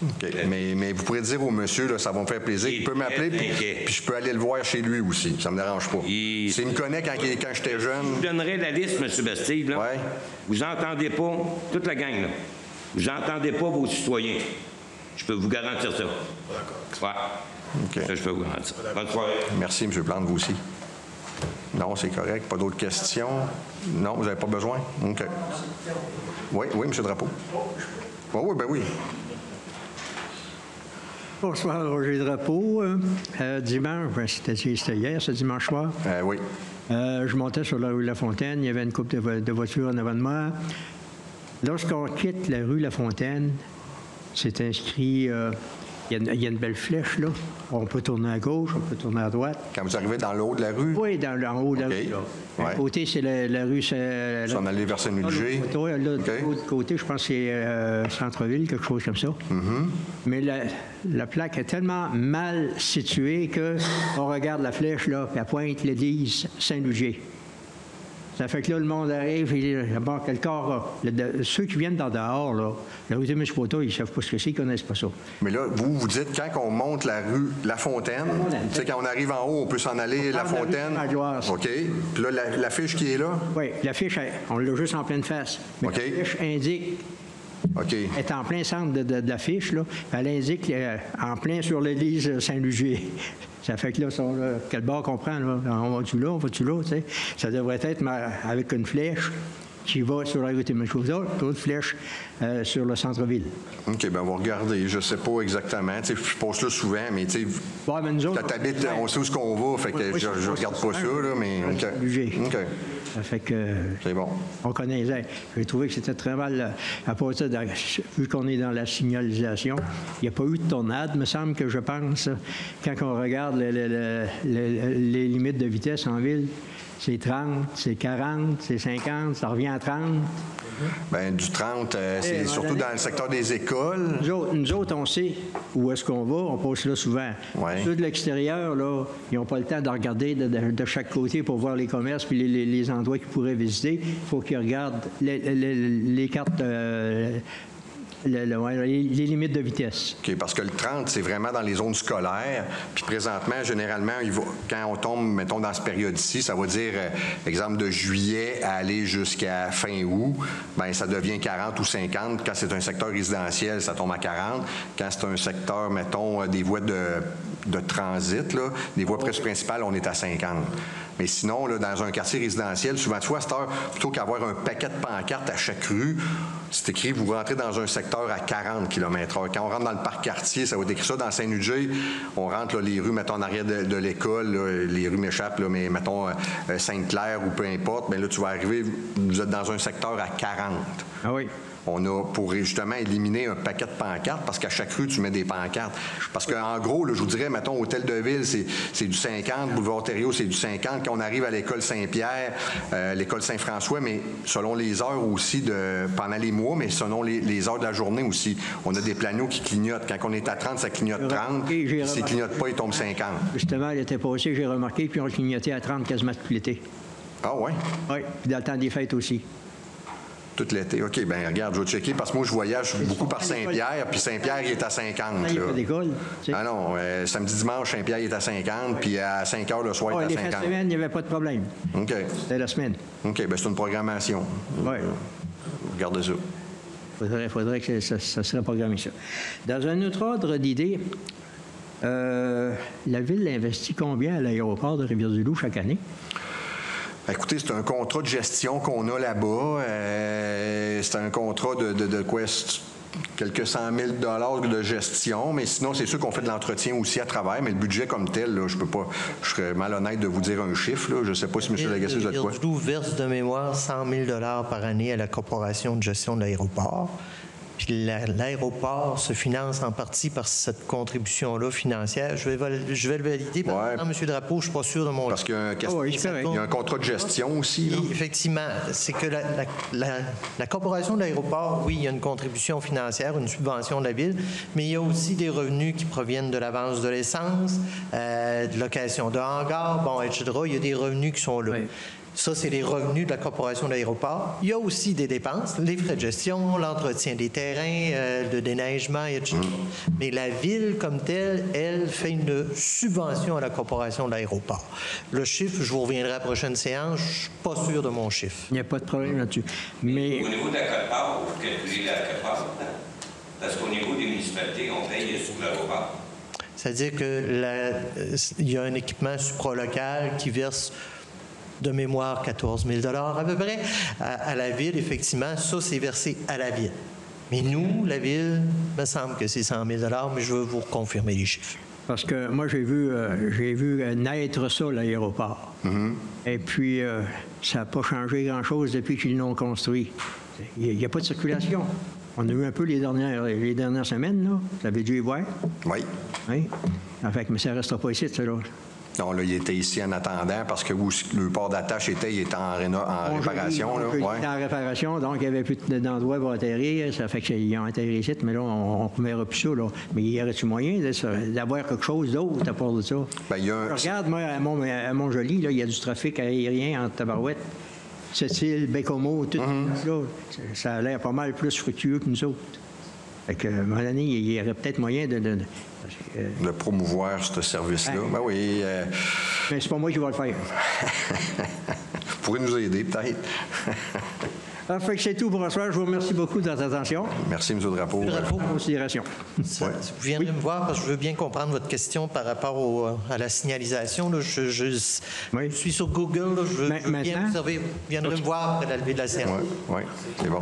OK. Mais vous pourrez dire au monsieur, là, ça va me faire plaisir, il peut m'appeler, puis je peux aller le voir chez lui aussi. Ça ne me dérange pas. S'il me connaît quand j'étais jeune... Je vous donnerai la liste, M. Bastille. Là. Ouais. Vous n'entendez pas, toute la gang, là, vous n'entendez pas vos citoyens. Je peux vous garantir ça. D'accord. Ouais. OK. Ça, je peux vous garantir. Bonne soirée. Merci, M. Plante, vous aussi. Non, c'est correct. Pas d'autres questions? Non, vous n'avez pas besoin? OK. Oui, M. Drapeau. Oui, ben oui. Bonsoir, Roger Drapeau. Dimanche, c'était hier, ce dimanche soir. Oui. Je montais sur la rue La Fontaine. Il y avait une couple de voitures en avant de moi. Lorsqu'on quitte la rue La Fontaine, c'est inscrit... il y a une belle flèche, là. On peut tourner à gauche, on peut tourner à droite. Quand vous arrivez dans le haut de la rue? Oui, en haut de la rue. Là. D'un côté, c'est la rue... S'en aller vers Saint-Ludger? Oui, de l'autre côté, je pense que c'est Centre-Ville, quelque chose comme ça. Mais la plaque est tellement mal située qu'on regarde la flèche, là, puis elle pointe l'église Saint-Ludger. Ça fait que là, le monde arrive, et d'abord, ceux qui viennent d'en dehors, là, la rue des Municipaux, ils ne savent pas ce que c'est, ils ne connaissent pas ça. Mais là, vous dites, quand on monte la rue La Fontaine, tu sais, quand on arrive en haut, on peut s'en aller La Fontaine. OK. Puis là, l'affiche qui est là? Oui, l'affiche, on l'a juste en pleine face. Mais l'affiche indique... OK. Elle est en plein centre de l'affiche, là. Elle indique en plein sur l'église Saint-Lugier. Ça fait que là, quel bord qu'on prend, là? On va-tu là, tu sais? Ça devrait être avec une flèche qui va sur la rue des Municipaux, l'autre flèche sur le centre-ville. OK, bien, on va regarder. Je ne sais pas exactement. Tu sais, je passe là souvent, mais tu sais, t'habites, on sait où est-ce qu'on va, fait que je ne regarde pas ça, là, mais... OK. Ça fait que... C'est bon. On connaît les airs. J'ai trouvé que c'était très mal, à partir de, vu qu'on est dans la signalisation, il n'y a pas eu de tornade, me semble que je pense, quand on regarde les limites de vitesse en ville, c'est 30, c'est 40, c'est 50, ça revient à 30. Bien, du 30, c'est surtout dans le secteur des écoles. Nous autres, on sait où est-ce qu'on va, on passe là souvent. Ceux de l'extérieur, là, ils n'ont pas le temps de regarder de chaque côté pour voir les commerces puis les endroits qu'ils pourraient visiter. Il faut qu'ils regardent les cartes... les limites de vitesse. OK, parce que le 30, c'est vraiment dans les zones scolaires. Puis présentement, généralement, quand on tombe, mettons, dans cette période-ci, ça va dire, exemple, de juillet à aller jusqu'à fin août, bien, ça devient 40 ou 50. Quand c'est un secteur résidentiel, ça tombe à 40. Quand c'est un secteur, mettons, des voies de transit, là, des voies principales, on est à 50. Mais sinon, là, dans un quartier résidentiel, souvent, tu vois, à cette heure, plutôt qu'avoir un paquet de pancartes à chaque rue, c'est écrit, vous rentrez dans un secteur à 40 km/h. Quand on rentre dans le parc quartier, ça va être écrit ça dans Saint-Ludger. On rentre là, les rues, mettons, en arrière de l'école, là, les rues m'échappent, là, mais mettons Sainte-Claire ou peu importe, bien là, tu vas arriver, vous êtes dans un secteur à 40. Ah oui. On a pour justement éliminer un paquet de pancartes parce qu'à chaque rue, tu mets des pancartes. Parce qu'en gros, là, je vous dirais, mettons, Hôtel de Ville, c'est du 50, Boulevard Ontario, c'est du 50. Quand on arrive à l'école Saint-Pierre, l'école Saint-François, mais selon les heures aussi, pendant les mois, mais selon les heures de la journée aussi. On a des planios qui clignotent. Quand on est à 30, ça clignote 30. S'il ne clignote pas, il tombe 50. Justement, l'été passé, j'ai remarqué, puis on clignotait à 30 quasiment tout l'été. Ah oui? Oui, puis dans le temps des fêtes aussi. Tout l'été. OK, bien, regarde, je vais checker parce que moi, je voyage beaucoup par Saint-Pierre, puis Saint-Pierre, il est à 50. Il n'y a pas d'école. Ah non, samedi, dimanche, Saint-Pierre, il est à 50, puis à 5 heures le soir, il est à 50. Les fins de semaine, il n'y avait pas de problème. OK. C'était la semaine. OK, bien, c'est une programmation. Oui. Regardez ça. Il faudrait que ça serait programmé, ça. Dans un autre ordre d'idée, la Ville investit combien à l'aéroport de Rivière-du-Loup chaque année? Écoutez, c'est un contrat de gestion qu'on a là-bas. C'est un contrat de quoi? quelques 100 000 $ de gestion, mais sinon, c'est sûr qu'on fait de l'entretien aussi à travers, mais le budget comme tel, là, je serais malhonnête de vous dire un chiffre. Là. Je ne sais pas si M. Lagacé, vous êtes quoi? Rivière-du-Loup verse de mémoire 100 000 $ par année à la Corporation de gestion de l'aéroport. Puis l'aéroport se finance en partie par cette contribution-là financière. Je vais le valider. Maintenant, M. Drapeau, je ne suis pas sûr de mon... Parce qu'il y a un contrat de gestion aussi. Là. Effectivement, c'est que la Corporation de l'aéroport, oui, il y a une contribution financière, une subvention de la Ville, mais il y a aussi des revenus qui proviennent de l'avance de l'essence, de location de hangars, bon, etc. Il y a des revenus qui sont là. Oui. Ça, c'est les revenus de la Corporation de l'aéroport. Il y a aussi des dépenses, les frais de gestion, l'entretien des terrains, le déneigement, etc. Mais la Ville, comme telle, elle fait une subvention à la Corporation de l'aéroport. Le chiffre, je vous reviendrai à la prochaine séance, je ne suis pas sûr de mon chiffre. Il n'y a pas de problème là-dessus. Mais... Au niveau de la quote-part, vous calculez la quote-part, parce qu'au niveau des municipalités, on paye sous l'aéroport. C'est-à-dire qu'il y a un équipement supralocal qui verse de mémoire 14 000 $ à peu près. À la Ville, effectivement, ça, c'est versé à la Ville. Mais nous, la Ville, il me semble que c'est 100 000 $, mais je veux vous confirmer les chiffres. Parce que moi, j'ai vu naître ça, l'aéroport. Et puis, ça n'a pas changé grand-chose depuis qu'ils l'ont construit. Il n'y a pas de circulation. On a eu un peu les dernières semaines, là. Vous avez dû y voir? Oui. Oui. Enfin, mais ça ne restera pas ici, ça, là. Non, là, il était ici en attendant parce que le port d'attache il était en réparation. Là. Il était en réparation, donc il n'y avait plus d'endroit pour atterrir. Ça fait qu'ils ont atterri ici, mais là, on ne verra plus ça. Là. Mais y aurait-il moyen d'avoir quelque chose d'autre à part de ça? Regarde, moi, à Montjoli, il y a du trafic aérien entre Tabarouette, Sept-Îles, Bécomo, tout là. Ça a l'air pas mal plus fructueux que nous autres. Fait qu'à un moment donné, il y aurait peut-être moyen de promouvoir ce service-là. Ben oui. Mais c'est pas moi qui vais le faire. Vous pourrez nous aider, peut-être. Fait que c'est tout pour ce soir. Je vous remercie beaucoup de votre attention. Merci, M. Drapeau. Considération. Vous viendrez me voir parce que je veux bien comprendre votre question par rapport à la signalisation. Là. Je suis sur Google. Là. Je veux bien observer. Vous viendrez me voir après la levée de la séance. Oui, c'est bon.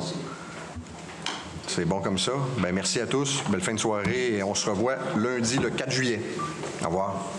C'est bon comme ça. Bien, merci à tous. Belle fin de soirée et on se revoit lundi le 4 juillet. Au revoir.